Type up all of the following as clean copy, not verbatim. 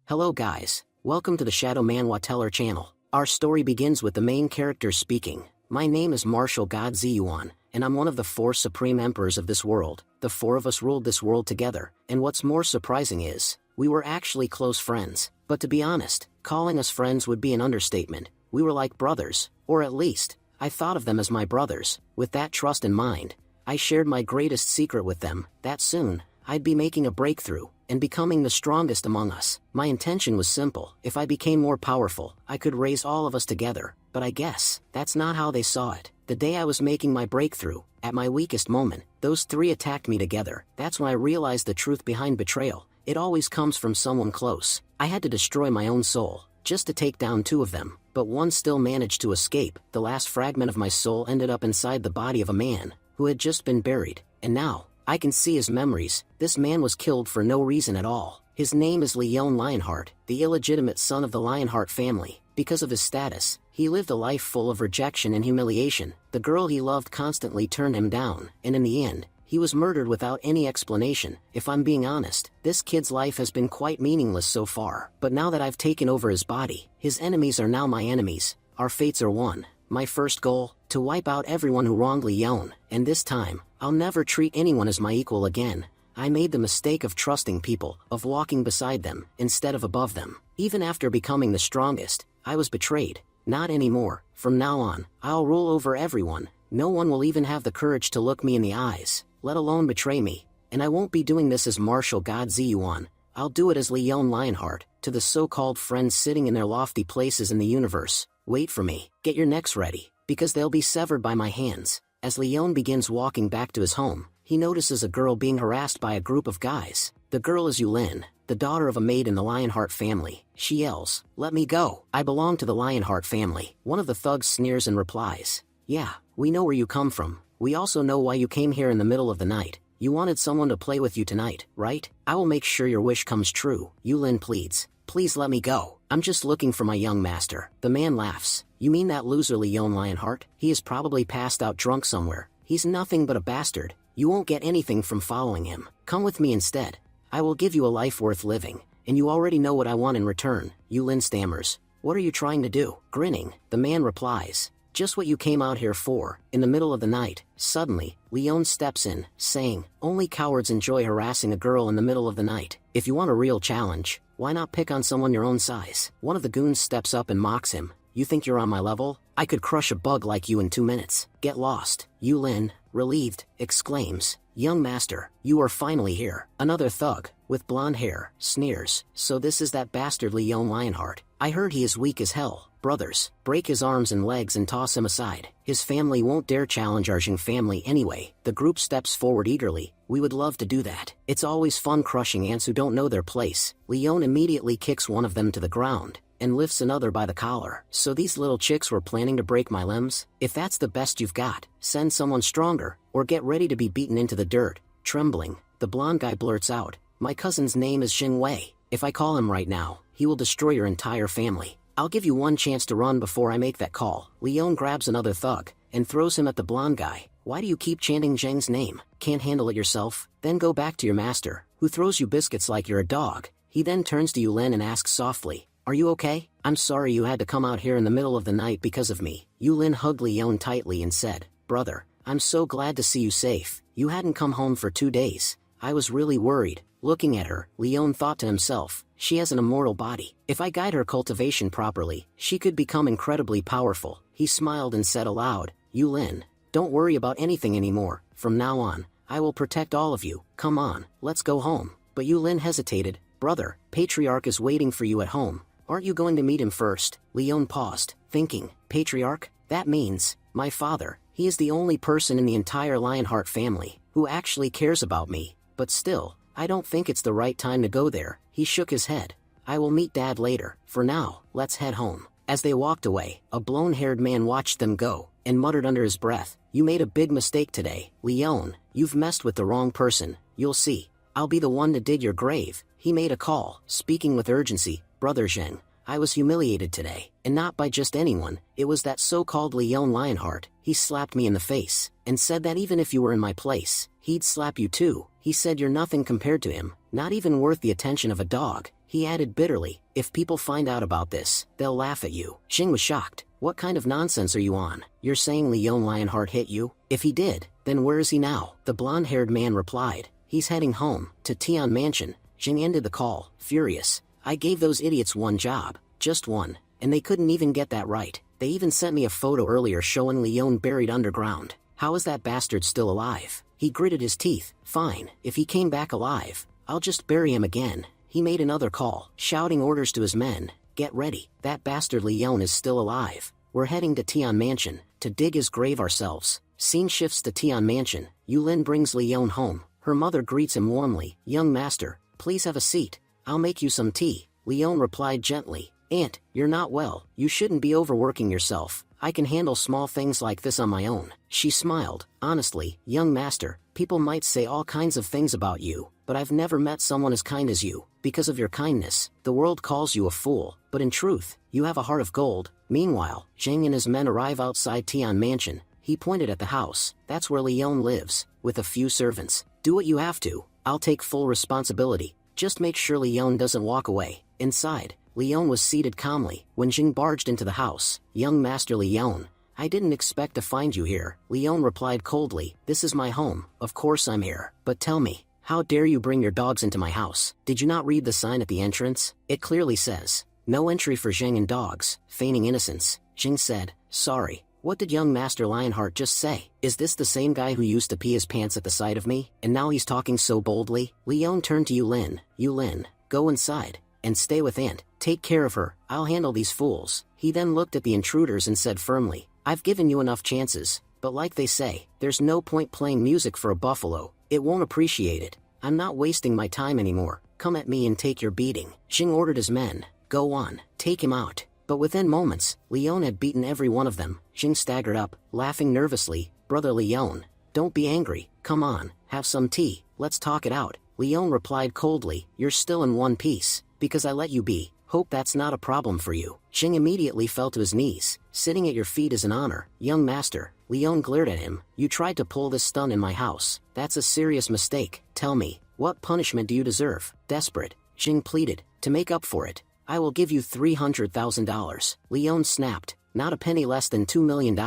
Hello guys, welcome to the Shadow Manhwa Teller channel. Our story begins with the main character speaking. My name is Martial God Ziyuan, and I'm one of the 4 supreme emperors of this world. The 4 of us ruled this world together, and what's more surprising is, we were actually close friends. But to be honest, calling us friends would be an understatement. We were like brothers, or at least, I thought of them as my brothers. With that trust in mind, I shared my greatest secret with them, that soon, I'd be making a breakthrough, and becoming the strongest among us. My intention was simple: if I became more powerful, I could raise all of us together, but I guess, that's not how they saw it. The day I was making my breakthrough, at my weakest moment, those 3 attacked me together. That's when I realized the truth behind betrayal. It always comes from someone close. I had to destroy my own soul, just to take down 2 of them, but one still managed to escape. The last fragment of my soul ended up inside the body of a man, who had just been buried, and now, I can see his memories. This man was killed for no reason at all. His name is Leon Lionheart, the illegitimate son of the Lionheart family. Because of his status, he lived a life full of rejection and humiliation. The girl he loved constantly turned him down, and in the end, he was murdered without any explanation. If I'm being honest, this kid's life has been quite meaningless so far. But now that I've taken over his body, his enemies are now my enemies. Our fates are one. My first goal, to wipe out everyone who wronged Leon, and this time, I'll never treat anyone as my equal again. I made the mistake of trusting people, of walking beside them, instead of above them. Even after becoming the strongest, I was betrayed. Not anymore. From now on, I'll rule over everyone. No one will even have the courage to look me in the eyes, let alone betray me. And I won't be doing this as Martial God Ziyuan. I'll do it as Leon Lionheart. To the so-called friends sitting in their lofty places in the universe, wait for me. Get your necks ready, because they'll be severed by my hands. As Leon begins walking back to his home, he notices a girl being harassed by a group of guys. The girl is Yulin, the daughter of a maid in the Lionheart family. She yells, "Let me go! I belong to the Lionheart family." One of the thugs sneers and replies, "Yeah, we know where you come from. We also know why you came here in the middle of the night. You wanted someone to play with you tonight, right? I will make sure your wish comes true." Yulin pleads, "Please let me go. I'm just looking for my young master." The man laughs. "You mean that loser Leon Lionheart? He is probably passed out drunk somewhere. He's nothing but a bastard. You won't get anything from following him. Come with me instead. I will give you a life worth living, and you already know what I want in return." Yulin stammers, "What are you trying to do?" Grinning, the man replies, "Just what you came out here for." In the middle of the night, suddenly, Leon steps in, saying, "Only cowards enjoy harassing a girl in the middle of the night. If you want a real challenge, why not pick on someone your own size?" One of the goons steps up and mocks him, "You think you're on my level? I could crush a bug like you in 2 minutes. Get lost." Yulin, relieved, exclaims, "Young master, you are finally here." Another thug, with blonde hair, sneers, "So this is that bastard Leon Lionheart. I heard he is weak as hell. Brothers, break his arms and legs and toss him aside. His family won't dare challenge our Jing family anyway." The group steps forward eagerly. "We would love to do that. It's always fun crushing ants who don't know their place." Leon immediately kicks one of them to the ground, and lifts another by the collar. "So these little chicks were planning to break my limbs? If that's the best you've got, send someone stronger, or get ready to be beaten into the dirt." Trembling, the blonde guy blurts out, "My cousin's name is Jing Wei. If I call him right now, he will destroy your entire family. I'll give you one chance to run before I make that call." Leon grabs another thug, and throws him at the blonde guy. "Why do you keep chanting Zheng's name? Can't handle it yourself? Then go back to your master, who throws you biscuits like you're a dog." He then turns to Yulin and asks softly, "Are you okay? I'm sorry you had to come out here in the middle of the night because of me." Yulin hugged Leon tightly and said, "Brother, I'm so glad to see you safe. You hadn't come home for 2 days. I was really worried." Looking at her, Leon thought to himself, "She has an immortal body. If I guide her cultivation properly, she could become incredibly powerful." He smiled and said aloud, "Yulin, don't worry about anything anymore. From now on, I will protect all of you. Come on, let's go home." But Yulin hesitated. "Brother, Patriarch is waiting for you at home. Aren't you going to meet him first?" Leon paused, thinking, "Patriarch? That means, my father. He is the only person in the entire Lionheart family who actually cares about me. But still, I don't think it's the right time to go there." He shook his head. "I will meet Dad later. For now, let's head home." As they walked away, a blonde-haired man watched them go, and muttered under his breath, "You made a big mistake today, Leon. You've messed with the wrong person. You'll see. I'll be the one to dig your grave." He made a call, speaking with urgency, "Brother Zheng, I was humiliated today, and not by just anyone. It was that so-called Leon Lionheart. He slapped me in the face, and said that even if you were in my place, he'd slap you too. He said you're nothing compared to him, not even worth the attention of a dog. He added bitterly, if people find out about this, they'll laugh at you. Jing was shocked. What kind of nonsense are you on? You're saying Leon Lionheart hit you? If he did, then where is he now? The blonde-haired man replied, he's heading home, to Tian Mansion. Jing ended the call, furious. I gave those idiots one job, just one, and they couldn't even get that right. They even sent me a photo earlier showing Leon buried underground. How is that bastard still alive? He gritted his teeth. Fine, if he came back alive, I'll just bury him again. He made another call, shouting orders to his men. Get ready, that bastard Leon is still alive. We're heading to Tian Mansion, to dig his grave ourselves. Scene shifts to Tian Mansion. Yulin brings Leon home. Her mother greets him warmly. Young master, please have a seat. I'll make you some tea. Leon replied gently. Aunt, you're not well. You shouldn't be overworking yourself. I can handle small things like this on my own. She smiled. Honestly, young master, people might say all kinds of things about you, but I've never met someone as kind as you. Because of your kindness, the world calls you a fool, but in truth, you have a heart of gold. Meanwhile, Zhang and his men arrive outside Tian Mansion. He pointed at the house. That's where Leon lives, with a few servants. Do what you have to. I'll take full responsibility. Just make sure Leon doesn't walk away. Inside, Leon was seated calmly. When Jing barged into the house, young master Leon, I didn't expect to find you here. Leon replied coldly, this is my home. Of course I'm here. But tell me, how dare you bring your dogs into my house? Did you not read the sign at the entrance? It clearly says, no entry for Zhang and dogs. Feigning innocence, Jing said, sorry. What did young Master Lionheart just say? Is this the same guy who used to pee his pants at the sight of me, and now he's talking so boldly? Leon turned to Yulin. Yulin, go inside, and stay with Aunt. Take care of her. I'll handle these fools. He then looked at the intruders and said firmly, I've given you enough chances, but like they say, there's no point playing music for a buffalo. It won't appreciate it. I'm not wasting my time anymore. Come at me and take your beating. Jing ordered his men. Go on, take him out. But within moments, Leon had beaten every one of them. Jing staggered up, laughing nervously. Brother Leon, don't be angry. Come on, have some tea. Let's talk it out. Leon replied coldly, you're still in one piece, because I let you be. Hope that's not a problem for you. Jing immediately fell to his knees. Sitting at your feet is an honor, young master. Leon glared at him. You tried to pull this stunt in my house. That's a serious mistake. Tell me, what punishment do you deserve? Desperate, Jing pleaded. To make up for it, I will give you $300,000. Leon snapped. Not a penny less than $2 million.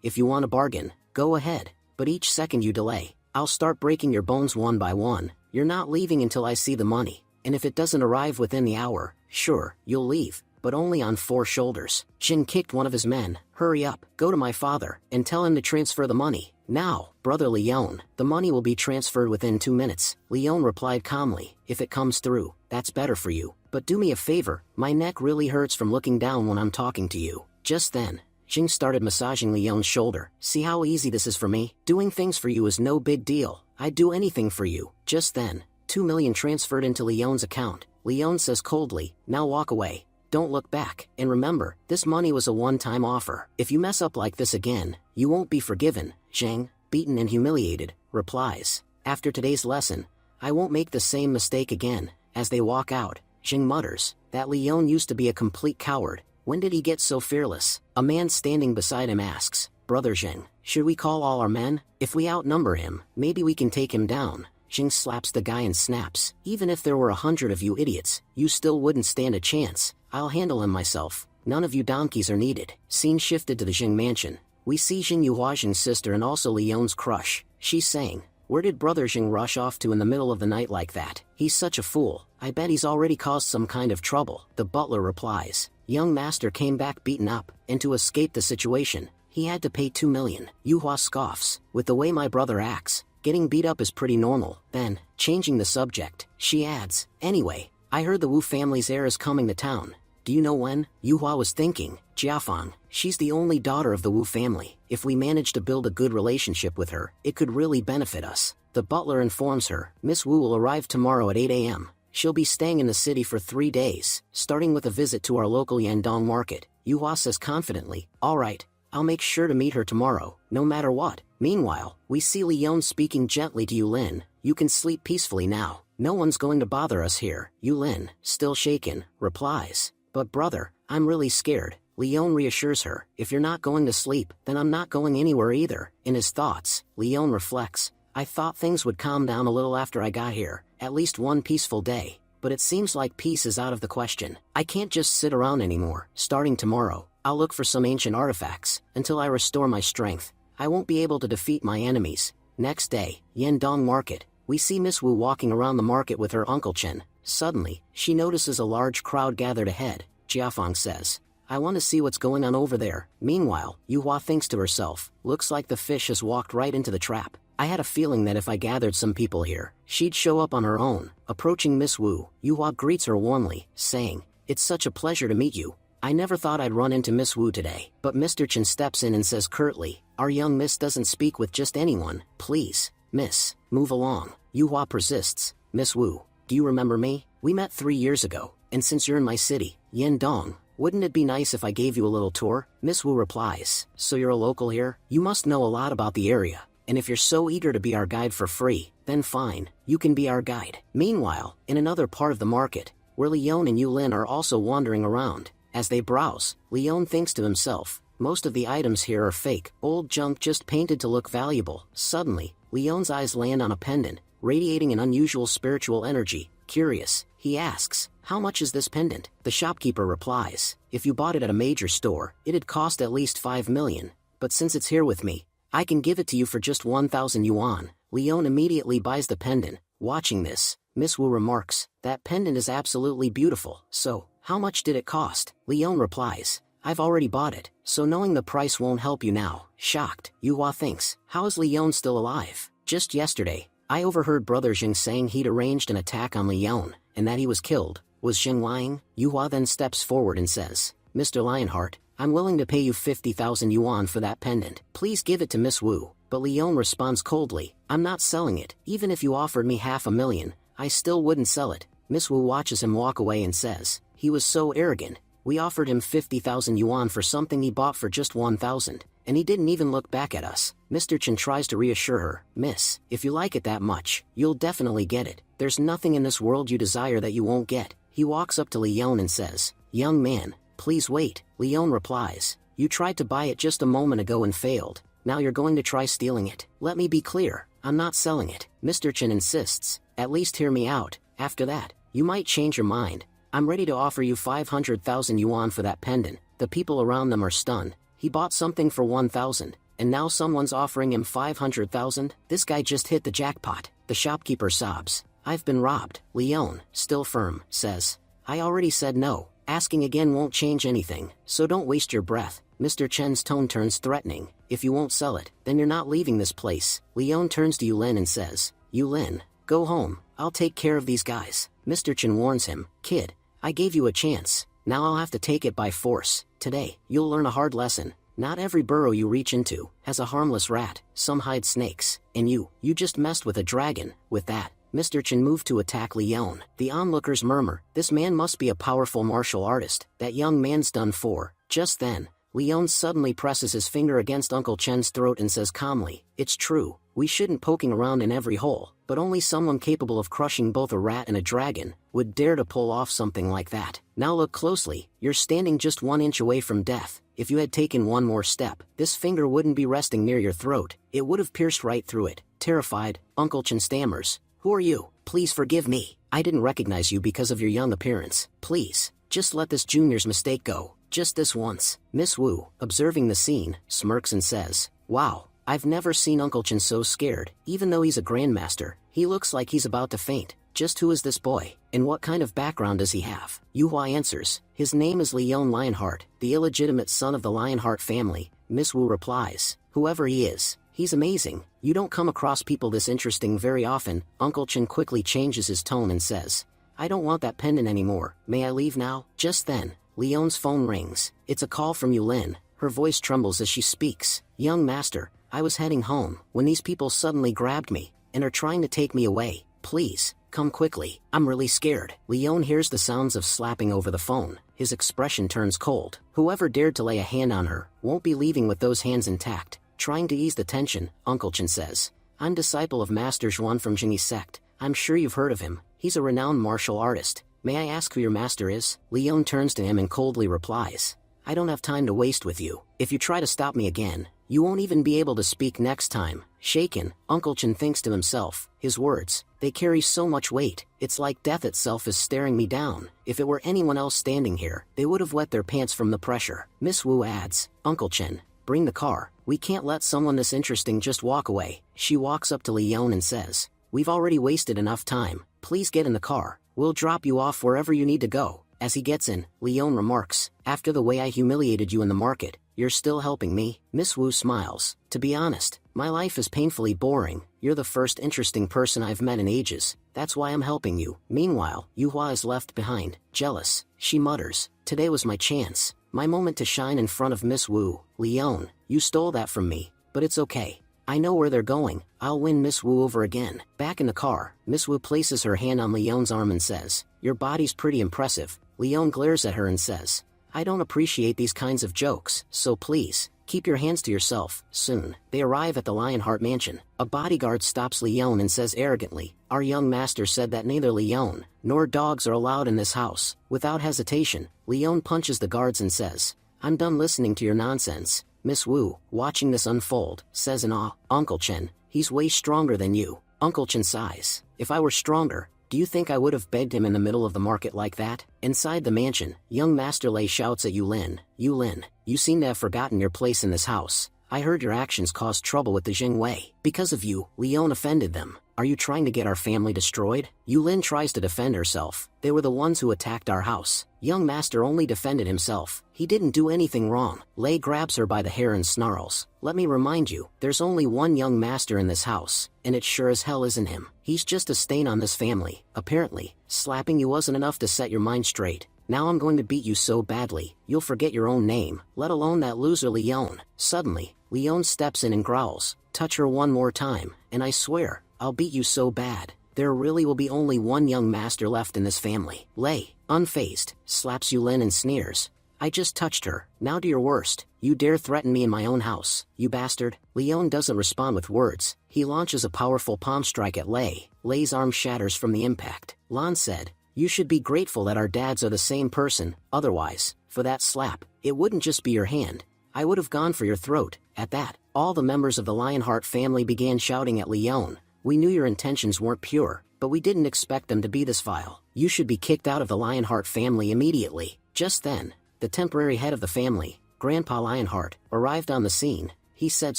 If you want a bargain, go ahead. But each second you delay, I'll start breaking your bones one by one. You're not leaving until I see the money. And if it doesn't arrive within the hour, sure, you'll leave, but only on 4 shoulders. Jin kicked one of his men. Hurry up, go to my father, and tell him to transfer the money. Now, brother Leon, the money will be transferred within 2 minutes. Leon replied calmly, if it comes through, that's better for you. But do me a favor, my neck really hurts from looking down when I'm talking to you. Just then, Jing started massaging Leon's shoulder. See how easy this is for me? Doing things for you is no big deal. I'd do anything for you. Just then, 2 million transferred into Leon's account. Leon says coldly, now walk away. Don't look back, and remember, this money was a one-time offer. If you mess up like this again, you won't be forgiven. Zhang, beaten and humiliated, replies, after today's lesson, I won't make the same mistake again. As they walk out, Zhang mutters, that Leon used to be a complete coward. When did he get so fearless? A man standing beside him asks, Brother Zhang, should we call all our men? If we outnumber him, maybe we can take him down. Zhang slaps the guy and snaps, even if there were 100 of you idiots, you still wouldn't stand a chance. I'll handle him myself. None of you donkeys are needed. Scene shifted to the Zhang mansion. We see Zhang Yuhuazhang's sister and also Leon's crush. She's saying, where did brother Zhang rush off to in the middle of the night like that? He's such a fool. I bet he's already caused some kind of trouble. The butler replies, young master came back beaten up, and to escape the situation, he had to pay 2 million. Yuhua scoffs, with the way my brother acts, getting beat up is pretty normal. Then, changing the subject, she adds, anyway, I heard the Wu family's heir is coming to town. Do you know when? Yuhua was thinking, Jiafang, she's the only daughter of the Wu family. If we manage to build a good relationship with her, it could really benefit us. The butler informs her, Miss Wu will arrive tomorrow at 8 a.m. She'll be staying in the city for 3 days, starting with a visit to our local Yandong market. Yuhua says confidently, all right, I'll make sure to meet her tomorrow, no matter what. Meanwhile, we see Leon speaking gently to Yulin, you can sleep peacefully now. No one's going to bother us here. Yulin, still shaken, replies, but brother, I'm really scared. Leon reassures her, if you're not going to sleep, then I'm not going anywhere either. In his thoughts, Leon reflects, I thought things would calm down a little after I got here, at least one peaceful day. but it seems like peace is out of the question. I can't just sit around anymore. Starting tomorrow, I'll look for some ancient artifacts. Until I restore my strength, I won't be able to defeat my enemies. Next day, Yendong Market. We see Miss Wu walking around the market with her Uncle Chen. Suddenly, she notices a large crowd gathered ahead. Jiafang says, "I want to see what's going on over there." Meanwhile, Yuhua thinks to herself, "Looks like the fish has walked right into the trap. I had a feeling that if I gathered some people here, she'd show up on her own." Approaching Miss Wu, Yuhua greets her warmly, saying, "It's such a pleasure to meet you. I never thought I'd run into Miss Wu today." But Mr. Chen steps in and says curtly, "Our young miss doesn't speak with just anyone. Please, miss, move along." Yuhua persists, "Miss Wu, do you remember me? We met 3 years ago, and since you're in my city, Yendong, wouldn't it be nice if I gave you a little tour?" Miss Wu replies, "So you're a local here? You must know a lot about the area. And if you're so eager to be our guide for free, then fine, you can be our guide." Meanwhile, in another part of the market, where Leon and Yulin are also wandering around, as they browse, Leon thinks to himself, "Most of the items here are fake, old junk just painted to look valuable." Suddenly, Leon's eyes land on a pendant, radiating an unusual spiritual energy. Curious, he asks, "How much is this pendant?" The shopkeeper replies, "If you bought it at a major store, it'd cost at least 5 million. But since it's here with me, I can give it to you for just 1,000 yuan. Leon immediately buys the pendant. Watching this, Miss Wu remarks, "That pendant is absolutely beautiful. So, how much did it cost?" Leon replies, "I've already bought it, so knowing the price won't help you now." Shocked, Yuhua thinks, "How is Leon still alive? Just yesterday, I overheard Brother Jing saying he'd arranged an attack on Leon, and that he was killed. Was Jing lying?" Yuhua then steps forward and says, "Mr. Lionheart, I'm willing to pay you 50,000 yuan for that pendant. Please give it to Miss Wu." But Leon responds coldly, "I'm not selling it. Even if you offered me 500,000, I still wouldn't sell it." Miss Wu watches him walk away and says, "He was so arrogant. We offered him 50,000 yuan for something he bought for just 1,000, and he didn't even look back at us." Mr. Chen tries to reassure her, "Miss, if you like it that much, you'll definitely get it. There's nothing in this world you desire that you won't get." He walks up to Leon and says, "Young man, please wait." Leon replies, "You tried to buy it just a moment ago and failed. Now you're going to try stealing it. Let me be clear, I'm not selling it." Mr. Chen insists, "At least hear me out. After that, you might change your mind. I'm ready to offer you 500,000 yuan for that pendant." The people around them are stunned. He bought something for 1,000, and now someone's offering him 500,000? This guy just hit the jackpot. The shopkeeper sobs, "I've been robbed." Leon, still firm, says, "I already said no. Asking again won't change anything, so don't waste your breath." Mr. Chen's tone turns threatening, "If you won't sell it, then you're not leaving this place." Leon turns to Yulin and says, "Yulin, go home, I'll take care of these guys." Mr. Chen warns him, "Kid, I gave you a chance, now I'll have to take it by force. Today, you'll learn a hard lesson. Not every burrow you reach into has a harmless rat. Some hide snakes, and you just messed with a dragon." With that, Mr. Chen moved to attack Leon. The onlookers murmur, "This man must be a powerful martial artist. That young man's done for." Just then, Leon suddenly presses his finger against Uncle Chen's throat and says calmly, "It's true, we shouldn't poking around in every hole, but only someone capable of crushing both a rat and a dragon would dare to pull off something like that. Now look closely, you're standing just 1 inch away from death. If you had taken one more step, this finger wouldn't be resting near your throat, it would have pierced right through it." Terrified, Uncle Chen stammers, "Who are you? Please forgive me. I didn't recognize you because of your young appearance. Please, just let this junior's mistake go. Just this once." Miss Wu, observing the scene, smirks and says, "Wow, I've never seen Uncle Chen so scared. Even though he's a grandmaster, he looks like he's about to faint. Just who is this boy, and what kind of background does he have?" Yuhua answers, "His name is Leon Lionheart, the illegitimate son of the Lionheart family." Miss Wu replies, "Whoever he is, he's amazing. You don't come across people this interesting very often." Uncle Chen quickly changes his tone and says, "I don't want that pendant anymore. May I leave now?" Just then, Leon's phone rings. It's a call from Yulin. Her voice trembles as she speaks. "Young master, I was heading home when these people suddenly grabbed me and are trying to take me away. Please, come quickly. I'm really scared." Leon hears the sounds of slapping over the phone. His expression turns cold. "Whoever dared to lay a hand on her won't be leaving with those hands intact." Trying to ease the tension, Uncle Chen says, "I'm disciple of Master Zhuan from Jingyi sect. I'm sure you've heard of him. He's a renowned martial artist. May I ask who your master is?" Leon turns to him and coldly replies, "I don't have time to waste with you. If you try to stop me again, You won't even be able to speak next time. Shaken, Uncle Chen thinks to himself, his words, they carry so much weight, it's like death itself is staring me down. If it were anyone else standing here, they would have wet their pants from the pressure. Miss Wu adds, Uncle Chen, bring the car. We can't let someone this interesting just walk away. She walks up to Leon and says, we've already wasted enough time. Please get in the car. We'll drop you off wherever you need to go. As he gets in, Leon remarks, after the way I humiliated you in the market, you're still helping me? Miss Wu smiles. To be honest, my life is painfully boring. You're the first interesting person I've met in ages. That's why I'm helping you. Meanwhile, Yuhua is left behind, jealous. She mutters, today was my chance. My moment to shine in front of Miss Wu. Leon, you stole that from me. But it's okay. I know where they're going. I'll win Miss Wu over again. Back in the car, Miss Wu places her hand on Leon's arm and says, your body's pretty impressive. Leon glares at her and says, I don't appreciate these kinds of jokes, so please, keep your hands to yourself. Soon, they arrive at the Lionheart mansion. A bodyguard stops Leon and says arrogantly, our young master said that neither Leon nor dogs are allowed in this house. Without hesitation, Leon punches the guards and says, I'm done listening to your nonsense. Miss Wu, watching this unfold, says in awe, Uncle Chen, he's way stronger than you. Uncle Chen sighs, if I were stronger, do you think I would have begged him in the middle of the market like that? Inside the mansion, young Master Lei shouts at Yulin, Yulin, you seem to have forgotten your place in this house. I heard your actions caused trouble with the Jingwei. Because of you, Leon offended them. Are you trying to get our family destroyed? Yulin tries to defend herself. They were the ones who attacked our house. Young Master only defended himself. He didn't do anything wrong. Lei grabs her by the hair and snarls. Let me remind you, there's only one young master in this house, and it sure as hell isn't him. He's just a stain on this family. Apparently, slapping you wasn't enough to set your mind straight. Now I'm going to beat you so badly, you'll forget your own name, let alone that loser Leon. Suddenly, Leon steps in and growls, touch her one more time, and I swear, I'll beat you so bad. There really will be only one young master left in this family. Lei, unfazed, slaps Yulin and sneers. I just touched her. Now do your worst. You dare threaten me in my own house, you bastard. Leon doesn't respond with words. He launches a powerful palm strike at Lei. Lei's arm shatters from the impact. Lan said, you should be grateful that our dads are the same person, otherwise, for that slap, it wouldn't just be your hand. I would have gone for your throat. At that, all the members of the Lionheart family began shouting at Leon. We knew your intentions weren't pure, but we didn't expect them to be this vile. You should be kicked out of the Lionheart family immediately. Just then, the temporary head of the family, Grandpa Lionheart, arrived on the scene. He said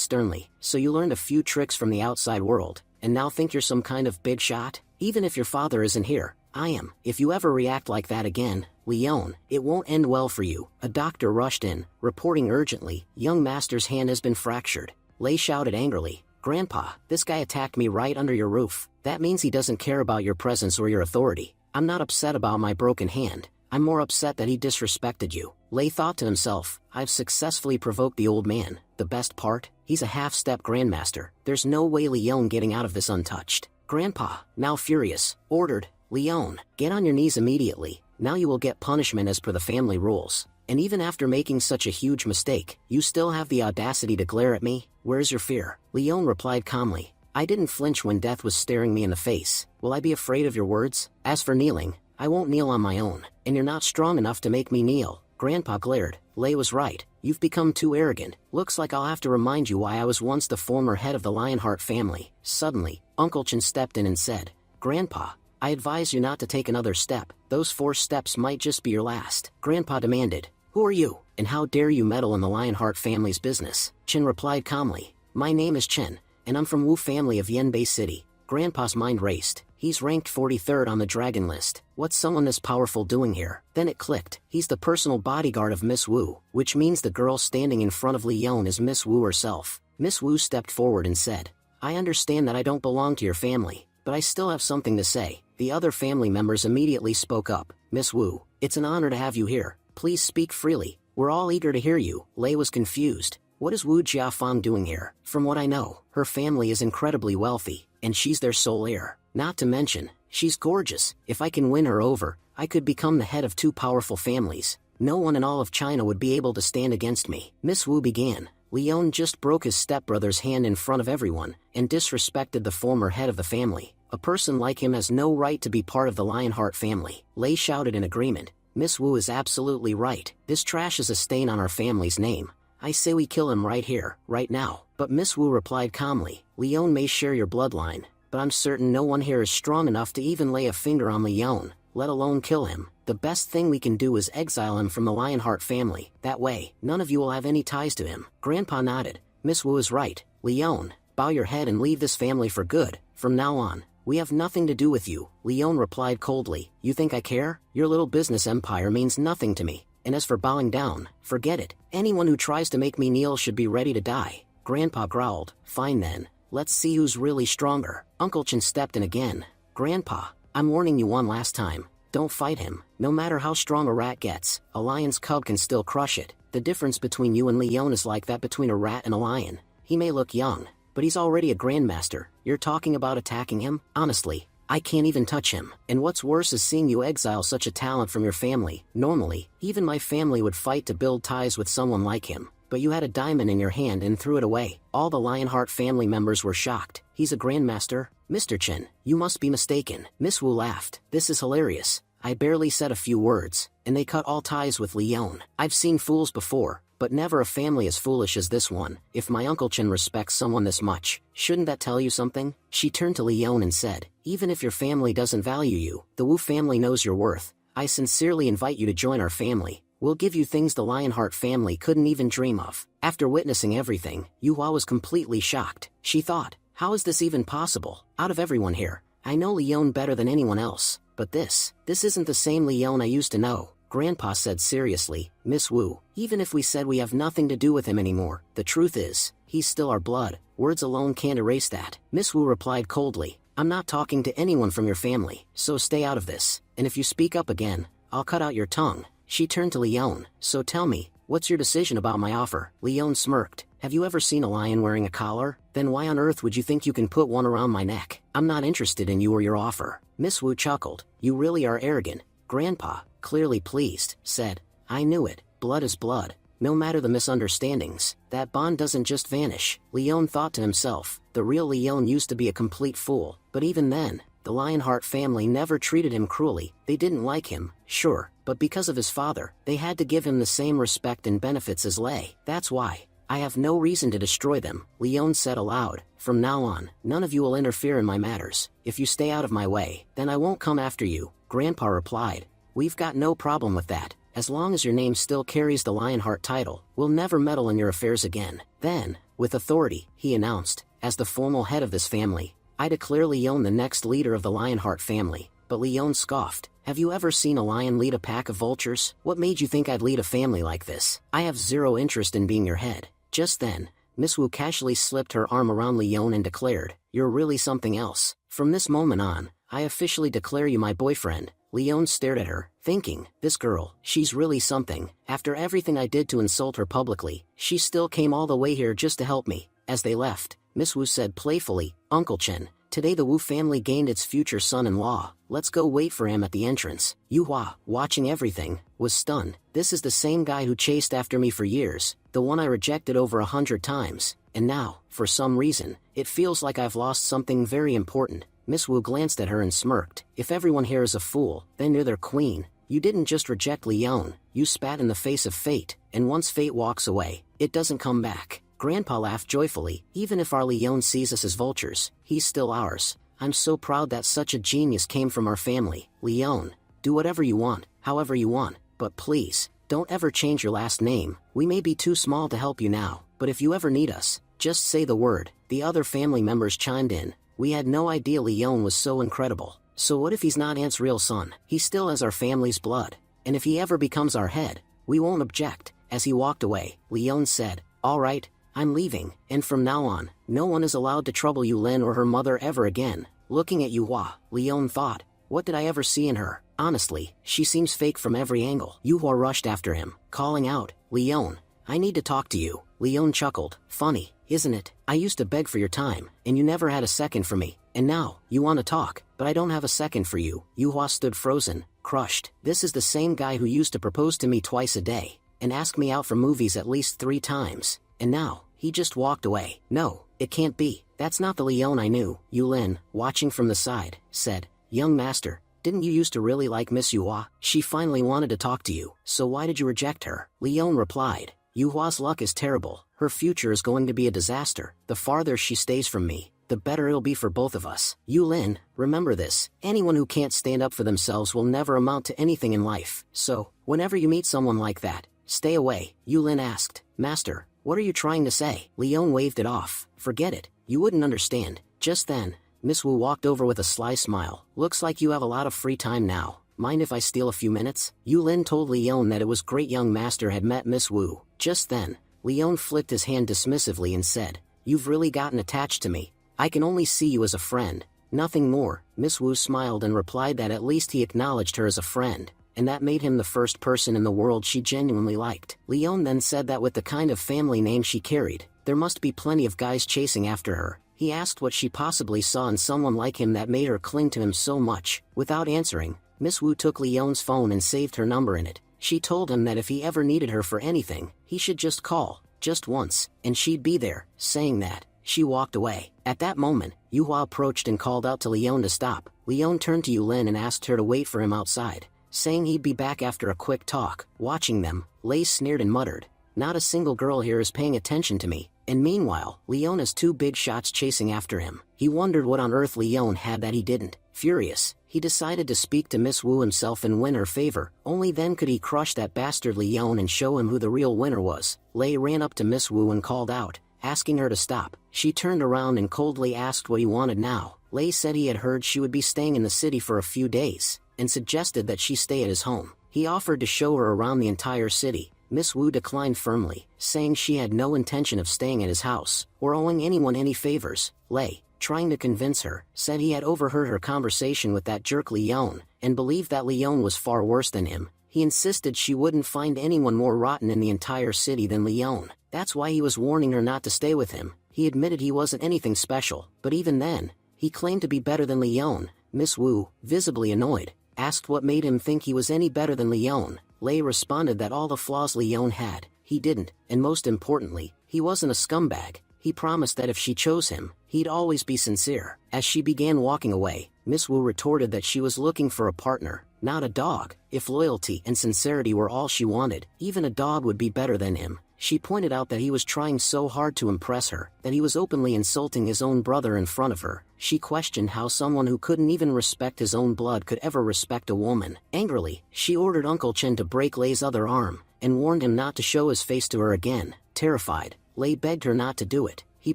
sternly, so you learned a few tricks from the outside world, and now think you're some kind of big shot? Even if your father isn't here, I am. If you ever react like that again, Leon, it won't end well for you. A doctor rushed in, reporting urgently, young master's hand has been fractured. Lei shouted angrily, Grandpa, this guy attacked me right under your roof. That means he doesn't care about your presence or your authority. I'm not upset about my broken hand. I'm more upset that he disrespected you. Lei thought to himself, I've successfully provoked the old man. The best part? He's a half-step grandmaster. There's no way Leon getting out of this untouched. Grandpa, now furious, ordered, Leon, get on your knees immediately. Now you will get punishment as per the family rules. And even after making such a huge mistake, you still have the audacity to glare at me? Where's your fear? Leon replied calmly, I didn't flinch when death was staring me in the face. Will I be afraid of your words? As for kneeling, I won't kneel on my own, and you're not strong enough to make me kneel. Grandpa glared. Lei was right. You've become too arrogant. Looks like I'll have to remind you why I was once the former head of the Lionheart family. Suddenly, Uncle Chen stepped in and said, Grandpa, I advise you not to take another step. Those 4 steps might just be your last. Grandpa demanded, Who are you, and how dare you meddle in the Lionheart family's business? Chen replied calmly, My name is Chen, and I'm from Wu family of Yanbei City. Grandpa's mind raced. He's ranked 43rd on the dragon list. What's someone this powerful doing here? Then it clicked. He's the personal bodyguard of Miss Wu, which means the girl standing in front of Leon is Miss Wu herself. Miss Wu stepped forward and said, I understand that I don't belong to your family, but I still have something to say. The other family members immediately spoke up. Miss Wu, it's an honor to have you here. Please speak freely. We're all eager to hear you. Lei was confused. What is Wu Jiafang doing here? From what I know, her family is incredibly wealthy, and she's their sole heir. Not to mention, she's gorgeous. If I can win her over, I could become the head of 2 powerful families. No one in all of China would be able to stand against me. Miss Wu began. Leon just broke his stepbrother's hand in front of everyone, and disrespected the former head of the family. A person like him has no right to be part of the Lionheart family. Lei shouted in agreement. Miss Wu is absolutely right. This trash is a stain on our family's name. I say we kill him right here, right now. But Miss Wu replied calmly, Leon may share your bloodline, but I'm certain no one here is strong enough to even lay a finger on Leon, let alone kill him. The best thing we can do is exile him from the Lionheart family. That way, none of you will have any ties to him. Grandpa nodded. Miss Wu is right. Leon, bow your head and leave this family for good. From now on, we have nothing to do with you. Leon replied coldly. You think I care? Your little business empire means nothing to me. And as for bowing down, forget it. Anyone who tries to make me kneel should be ready to die. Grandpa growled. Fine then, let's see who's really stronger. Uncle Chen stepped in again. Grandpa, I'm warning you one last time. Don't fight him. No matter how strong a rat gets, a lion's cub can still crush it. The difference between you and Leon is like that between a rat and a lion. He may look young, but he's already a grandmaster. You're talking about attacking him? Honestly, I can't even touch him. And what's worse is seeing you exile such a talent from your family. Normally, even my family would fight to build ties with someone like him. But you had a diamond in your hand and threw it away. All the Lionheart family members were shocked. He's a grandmaster? Mr. Chen, you must be mistaken. Miss Wu laughed. This is hilarious. I barely said a few words, and they cut all ties with Leon. I've seen fools before, but never a family as foolish as this one. If my Uncle Chen respects someone this much, shouldn't that tell you something? She turned to Leon and said, even if your family doesn't value you, the Wu family knows your worth. I sincerely invite you to join our family. We'll give you things the Lionheart family couldn't even dream of. After witnessing everything, Yuhua was completely shocked. She thought, how is this even possible? Out of everyone here, I know Leon better than anyone else. But this isn't the same Leon I used to know. Grandpa said seriously, Miss Wu, even if we said we have nothing to do with him anymore, the truth is, he's still our blood. Words alone can't erase that. Miss Wu replied coldly, I'm not talking to anyone from your family, so stay out of this. And if you speak up again, I'll cut out your tongue. She turned to Leon. So tell me, what's your decision about my offer? Leon smirked. Have you ever seen a lion wearing a collar? Then why on earth would you think you can put one around my neck? I'm not interested in you or your offer. Miss Wu chuckled. You really are arrogant. Grandpa, clearly pleased, said, I knew it. Blood is blood. No matter the misunderstandings, that bond doesn't just vanish. Leon thought to himself, the real Leon used to be a complete fool. But even then, the Lionheart family never treated him cruelly. They didn't like him, sure, but because of his father, they had to give him the same respect and benefits as Lei. That's why. I have no reason to destroy them, Leon said aloud. From now on, none of you will interfere in my matters. If you stay out of my way, then I won't come after you. Grandpa replied, we've got no problem with that. As long as your name still carries the Lionheart title, we'll never meddle in your affairs again. Then, with authority, he announced, as the formal head of this family, I declare Leon the next leader of the Lionheart family. But Leon scoffed. Have you ever seen a lion lead a pack of vultures? What made you think I'd lead a family like this? I have zero interest in being your head. Just then, Miss Wu casually slipped her arm around Leon and declared, you're really something else. From this moment on, I officially declare you my boyfriend. Leon stared at her, thinking, this girl, she's really something. After everything I did to insult her publicly, she still came all the way here just to help me. As they left, Miss Wu said playfully, Uncle Chen, today the Wu family gained its future son-in-law. Let's go wait for him at the entrance. Yuhua, watching everything, was stunned. This is the same guy who chased after me for years, the one I rejected over 100 times. And now, for some reason, it feels like I've lost something very important. Miss Wu glanced at her and smirked. If everyone here is a fool, then you're their queen. You didn't just reject Leon, you spat in the face of fate, and once fate walks away, it doesn't come back. Grandpa laughed joyfully. Even if our Leon sees us as vultures, he's still ours. I'm so proud that such a genius came from our family. Leon, do whatever you want, however you want, but please, don't ever change your last name. We may be too small to help you now, but if you ever need us, just say the word. The other family members chimed in. We had no idea Leon was so incredible. So what if he's not Aunt's real son? He still has our family's blood. And if he ever becomes our head, we won't object. As he walked away, Leon said, all right, I'm leaving, and from now on, no one is allowed to trouble Yulin or her mother ever again. Looking at Yuhua, Leon thought, what did I ever see in her? Honestly, she seems fake from every angle. Yuhua rushed after him, calling out, Leon, I need to talk to you. Leon chuckled. Funny, isn't it? I used to beg for your time, and you never had a second for me. And now, you want to talk, but I don't have a second for you. Yuhua stood frozen, crushed. This is the same guy who used to propose to me twice a day, and ask me out for movies at least 3 times. And now, he just walked away. No, it can't be. That's not the Leon I knew. Yulin, watching from the side, said, young master, didn't you used to really like Miss Yuhua? She finally wanted to talk to you, so why did you reject her? Leon replied, Yuhua's luck is terrible, her future is going to be a disaster. The farther she stays from me, the better it'll be for both of us. Yulin, remember this, anyone who can't stand up for themselves will never amount to anything in life. So, whenever you meet someone like that, stay away. Yulin asked, Master, what are you trying to say? Leon waved it off. Forget it, you wouldn't understand. Just then, Miss Wu walked over with a sly smile. Looks like you have a lot of free time now. Mind if I steal a few minutes? Yulin told Leon that it was great young master had met Miss Wu. Just then, Leon flicked his hand dismissively and said, You've really gotten attached to me. I can only see you as a friend, nothing more. Miss Wu smiled and replied that at least he acknowledged her as a friend, and that made him the first person in the world she genuinely liked. Leon then said that with the kind of family name she carried, there must be plenty of guys chasing after her. He asked what she possibly saw in someone like him that made her cling to him so much. Without answering, Miss Wu took Leon's phone and saved her number in it. She told him that if he ever needed her for anything, he should just call, just once, and she'd be there. Saying that, she walked away. At that moment, Yuhua approached and called out to Leon to stop. Leon turned to Yulin and asked her to wait for him outside, saying he'd be back after a quick talk. Watching them, Lei sneered and muttered, Not a single girl here is paying attention to me. And meanwhile, Leon has two big shots chasing after him. He wondered what on earth Leon had that he didn't. Furious, he decided to speak to Miss Wu himself and win her favor. Only then could he crush that bastard Leon and show him who the real winner was. Lei ran up to Miss Wu and called out, asking her to stop. She turned around and coldly asked what he wanted now. Lei said he had heard she would be staying in the city for a few days, and suggested that she stay at his home. He offered to show her around the entire city. Miss Wu declined firmly, saying she had no intention of staying at his house, or owing anyone any favors. Lei, trying to convince her, said he had overheard her conversation with that jerk Leon, and believed that Leon was far worse than him. He insisted she wouldn't find anyone more rotten in the entire city than Leon. That's why he was warning her not to stay with him. He admitted he wasn't anything special, but even then, he claimed to be better than Leon. Miss Wu, visibly annoyed, asked what made him think he was any better than Leon. Lei responded that all the flaws Leon had, he didn't, and most importantly, he wasn't a scumbag. He promised that if she chose him, he'd always be sincere. As she began walking away, Miss Wu retorted that she was looking for a partner, not a dog. If loyalty and sincerity were all she wanted, even a dog would be better than him. She pointed out that he was trying so hard to impress her, that he was openly insulting his own brother in front of her. She questioned how someone who couldn't even respect his own blood could ever respect a woman. Angrily, she ordered Uncle Chen to break Lei's other arm, and warned him not to show his face to her again. Terrified, Lei begged her not to do it. He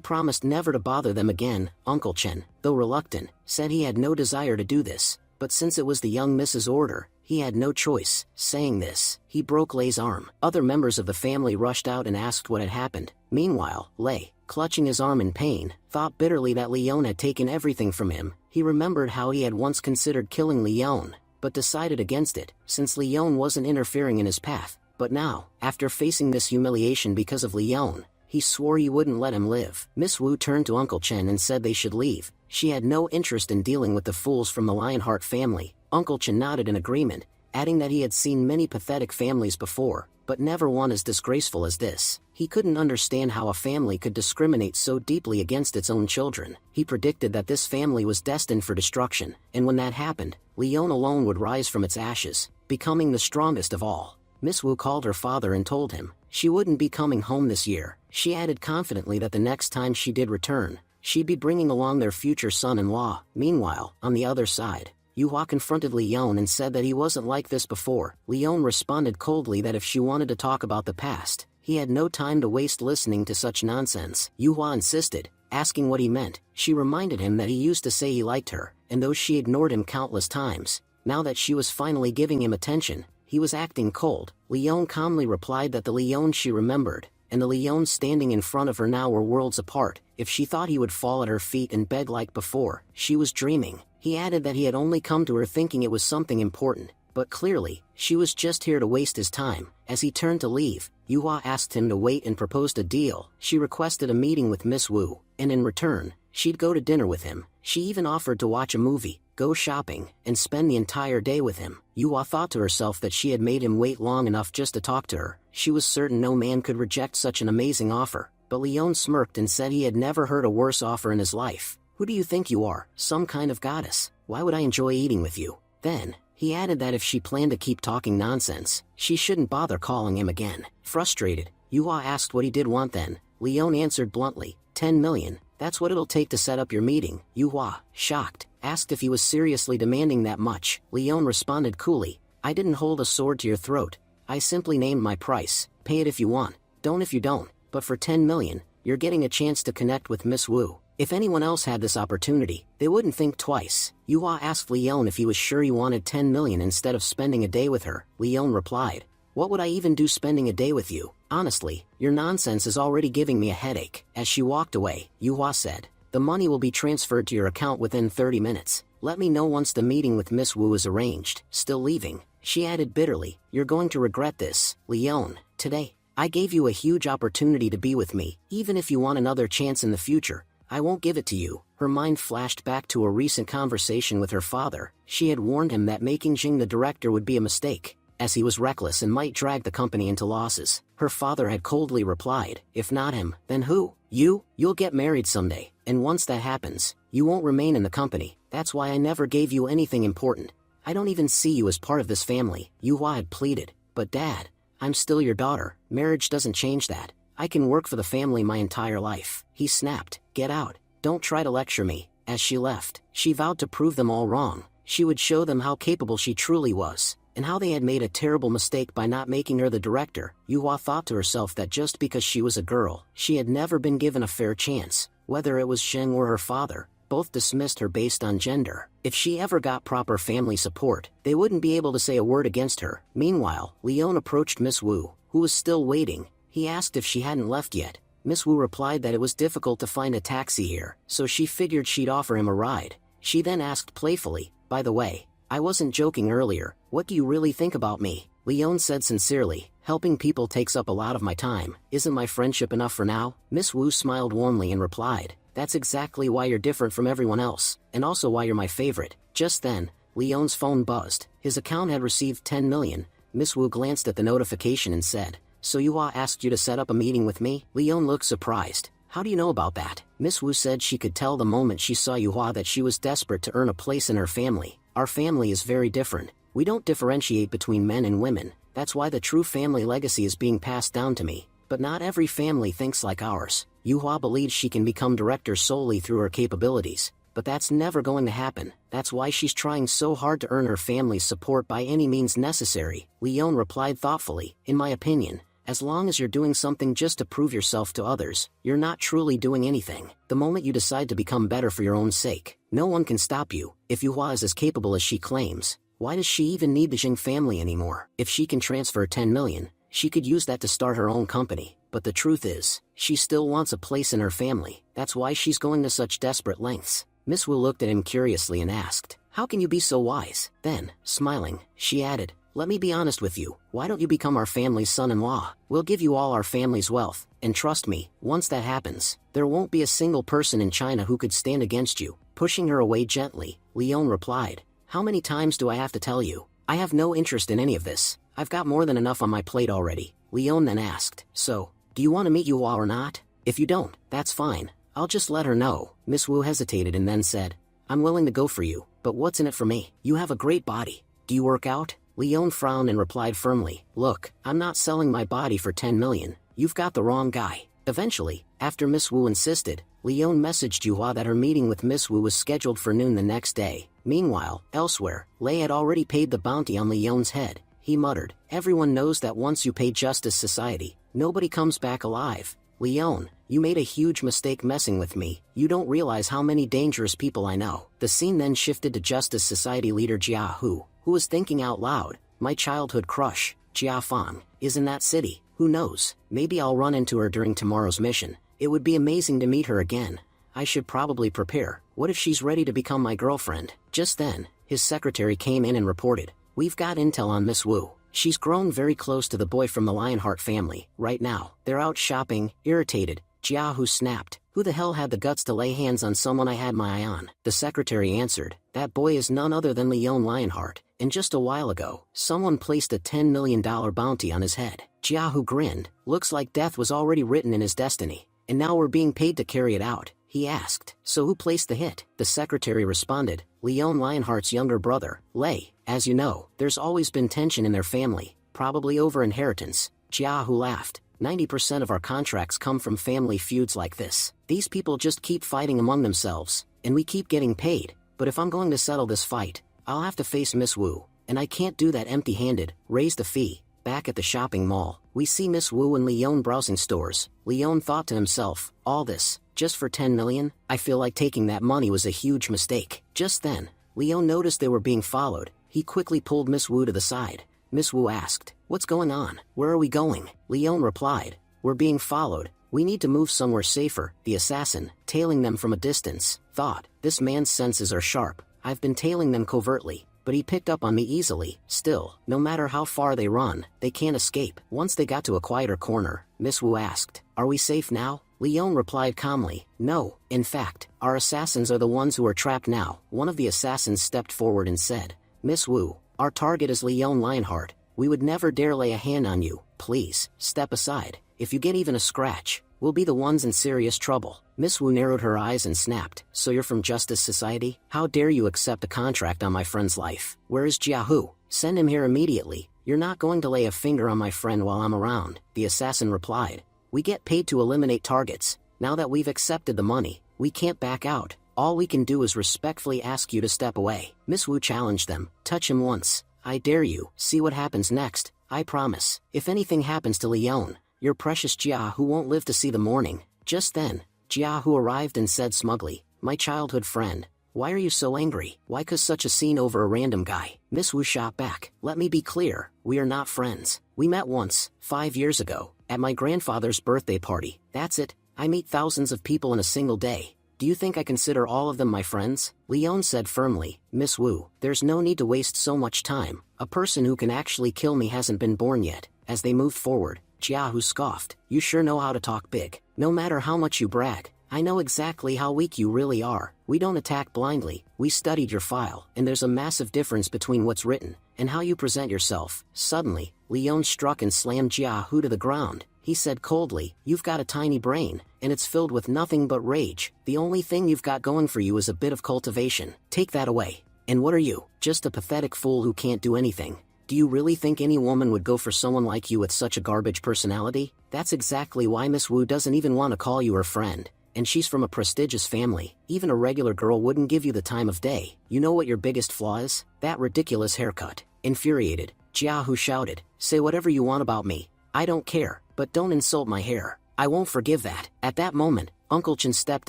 promised never to bother them again. Uncle Chen, though reluctant, said he had no desire to do this, but since it was the young Mrs. order, he had no choice. Saying this, he broke Lei's arm. Other members of the family rushed out and asked what had happened. Meanwhile, Lei, clutching his arm in pain, thought bitterly that Leon had taken everything from him. He remembered how he had once considered killing Leon, but decided against it, since Leon wasn't interfering in his path. But now, after facing this humiliation because of Leon, he swore he wouldn't let him live. Miss Wu turned to Uncle Chen and said they should leave. She had no interest in dealing with the fools from the Lionheart family. Uncle Chen nodded in agreement, adding that he had seen many pathetic families before, but never one as disgraceful as this. He couldn't understand how a family could discriminate so deeply against its own children. He predicted that this family was destined for destruction, and when that happened, Leon alone would rise from its ashes, becoming the strongest of all. Miss Wu called her father and told him she wouldn't be coming home this year. She added confidently that the next time she did return, she'd be bringing along their future son-in-law. Meanwhile, on the other side, Yuhua confronted Leon and said that he wasn't like this before. Leon responded coldly that if she wanted to talk about the past, he had no time to waste listening to such nonsense. Yuhua insisted, asking what he meant. She reminded him that he used to say he liked her, and though she ignored him countless times, now that she was finally giving him attention, he was acting cold. Leon calmly replied that the Leon she remembered, and the Leon standing in front of her now were worlds apart. If she thought he would fall at her feet and beg like before, she was dreaming. He added that he had only come to her thinking it was something important, but clearly, she was just here to waste his time. As he turned to leave, Yuhua asked him to wait and proposed a deal. She requested a meeting with Miss Wu, and in return, she'd go to dinner with him. She even offered to watch a movie, go shopping, and spend the entire day with him. Yuhua thought to herself that she had made him wait long enough just to talk to her. She was certain no man could reject such an amazing offer, but Leon smirked and said he had never heard a worse offer in his life. Who do you think you are, some kind of goddess? Why would I enjoy eating with you? Then, He added that if she planned to keep talking nonsense, she shouldn't bother calling him again. Frustrated, Yuhua asked what he did want then. Leon answered bluntly, 10 million, that's what it'll take to set up your meeting. Yuhua, shocked, asked if he was seriously demanding that much. Leon responded coolly, I didn't hold a sword to your throat. I simply named my price. Pay it if you want, don't if you don't, but for 10 million, you're getting a chance to connect with Miss Wu. If anyone else had this opportunity, they wouldn't think twice. Yuhua asked Leon if he was sure he wanted 10 million instead of spending a day with her. Leon replied, what would I even do spending a day with you? Honestly, your nonsense is already giving me a headache. As she walked away, Yuhua said, the money will be transferred to your account within 30 minutes. Let me know once the meeting with Miss Wu is arranged. Still leaving, she added bitterly, you're going to regret this. Leon, today, I gave you a huge opportunity to be with me. Even if you want another chance in the future, I won't give it to you. Her mind flashed back to a recent conversation with her father. She had warned him that making Jing the director would be a mistake, as he was reckless and might drag the company into losses. Her father had coldly replied, if not him, then who? You'll get married someday, and once that happens, you won't remain in the company. That's why I never gave you anything important. I don't even see you as part of this family. Yuhua had pleaded, but Dad, I'm still your daughter. Marriage doesn't change that. I can work for the family my entire life. He snapped, get out, don't try to lecture me. As she left, she vowed to prove them all wrong. She would show them how capable she truly was, and how they had made a terrible mistake by not making her the director. Yuhua thought to herself that just because she was a girl, she had never been given a fair chance. Whether it was Zheng or her father, both dismissed her based on gender. If she ever got proper family support, they wouldn't be able to say a word against her. Meanwhile, Leon approached Miss Wu, who was still waiting. He asked if she hadn't left yet. Miss Wu replied that it was difficult to find a taxi here, so she figured she'd offer him a ride. She then asked playfully, by the way, I wasn't joking earlier, what do you really think about me? Leon said sincerely, helping people takes up a lot of my time. Isn't my friendship enough for now? Miss Wu smiled warmly and replied, that's exactly why you're different from everyone else, and also why you're my favorite. Just then, Leon's phone buzzed. His account had received 10 million. Miss Wu glanced at the notification and said, so Yuhua asked you to set up a meeting with me? Leon looked surprised. How do you know about that? Miss Wu said she could tell the moment she saw Yuhua that she was desperate to earn a place in her family. Our family is very different. We don't differentiate between men and women. That's why the true family legacy is being passed down to me. But not every family thinks like ours. Yuhua believes she can become director solely through her capabilities. But that's never going to happen. That's why she's trying so hard to earn her family's support by any means necessary. Leon replied thoughtfully, in my opinion, as long as you're doing something just to prove yourself to others, you're not truly doing anything. The moment you decide to become better for your own sake, no one can stop you. If Yuhua is as capable as she claims, why does she even need the Jing family anymore? If she can transfer 10 million, she could use that to start her own company. But the truth is, she still wants a place in her family. That's why she's going to such desperate lengths. Miss Wu looked at him curiously and asked, how can you be so wise? Then, smiling, she added, let me be honest with you, why don't you become our family's son-in-law? We'll give you all our family's wealth, and trust me, once that happens, there won't be a single person in China who could stand against you. Pushing her away gently, Leon replied, how many times do I have to tell you? I have no interest in any of this. I've got more than enough on my plate already. Leon then asked, so, do you want to meet Yuhua or not? If you don't, that's fine. I'll just let her know. Miss Wu hesitated and then said, I'm willing to go for you, but what's in it for me? You have a great body. Do you work out? Leon frowned and replied firmly, look, I'm not selling my body for 10 million. You've got the wrong guy. Eventually, after Miss Wu insisted, Leon messaged Yuhua that her meeting with Miss Wu was scheduled for noon the next day. Meanwhile, elsewhere, Lei had already paid the bounty on Leon's head. He muttered, everyone knows that once you pay Justice Society, nobody comes back alive. Leon, you made a huge mistake messing with me. You don't realize how many dangerous people I know. The scene then shifted to Justice Society leader Jia Hu, who was thinking out loud, my childhood crush, Jia Fang, is in that city. Who knows, maybe I'll run into her during tomorrow's mission. It would be amazing to meet her again. I should probably prepare. What if she's ready to become my girlfriend? Just then, his secretary came in and reported, we've got intel on Miss Wu. She's grown very close to the boy from the Lionheart family. Right now, they're out shopping. Irritated, Jia Hu snapped, who the hell had the guts to lay hands on someone I had my eye on? The secretary answered, that boy is none other than Leon Lionheart, and just a while ago, someone placed a $10 million bounty on his head. Jia Hu grinned, looks like death was already written in his destiny, and now we're being paid to carry it out. He asked, so who placed the hit? The secretary responded, Leon Lionheart's younger brother, Lei. As you know, there's always been tension in their family, probably over inheritance. Jiahu laughed. 90% of our contracts come from family feuds like this. These people just keep fighting among themselves, and we keep getting paid. But if I'm going to settle this fight, I'll have to face Miss Wu, and I can't do that empty-handed. Raise the fee. Back at the shopping mall, we see Miss Wu and Leon browsing stores. Leon thought to himself, all this, just for 10 million? I feel like taking that money was a huge mistake. Just then, Leon noticed they were being followed. He quickly pulled Miss Wu to the side. Miss Wu asked, what's going on? Where are we going? Leon replied, we're being followed. We need to move somewhere safer. The assassin, tailing them from a distance, thought, this man's senses are sharp. I've been tailing them covertly, but he picked up on me easily. Still, no matter how far they run, they can't escape. Once they got to a quieter corner, Miss Wu asked, are we safe now? Leon replied calmly, no, in fact, our assassins are the ones who are trapped now. One of the assassins stepped forward and said, Miss Wu, our target is Leon Lionheart. We would never dare lay a hand on you. Please, step aside. If you get even a scratch, we'll be the ones in serious trouble. Miss Wu narrowed her eyes and snapped, so you're from Justice Society? How dare you accept a contract on my friend's life? Where is Jiahu? Send him here immediately. You're not going to lay a finger on my friend while I'm around. The assassin replied, we get paid to eliminate targets. Now that we've accepted the money, we can't back out. All we can do is respectfully ask you to step away. Miss Wu challenged them, touch him once. I dare you. See what happens next. I promise. If anything happens to Leon, your precious Jiahu won't live to see the morning. Just then, Jiahu arrived and said smugly, my childhood friend, why are you so angry? Why cause such a scene over a random guy? Miss Wu shot back, let me be clear, we are not friends. We met once, 5 years ago, at my grandfather's birthday party. That's it. I meet thousands of people in a single day. Do you think I consider all of them my friends? Leon said firmly, Miss Wu, there's no need to waste so much time. A person who can actually kill me hasn't been born yet. As they moved forward, Jiahu scoffed, you sure know how to talk big. No matter how much you brag, I know exactly how weak you really are. We don't attack blindly. We studied your file, and there's a massive difference between what's written and how you present yourself. Suddenly, Leon struck and slammed Jiahu to the ground. He said coldly, you've got a tiny brain, and it's filled with nothing but rage. The only thing you've got going for you is a bit of cultivation. Take that away. And what are you? Just a pathetic fool who can't do anything. Do you really think any woman would go for someone like you with such a garbage personality? That's exactly why Miss Wu doesn't even want to call you her friend. And she's from a prestigious family. Even a regular girl wouldn't give you the time of day. You know what your biggest flaw is? That ridiculous haircut. Infuriated, Jiahu shouted, say whatever you want about me. I don't care, but don't insult my hair. I won't forgive that. At that moment, Uncle Chen stepped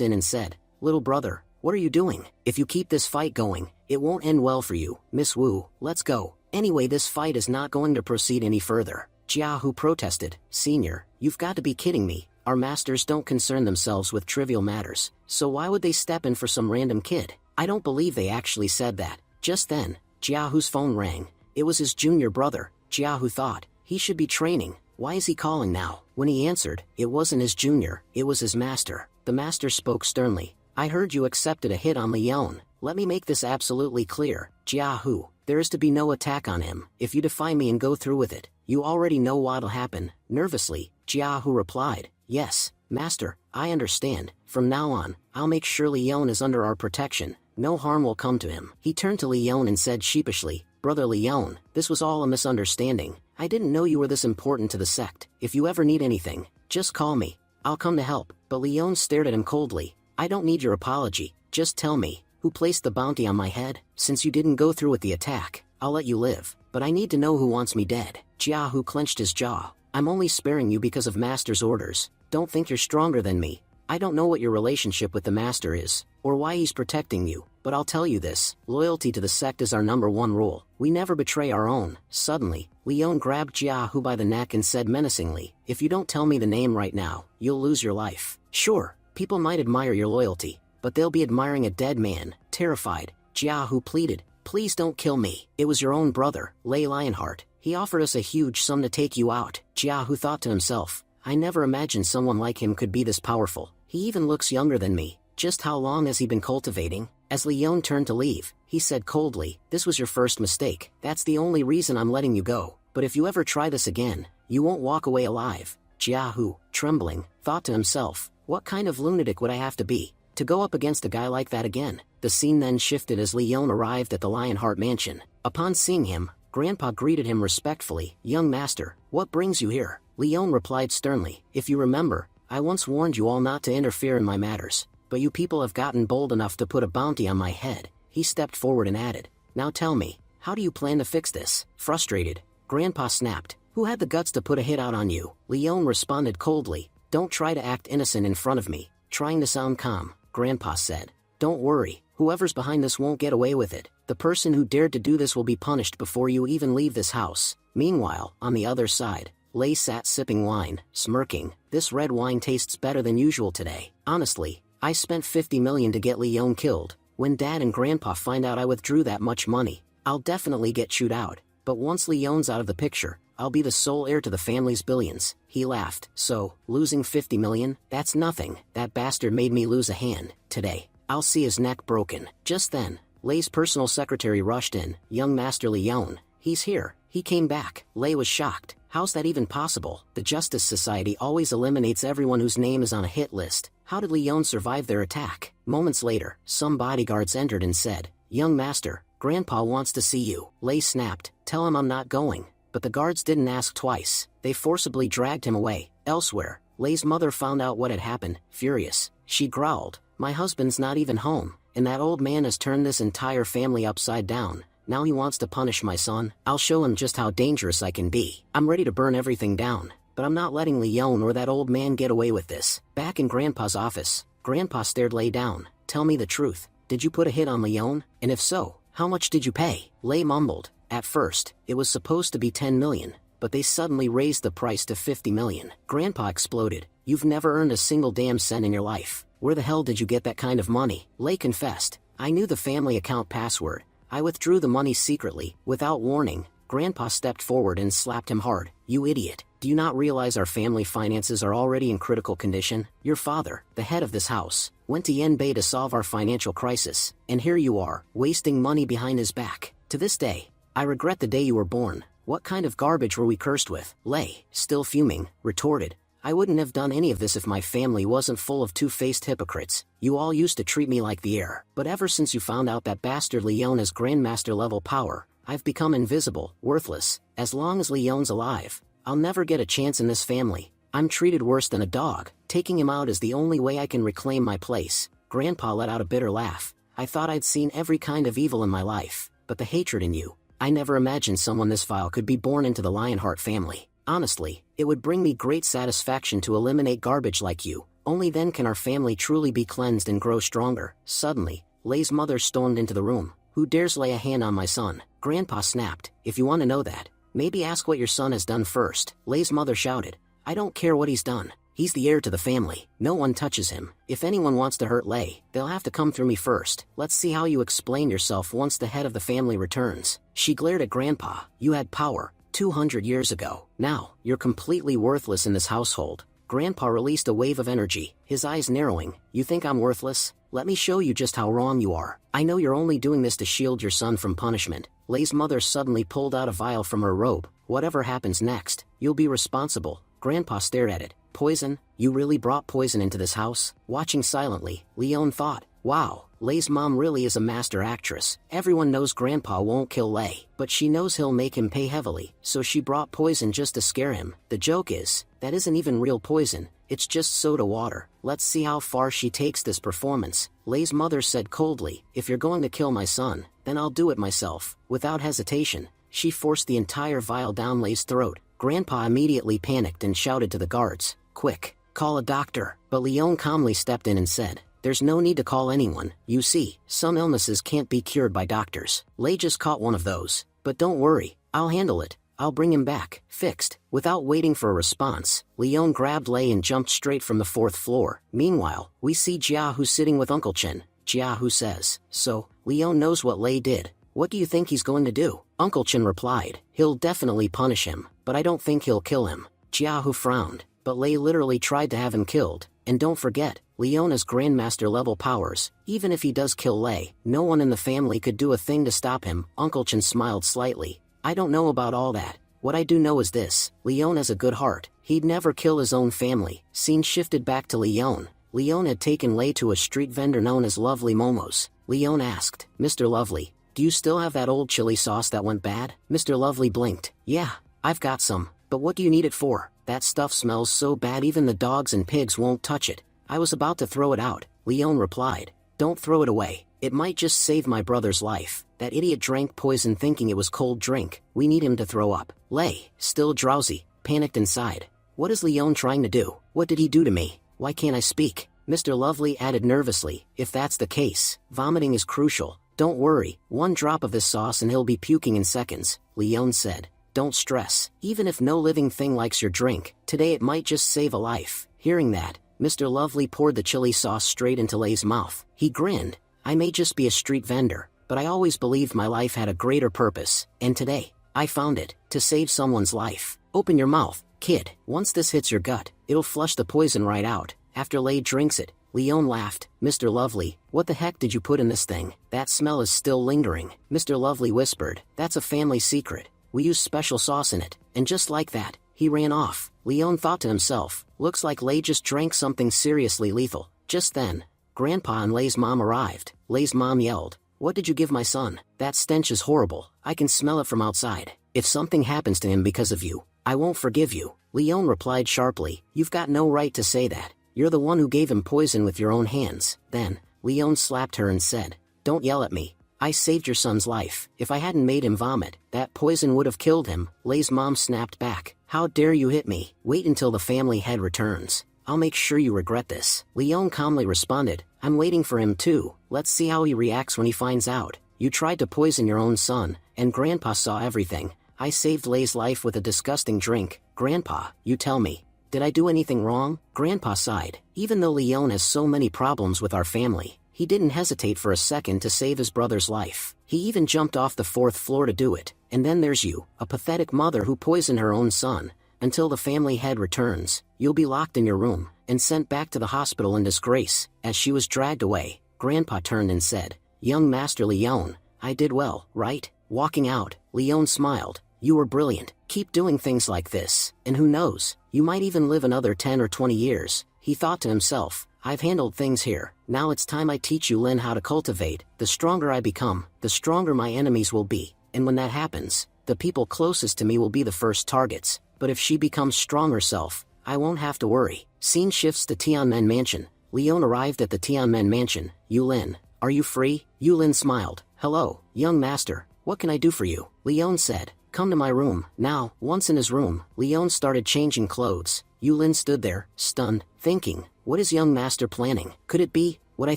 in and said, little brother, what are you doing? If you keep this fight going, it won't end well for you. Miss Wu, let's go. Anyway, this fight is not going to proceed any further. Jiahu protested, Senior, you've got to be kidding me. Our masters don't concern themselves with trivial matters, so why would they step in for some random kid? I don't believe they actually said that. Just then, Jiahu's phone rang. It was his junior brother. Jiahu thought, he should be training. Why is he calling now? When he answered, it wasn't his junior, it was his master. The master spoke sternly. I heard you accepted a hit on Leon. Let me make this absolutely clear. Jiahu, there is to be no attack on him. If you defy me and go through with it, you already know what'll happen. Nervously, Jiahu replied, yes, master, I understand. From now on, I'll make sure Leon is under our protection. No harm will come to him. He turned to Leon and said sheepishly, Brother Leon, this was all a misunderstanding. I didn't know you were this important to the sect. If you ever need anything, just call me. I'll come to help. But Leon stared at him coldly. I don't need your apology. Just tell me, who placed the bounty on my head? Since you didn't go through with the attack, I'll let you live. But I need to know who wants me dead. Jiahu clenched his jaw. I'm only sparing you because of Master's orders. Don't think you're stronger than me. I don't know what your relationship with the Master is, or why he's protecting you, but I'll tell you this, loyalty to the sect is our #1 rule. We never betray our own. Suddenly, Leon grabbed Jiahu by the neck and said menacingly, if you don't tell me the name right now, you'll lose your life. Sure, people might admire your loyalty, but they'll be admiring a dead man. Terrified, Jiahu pleaded, please don't kill me. It was your own brother, Lei Lionheart. He offered us a huge sum to take you out. Jiahu thought to himself, I never imagined someone like him could be this powerful. He even looks younger than me. Just how long has he been cultivating? As Leon turned to leave, he said coldly, this was your first mistake. That's the only reason I'm letting you go. But if you ever try this again, you won't walk away alive. Jiahu, trembling, thought to himself, what kind of lunatic would I have to be to go up against a guy like that again? The scene then shifted as Leon arrived at the Lionheart mansion. Upon seeing him, Grandpa greeted him respectfully. "Young master, what brings you here?" Leon replied sternly. "If you remember, I once warned you all not to interfere in my matters, but you people have gotten bold enough to put a bounty on my head." He stepped forward and added, "Now tell me, how do you plan to fix this?" Frustrated, Grandpa snapped, "Who had the guts to put a hit out on you?" Leon responded coldly, "Don't try to act innocent in front of me." Trying to sound calm, Grandpa said, "Don't worry, whoever's behind this won't get away with it. The person who dared to do this will be punished before you even leave this house." Meanwhile, on the other side, Lei sat sipping wine, smirking. "This red wine tastes better than usual today. Honestly, I spent 50 million to get Leon killed. When Dad and Grandpa find out I withdrew that much money, I'll definitely get chewed out. But once Leon's out of the picture, I'll be the sole heir to the family's billions." He laughed. "So, losing 50 million? That's nothing. That bastard made me lose a hand. Today, I'll see his neck broken." Just then, Lei's personal secretary rushed in. "Young Master Leon, he's here." He came back. Lei was shocked. "How's that even possible? The Justice Society always eliminates everyone whose name is on a hit list. How did Leon survive their attack?" Moments later, some bodyguards entered and said, "Young Master, Grandpa wants to see you." Lei snapped, "Tell him I'm not going." But the guards didn't ask twice. They forcibly dragged him away. Elsewhere, Lei's mother found out what had happened. Furious, she growled, "My husband's not even home, and that old man has turned this entire family upside down. Now he wants to punish my son. I'll show him just how dangerous I can be. I'm ready to burn everything down, but I'm not letting Leon or that old man get away with this." Back in Grandpa's office, Grandpa stared Lei down. "Tell me the truth. Did you put a hit on Leon? And if so, how much did you pay?" Lei mumbled. "At first, it was supposed to be 10 million, but they suddenly raised the price to 50 million. Grandpa exploded. "You've never earned a single damn cent in your life. Where the hell did you get that kind of money?" Lei confessed. "I knew the family account password. I withdrew the money secretly, without warning." Grandpa stepped forward and slapped him hard. "You idiot. Do you not realize our family finances are already in critical condition? Your father, the head of this house, went to Yenbei to solve our financial crisis, and here you are, wasting money behind his back. To this day, I regret the day you were born. What kind of garbage were we cursed with?" Lei, still fuming, retorted, "I wouldn't have done any of this if my family wasn't full of two-faced hypocrites. You all used to treat me like the heir. But ever since you found out that bastard Leon has Grandmaster-level power, I've become invisible, worthless. As long as Leon's alive, I'll never get a chance in this family. I'm treated worse than a dog. Taking him out is the only way I can reclaim my place." Grandpa let out a bitter laugh. "I thought I'd seen every kind of evil in my life, but the hatred in you, I never imagined someone this vile could be born into the Lionheart family. Honestly, it would bring me great satisfaction to eliminate garbage like you. Only then can our family truly be cleansed and grow stronger." Suddenly, Lei's mother stormed into the room. "Who dares lay a hand on my son?" Grandpa snapped. "If you want to know that, maybe ask what your son has done first." Lei's mother shouted, "I don't care what he's done. He's the heir to the family. No one touches him. If anyone wants to hurt Lei, they'll have to come through me first. Let's see how you explain yourself once the head of the family returns." She glared at Grandpa. "You had power 200 years ago. Now, you're completely worthless in this household." Grandpa released a wave of energy, his eyes narrowing. "You think I'm worthless? Let me show you just how wrong you are. I know you're only doing this to shield your son from punishment." Lei's mother suddenly pulled out a vial from her robe. "Whatever happens next, you'll be responsible." Grandpa stared at it. "Poison? You really brought poison into this house?" Watching silently, Leon thought, "Wow, Lei's mom really is a master actress. Everyone knows Grandpa won't kill Lei, but she knows he'll make him pay heavily, so she brought poison just to scare him. The joke is, that isn't even real poison, it's just soda water. Let's see how far she takes this performance." Lei's mother said coldly, "If you're going to kill my son, then I'll do it myself." Without hesitation, she forced the entire vial down Lei's throat. Grandpa immediately panicked and shouted to the guards, "Quick, call a doctor." But Leon calmly stepped in and said, "There's no need to call anyone. You see, some illnesses can't be cured by doctors. Lei just caught one of those. But don't worry, I'll handle it. I'll bring him back, fixed." Without waiting for a response, Leon grabbed Lei and jumped straight from the 4th floor. Meanwhile, we see Jiahu sitting with Uncle Chen. Jiahu says, "So, Leon knows what Lei did. What do you think he's going to do?" Uncle Chen replied, "He'll definitely punish him, but I don't think he'll kill him." Jiahu frowned, "But Lei literally tried to have him killed. And don't forget, Leon has Grandmaster-level powers. Even if he does kill Lei, no one in the family could do a thing to stop him." Uncle Chen smiled slightly. "I don't know about all that. What I do know is this: Leon has a good heart. He'd never kill his own family." Scene shifted back to Leon. Leon had taken Lei to a street vendor known as Lovely Momos. Leon asked, "Mr. Lovely, Do you still have that old chili sauce that went bad? Mr. Lovely blinked. Yeah, I've got some, but what do you need it for? That stuff smells so bad even the dogs and pigs won't touch it. I was about to throw it out, Leon replied. Don't throw it away. It might just save my brother's life. That idiot drank poison thinking it was cold drink. We need him to throw up. Lay, still drowsy, panicked inside. What is Leon trying to do? What did he do to me? Why can't I speak? Mr. Lovely added nervously, if that's the case, vomiting is crucial. Don't worry, 1 drop of this sauce and he'll be puking in seconds, Leon said. Don't stress. Even if no living thing likes your drink, today it might just save a life. Hearing that, Mr. Lovely poured the chili sauce straight into Lay's mouth. He grinned. I may just be a street vendor, but I always believed my life had a greater purpose, and today, I found it, to save someone's life. Open your mouth, kid. Once this hits your gut, it'll flush the poison right out. After Lay drinks it, Leon laughed. Mr. Lovely, what the heck did you put in this thing? That smell is still lingering. Mr. Lovely whispered, that's a family secret. We use special sauce in it, and just like that, he ran off. Leon thought to himself, looks like Lay just drank something seriously lethal. Just then, Grandpa and Lay's mom arrived. Lay's mom yelled, what did you give my son? That stench is horrible. I can smell it from outside. If something happens to him because of you, I won't forgive you. Leon replied sharply, you've got no right to say that. You're the one who gave him poison with your own hands. Then, Leon slapped her and said, don't yell at me. I saved your son's life. If I hadn't made him vomit, that poison would have killed him. Lay's mom snapped back. How dare you hit me? Wait until the family head returns. I'll make sure you regret this. Leon calmly responded, I'm waiting for him too. Let's see how he reacts when he finds out. You tried to poison your own son, and Grandpa saw everything. I saved Lay's life with a disgusting drink. Grandpa, you tell me. Did I do anything wrong? Grandpa sighed. Even though Leon has so many problems with our family, he didn't hesitate for a second to save his brother's life. He even jumped off the 4th floor to do it. And then there's you, a pathetic mother who poisoned her own son. Until the family head returns, you'll be locked in your room, and sent back to the hospital in disgrace. As she was dragged away, Grandpa turned and said, young Master Leon, I did well, right? Walking out, Leon smiled. You were brilliant. Keep doing things like this, and who knows, you might even live another 10 or 20 years. He thought to himself, I've handled things here. Now it's time I teach you Lin how to cultivate. The stronger I become, the stronger my enemies will be. And when that happens, the people closest to me will be the first targets. But if she becomes strong herself, I won't have to worry. Scene shifts to Tianmen Mansion. Leon arrived at the Tianmen Mansion. Yulin, are you free? Yulin smiled. Hello, young master. What can I do for you? Leon said. Come to my room. Now, once in his room, Leon started changing clothes. Yulin stood there, stunned, thinking, what is young master planning? Could it be what I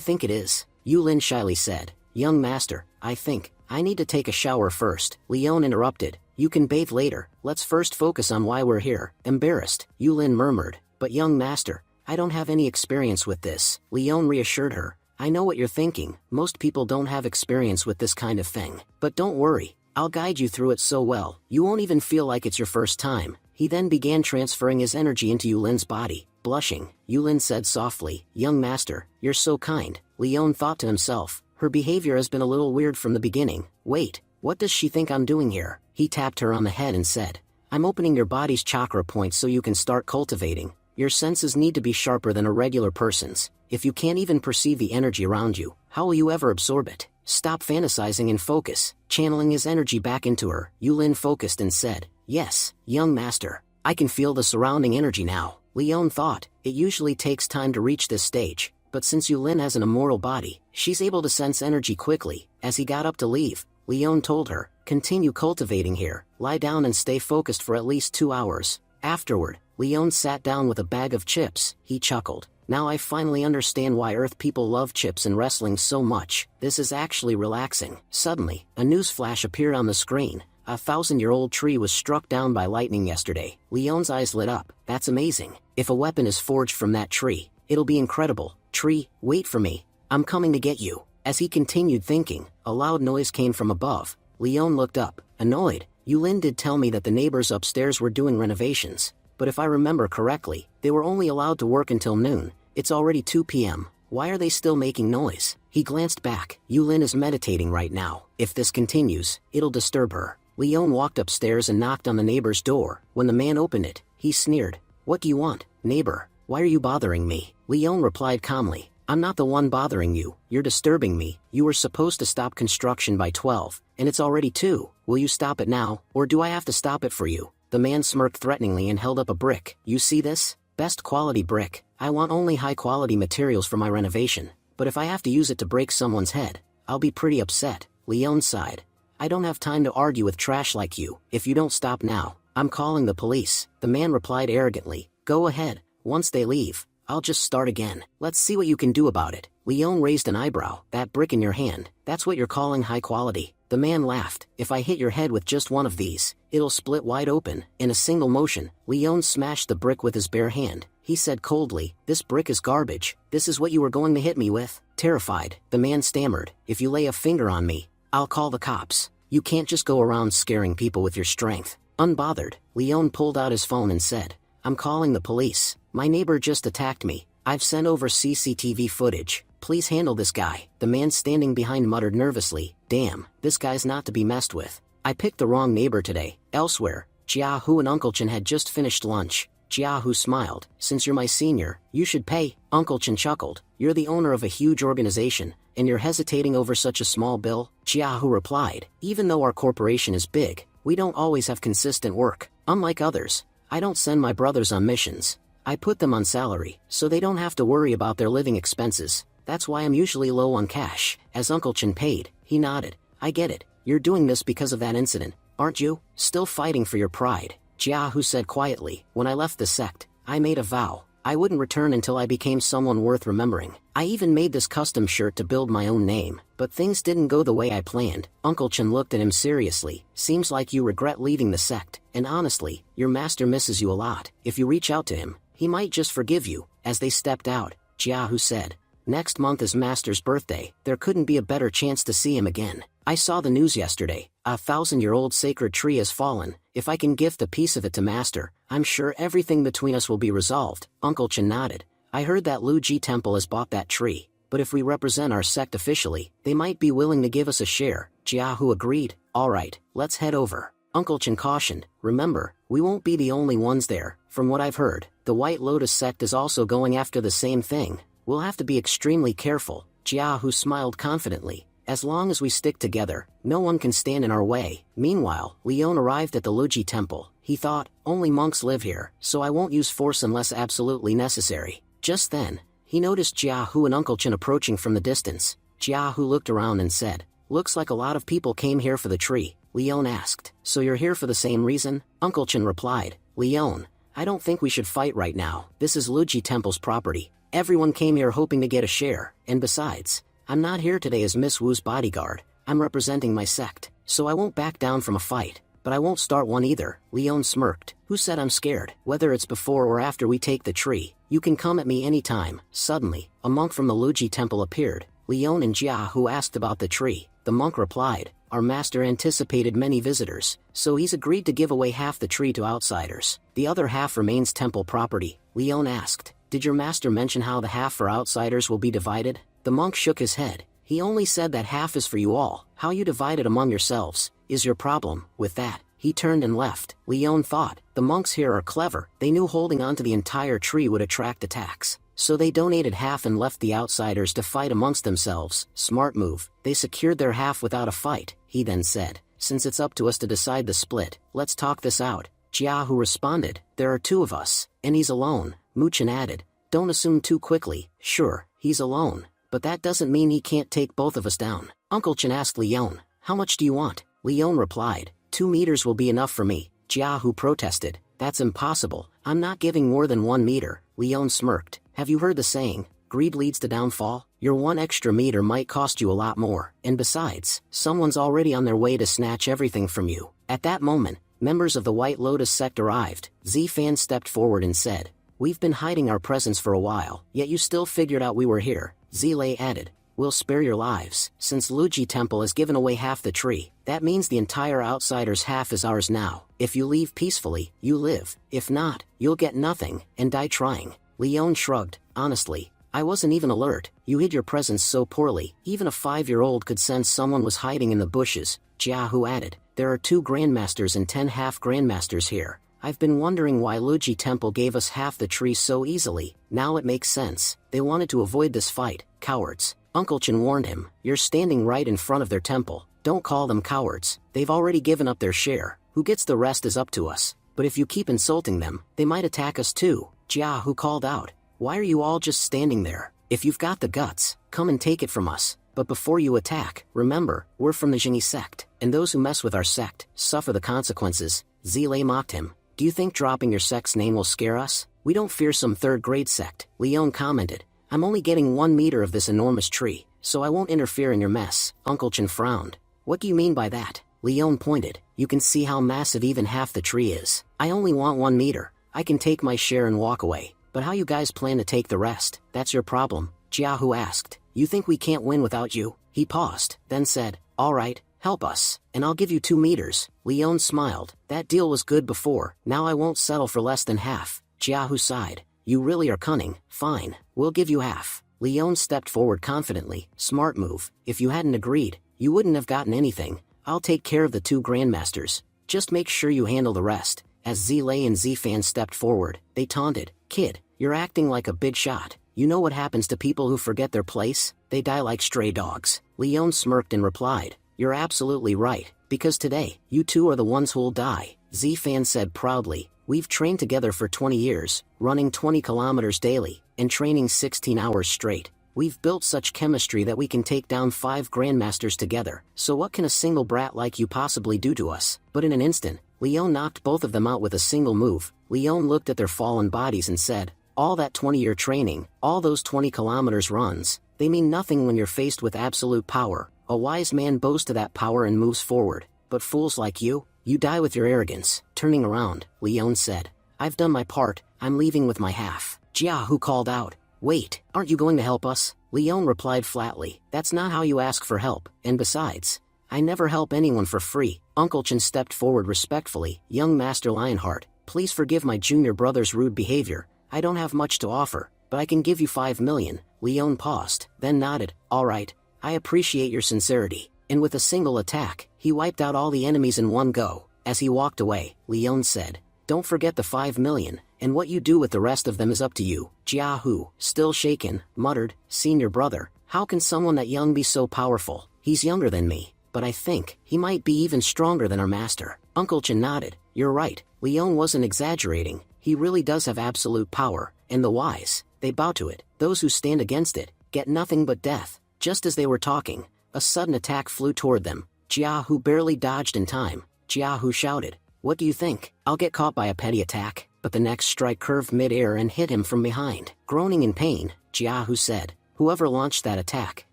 think it is? Yulin shyly said, young master, I think I need to take a shower first. Leon interrupted. You can bathe later. Let's first focus on why we're here. Embarrassed, Yulin murmured. But young master, I don't have any experience with this. Leon reassured her. I know what you're thinking. Most people don't have experience with this kind of thing. But don't worry. I'll guide you through it so well, you won't even feel like it's your first time. He then began transferring his energy into Yulin's body. Blushing, Yulin said softly, young master, you're so kind. Leon thought to himself, her behavior has been a little weird from the beginning. Wait, what does she think I'm doing here? He tapped her on the head and said, I'm opening your body's chakra points so you can start cultivating. Your senses need to be sharper than a regular person's. If you can't even perceive the energy around you, how will you ever absorb it? Stop fantasizing and focus. Channeling his energy back into her, Yulin focused and said, yes, young master. I can feel the surrounding energy now. Leon thought, it usually takes time to reach this stage, but since Yulin has an immortal body, she's able to sense energy quickly. As he got up to leave, Leon told her, continue cultivating here, lie down and stay focused for at least 2 hours. Afterward, Leon sat down with a bag of chips. He chuckled. Now I finally understand why Earth people love chips and wrestling so much. This is actually relaxing. Suddenly, a news flash appeared on the screen. A 1,000-year-old tree was struck down by lightning yesterday. Leon's eyes lit up. That's amazing. If a weapon is forged from that tree, it'll be incredible. Tree, wait for me. I'm coming to get you. As he continued thinking, a loud noise came from above. Leon looked up, annoyed. Yulin did tell me that the neighbors upstairs were doing renovations. But if I remember correctly, they were only allowed to work until noon. It's already 2 p.m. Why are they still making noise? He glanced back. Yulin is meditating right now. If this continues, it'll disturb her. Leon walked upstairs and knocked on the neighbor's door. When the man opened it, he sneered. What do you want, neighbor? Why are you bothering me? Leon replied calmly. I'm not the one bothering you, you're disturbing me. You were supposed to stop construction by 12, and it's already 2. Will you stop it now, or do I have to stop it for you? The man smirked threateningly and held up a brick. You see this? Best quality brick. I want only high quality materials for my renovation, but if I have to use it to break someone's head, I'll be pretty upset. Leon sighed. I don't have time to argue with trash like you. If you don't stop now, I'm calling the police. The man replied arrogantly. Go ahead. Once they leave, I'll just start again. Let's see what you can do about it. Leon raised an eyebrow. That brick in your hand, that's what you're calling high quality? The man laughed. If I hit your head with just one of these, it'll split wide open. In a single motion, Leon smashed the brick with his bare hand. He said coldly, this brick is garbage. This is what you were going to hit me with? Terrified, the man stammered. If you lay a finger on me, I'll call the cops. You can't just go around scaring people with your strength. Unbothered, Leon pulled out his phone and said, I'm calling the police. My neighbor just attacked me. I've sent over CCTV footage. Please handle this guy. The man standing behind muttered nervously, damn, this guy's not to be messed with. I picked the wrong neighbor today. Elsewhere, Jiahu and Uncle Chen had just finished lunch. Jiahu smiled. Since you're my senior, you should pay. Uncle Chen chuckled. You're the owner of a huge organization, and you're hesitating over such a small bill? Jiahu replied. Even though our corporation is big, we don't always have consistent work. Unlike others, I don't send my brothers on missions. I put them on salary, so they don't have to worry about their living expenses. That's why I'm usually low on cash. As Uncle Chen paid, he nodded. I get it. You're doing this because of that incident, aren't you? Still fighting for your pride. Jiahu said quietly. When I left the sect, I made a vow. I wouldn't return until I became someone worth remembering. I even made this custom shirt to build my own name, but things didn't go the way I planned. Uncle Chen looked at him seriously. Seems like you regret leaving the sect, and honestly, your master misses you a lot. If you reach out to him, he might just forgive you. As they stepped out, Jiahu said, next month is Master's birthday. There couldn't be a better chance to see him again. I saw the news yesterday. A 1,000-year-old sacred tree has fallen. If I can gift a piece of it to Master, I'm sure everything between us will be resolved. Uncle Chen nodded. I heard that Luji Temple has bought that tree, but if we represent our sect officially, they might be willing to give us a share. Jiahu agreed. Alright, let's head over. Uncle Chen cautioned. Remember, we won't be the only ones there. From what I've heard, the White Lotus sect is also going after the same thing. We'll have to be extremely careful. Jiahu smiled confidently. As long as we stick together, no one can stand in our way. Meanwhile, Leon arrived at the Luji Temple. He thought, only monks live here, so I won't use force unless absolutely necessary. Just then, he noticed Jiahu and Uncle Chen approaching from the distance. Jiahu looked around and said, looks like a lot of people came here for the tree. Leon asked, so you're here for the same reason? Uncle Chen replied, Leon, I don't think we should fight right now. This is Luji Temple's property. Everyone came here hoping to get a share, and besides, I'm not here today as Miss Wu's bodyguard. I'm representing my sect, so I won't back down from a fight, but I won't start one either. Leon smirked. Who said I'm scared? Whether it's before or after we take the tree, you can come at me anytime. Suddenly, a monk from the Luji Temple appeared. Leon and Jiahu asked about the tree. The monk replied, our master anticipated many visitors, so he's agreed to give away half the tree to outsiders. The other half remains temple property. Leon asked, did your master mention how the half for outsiders will be divided? The monk shook his head. He only said that half is for you all. How you divide it among yourselves is your problem. With that, he turned and left. Leon thought, the monks here are clever. They knew holding on to the entire tree would attract attacks, so they donated half and left the outsiders to fight amongst themselves. Smart move. They secured their half without a fight. He then said, since it's up to us to decide the split, let's talk this out. Jiahu responded, there are 2 of us, and he's alone. Muchen added, don't assume too quickly. Sure, he's alone, but that doesn't mean he can't take both of us down. Uncle Chen asked Leon, how much do you want? Leon replied, 2 meters will be enough for me. Jiahu protested, that's impossible. I'm not giving more than 1 meter. Leon smirked. Have you heard the saying, greed leads to downfall? Your 1 extra meter might cost you a lot more, and besides, someone's already on their way to snatch everything from you. At that moment, members of the White Lotus sect arrived. Z-Fan stepped forward and said, we've been hiding our presence for a while, yet you still figured out we were here. Z-Lei added, we'll spare your lives. Since Luji Temple has given away half the tree, that means the entire outsider's half is ours now. If you leave peacefully, you live. If not, you'll get nothing, and die trying. Leon shrugged. Honestly, I wasn't even alert. You hid your presence so poorly, even a 5-year-old could sense someone was hiding in the bushes. Jiahu added, there are 2 grandmasters and 10 half-grandmasters here. I've been wondering why Luji Temple gave us half the tree so easily. Now it makes sense. They wanted to avoid this fight. Cowards. Uncle Chin warned him. You're standing right in front of their temple. Don't call them cowards. They've already given up their share. Who gets the rest is up to us. But if you keep insulting them, they might attack us too. Jiahu called out. Why are you all just standing there? If you've got the guts, come and take it from us. But before you attack, remember, we're from the Jingyi sect, and those who mess with our sect suffer the consequences. Zilei mocked him. Do you think dropping your sect's name will scare us? We don't fear some third-grade sect. Leon commented. I'm only getting 1 meter of this enormous tree, so I won't interfere in your mess. Uncle Chin frowned. What do you mean by that? Leon pointed. You can see how massive even half the tree is. I only want 1 meter. I can take my share and walk away. But how you guys plan to take the rest? That's your problem, Jiahu asked. You think we can't win without you? He paused, then said, all right, help us, and I'll give you 2 meters. Leon smiled. That deal was good before, now I won't settle for less than half. Jiahu sighed. You really are cunning. Fine, we'll give you half. Leon stepped forward confidently. Smart move. If you hadn't agreed, you wouldn't have gotten anything. I'll take care of the 2 grandmasters. Just make sure you handle the rest. As Zilei and Zfan stepped forward, they taunted. Kid, you're acting like a big shot. You know what happens to people who forget their place? They die like stray dogs. Leon smirked and replied. You're absolutely right, because today, you 2 are the ones who'll die. Zfan said proudly. We've trained together for 20 years, running 20 kilometers daily, and training 16 hours straight. We've built such chemistry that we can take down 5 grandmasters together, so what can a single brat like you possibly do to us? But in an instant, Leon knocked both of them out with a single move. Leon looked at their fallen bodies and said, all that 20-year training, all those 20 kilometers runs, they mean nothing when you're faced with absolute power. A wise man bows to that power and moves forward, but fools like you die with your arrogance. Turning around, Leon said, I've done my part, I'm leaving with my half. Jiahu called out, wait, aren't you going to help us? Leon replied flatly, that's not how you ask for help, and besides, I never help anyone for free. Uncle Chin stepped forward respectfully. Young Master Lionheart, please forgive my junior brother's rude behavior. I don't have much to offer, but I can give you 5 million. Leon paused, then nodded. All right, I appreciate your sincerity. And with a single attack, he wiped out all the enemies in one go. As he walked away, Leon said, don't forget the 5 million, and what you do with the rest of them is up to you. Jiahu, still shaken, muttered, senior brother, how can someone that young be so powerful? He's younger than me, but I think he might be even stronger than our master. Uncle Chin nodded. You're right, Leon wasn't exaggerating. He really does have absolute power, and the wise, they bow to it. Those who stand against it, get nothing but death. Just as they were talking, a sudden attack flew toward them. Jiahu barely dodged in time. Jiahu shouted, what do you think? I'll get caught by a petty attack. But the next strike curved mid-air and hit him from behind. Groaning in pain, Jiahu said, whoever launched that attack,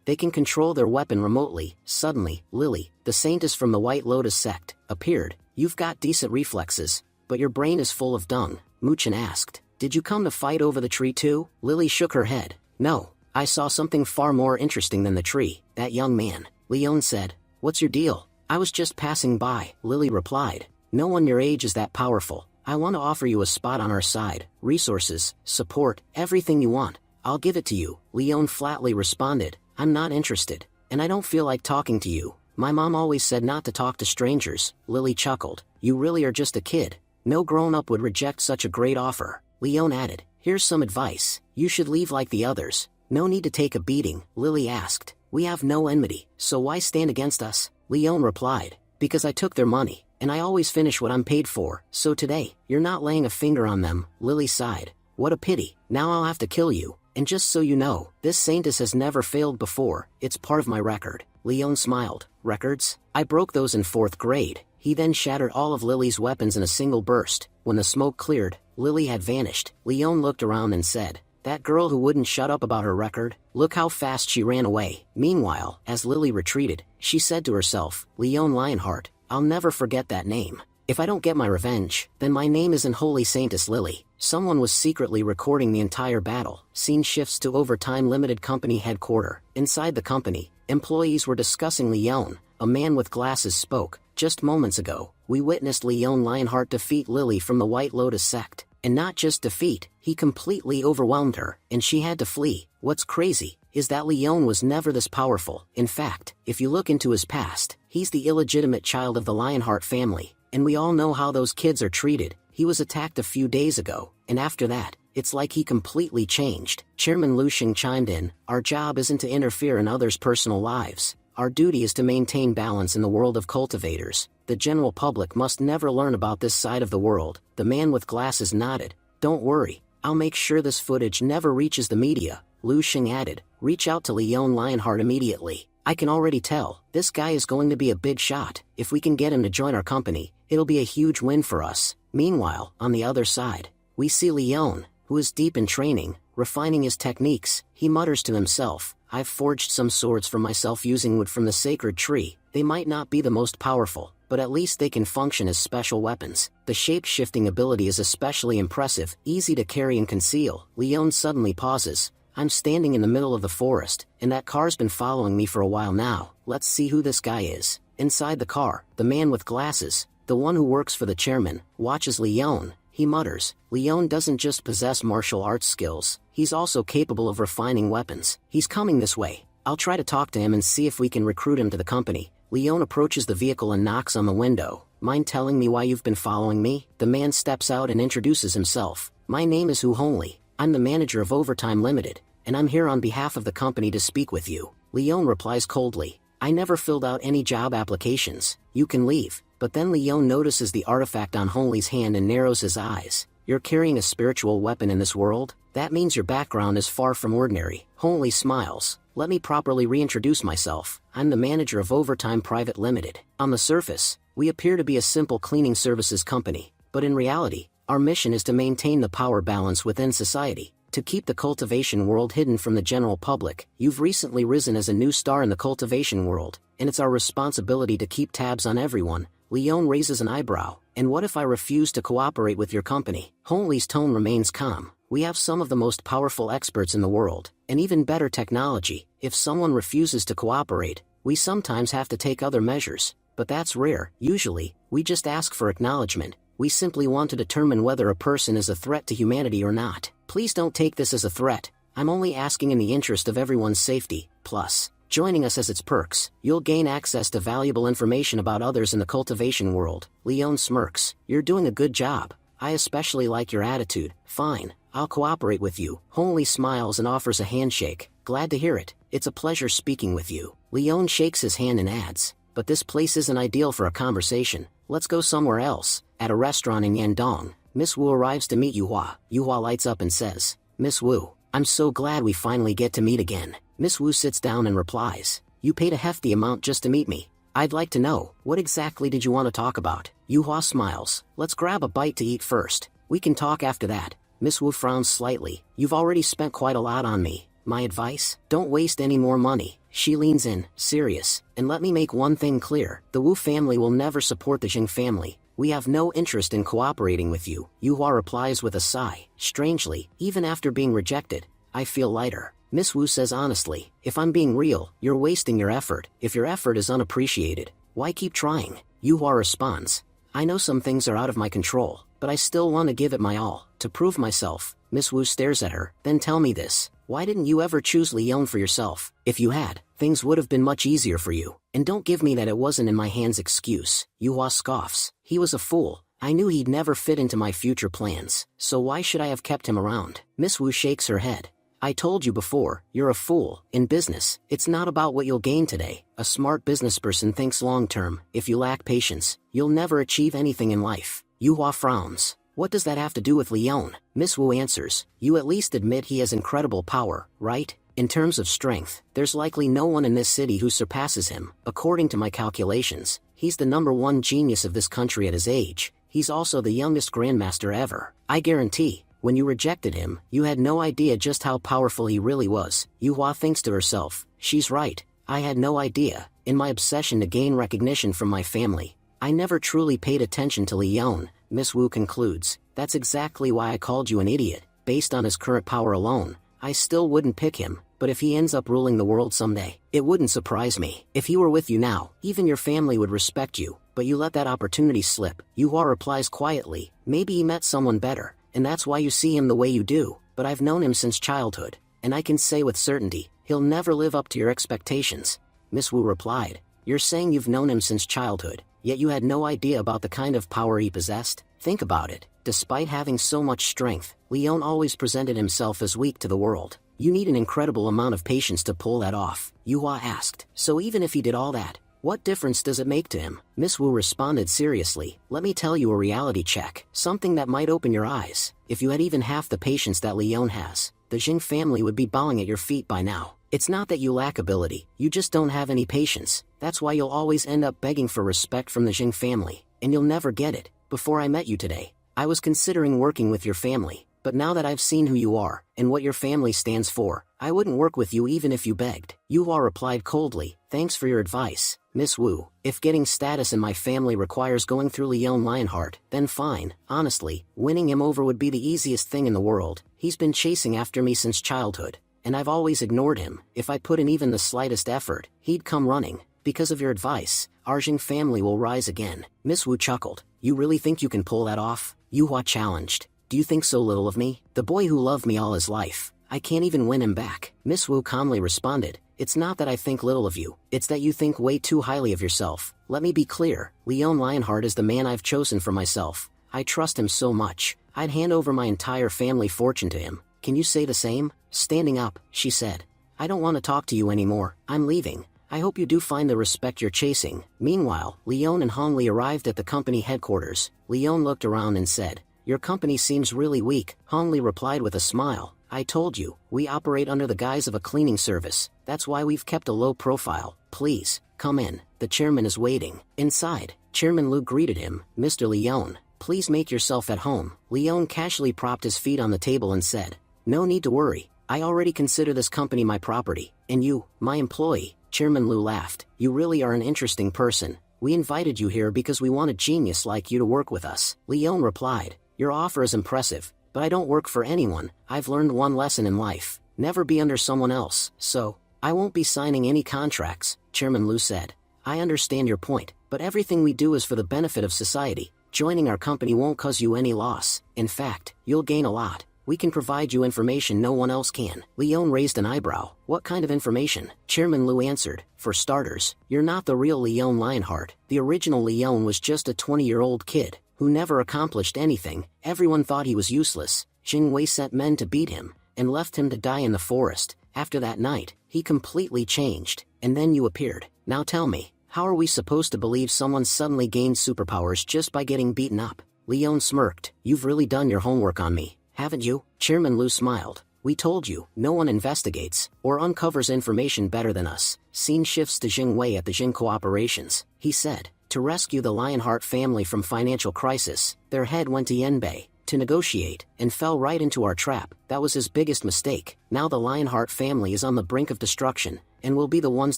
they can control their weapon remotely. Suddenly, Lily, the saintess from the White Lotus sect, appeared. You've got decent reflexes, but your brain is full of dung. Muchin asked, did you come to fight over the tree too? Lily shook her head. No, I saw something far more interesting than the tree. That young man. Leon said, what's your deal? I was just passing by. Lily replied, no one your age is that powerful. I want to offer you a spot on our side. Resources, support, everything you want. I'll give it to you. Leon flatly responded, I'm not interested, and I don't feel like talking to you. My mom always said not to talk to strangers. Lily chuckled. You really are just a kid. No grown-up would reject such a great offer. Leon added, here's some advice. You should leave like the others. No need to take a beating. Lily asked, we have no enmity, so why stand against us? Leon replied, because I took their money, and I always finish what I'm paid for, so today, you're not laying a finger on them. Lily sighed. What a pity. Now I'll have to kill you. And just so you know, this saintess has never failed before. It's part of my record. Leon smiled. Records? I broke those in 4th grade. He then shattered all of Lily's weapons in a single burst. When the smoke cleared, Lily had vanished. Leon looked around and said, that girl who wouldn't shut up about her record, look how fast she ran away. Meanwhile, as Lily retreated, she said to herself, Leon Lionheart, I'll never forget that name. If I don't get my revenge, then my name isn't Holy Saintess Lily. Someone was secretly recording the entire battle. Scene shifts to Overtime Limited Company headquarters. Inside the company, employees were discussing Leon. A man with glasses spoke. Just moments ago, we witnessed Leon Lionheart defeat Lily from the White Lotus sect. And not just defeat, he completely overwhelmed her, and she had to flee. What's crazy is that Leon was never this powerful. In fact, if you look into his past, he's the illegitimate child of the Lionheart family, and we all know how those kids are treated. He was attacked a few days ago, and after that, it's like he completely changed. Chairman Lu Xing chimed in, our job isn't to interfere in others' personal lives. Our duty is to maintain balance in the world of cultivators. The general public must never learn about this side of the world. The man with glasses nodded. Don't worry, I'll make sure this footage never reaches the media. Lu Xing added, reach out to Leon Lionheart immediately. I can already tell, this guy is going to be a big shot. If we can get him to join our company, it'll be a huge win for us. Meanwhile, on the other side, we see Leon, who is deep in training, refining his techniques. He mutters to himself, I've forged some swords for myself using wood from the sacred tree. They might not be the most powerful, but at least they can function as special weapons. The shape-shifting ability is especially impressive, easy to carry and conceal. Leon suddenly pauses. I'm standing in the middle of the forest, and that car's been following me for a while now. Let's see who this guy is. Inside the car, the man with glasses, the one who works for the chairman, watches Leon. He mutters, Leon doesn't just possess martial arts skills, he's also capable of refining weapons. He's coming this way. I'll try to talk to him and see if we can recruit him to the company. Leon approaches the vehicle and knocks on the window. Mind telling me why you've been following me? The man steps out and introduces himself. My name is Hu Hongli. I'm the manager of Overtime Limited, and I'm here on behalf of the company to speak with you. Leon replies coldly, I never filled out any job applications. You can leave. But then Leon notices the artifact on Hongli's hand and narrows his eyes. You're carrying a spiritual weapon in this world? That means your background is far from ordinary. Hongli smiles. Let me properly reintroduce myself. I'm the manager of Overtime Private Limited. On the surface, we appear to be a simple cleaning services company, but in reality, our mission is to maintain the power balance within society, to keep the cultivation world hidden from the general public. You've recently risen as a new star in the cultivation world, and it's our responsibility to keep tabs on everyone. Leon raises an eyebrow. And what if I refuse to cooperate with your company? Hongli's tone remains calm. We have some of the most powerful experts in the world, and even better technology. If someone refuses to cooperate, we sometimes have to take other measures. But that's rare. Usually, we just ask for acknowledgement. We simply want to determine whether a person is a threat to humanity or not. Please don't take this as a threat. I'm only asking in the interest of everyone's safety. Plus, joining us has its perks. You'll gain access to valuable information about others in the cultivation world. Leon smirks. You're doing a good job. I especially like your attitude. Fine, I'll cooperate with you. Hongli smiles and offers a handshake. Glad to hear it. It's a pleasure speaking with you. Leon shakes his hand and adds, but this place isn't ideal for a conversation. Let's go somewhere else. At a restaurant in Yandong, Miss Wu arrives to meet Yuhua. Yuhua lights up and says, Miss Wu, I'm so glad we finally get to meet again. Miss Wu sits down and replies, you paid a hefty amount just to meet me. I'd like to know, what exactly did you want to talk about? Yuhua smiles. Let's grab a bite to eat first. We can talk after that. Miss Wu frowns slightly. You've already spent quite a lot on me. My advice? Don't waste any more money. She leans in, serious. And let me make one thing clear. The Wu family will never support the Jing family. We have no interest in cooperating with you. Yuhua replies with a sigh. Strangely, even after being rejected, I feel lighter. Miss Wu says honestly, if I'm being real, you're wasting your effort. If your effort is unappreciated, why keep trying? Yuhua responds, I know some things are out of my control, but I still want to give it my all, to prove myself. Miss Wu stares at her. Then tell me this. Why didn't you ever choose Leon for yourself? If you had, things would have been much easier for you. And don't give me that it wasn't in my hands excuse. Yuhua scoffs. He was a fool. I knew he'd never fit into my future plans. So why should I have kept him around? Miss Wu shakes her head. I told you before, you're a fool. In business, it's not about what you'll gain today. A smart businessperson thinks long-term. If you lack patience, you'll never achieve anything in life. Yuhua frowns. What does that have to do with Leon? Miss Wu answers, you at least admit he has incredible power, right? In terms of strength, there's likely no one in this city who surpasses him. According to my calculations, he's the #1 genius of this country at his age. He's also the youngest grandmaster ever. I guarantee, when you rejected him, you had no idea just how powerful he really was. Yuhua thinks to herself, she's right. I had no idea. In my obsession to gain recognition from my family, I never truly paid attention to Leon. Miss Wu concludes, that's exactly why I called you an idiot. Based on his current power alone, I still wouldn't pick him, but if he ends up ruling the world someday, it wouldn't surprise me. If he were with you now, even your family would respect you, but you let that opportunity slip. Yuhua replies quietly, maybe he met someone better, and that's why you see him the way you do, but I've known him since childhood, and I can say with certainty, he'll never live up to your expectations. Miss Wu replied, you're saying you've known him since childhood, yet you had no idea about the kind of power he possessed? Think about it. Despite having so much strength, Leon always presented himself as weak to the world. You need an incredible amount of patience to pull that off, Yuhua asked. So even if he did all that, what difference does it make to him? Miss Wu responded seriously. Let me tell you a reality check, something that might open your eyes. If you had even half the patience that Leon has, the Jing family would be bowing at your feet by now. It's not that you lack ability, you just don't have any patience. That's why you'll always end up begging for respect from the Jing family, and you'll never get it. Before I met you today, I was considering working with your family, but now that I've seen who you are, and what your family stands for, I wouldn't work with you even if you begged. Yuhua replied coldly. Thanks for your advice, Miss Wu. If getting status in my family requires going through Leon Lionheart, then fine. Honestly, winning him over would be the easiest thing in the world. He's been chasing after me since childhood, and I've always ignored him. If I put in even the slightest effort, he'd come running. Because of your advice, our Jing family will rise again. Miss Wu chuckled. You really think you can pull that off? Yuhua challenged. Do you think so little of me? The boy who loved me all his life. I can't even win him back. Miss Wu calmly responded. It's not that I think little of you, it's that you think way too highly of yourself. Let me be clear, Leon Lionheart is the man I've chosen for myself. I trust him so much, I'd hand over my entire family fortune to him. Can you say the same? Standing up, she said. I don't want to talk to you anymore, I'm leaving. I hope you do find the respect you're chasing. Meanwhile, Leon and Hongli arrived at the company headquarters. Leon looked around and said, Your company seems really weak. Hongli replied with a smile. I told you, we operate under the guise of a cleaning service. That's why we've kept a low profile. Please, come in. The chairman is waiting. Inside, Chairman Lu greeted him. Mr. Leon, please make yourself at home. Leon casually propped his feet on the table and said, No need to worry. I already consider this company my property, and you, my employee. Chairman Lu laughed. You really are an interesting person. We invited you here because we want a genius like you to work with us. Leon replied, Your offer is impressive, but I don't work for anyone. I've learned one lesson in life. Never be under someone else. So, I won't be signing any contracts, Chairman Lu said. I understand your point, but everything we do is for the benefit of society. Joining our company won't cause you any loss. In fact, you'll gain a lot. We can provide you information no one else can. Leon raised an eyebrow. What kind of information? Chairman Lu answered. For starters, you're not the real Leon Lionheart. The original Leon was just a 20-year-old kid who never accomplished anything. Everyone thought he was useless. Jing Wei sent men to beat him and left him to die in the forest. After that night, he completely changed, and then you appeared. Now tell me, how are we supposed to believe someone suddenly gained superpowers just by getting beaten up? Leon smirked. You've really done your homework on me, haven't you? Chairman Lu smiled. We told you, no one investigates or uncovers information better than us. Scene shifts to Jing Wei at the Jing Cooperations. He said, to rescue the Lionheart family from financial crisis, their head went to Yanbei to negotiate, and fell right into our trap. That was his biggest mistake. Now the Lionheart family is on the brink of destruction, and will be the ones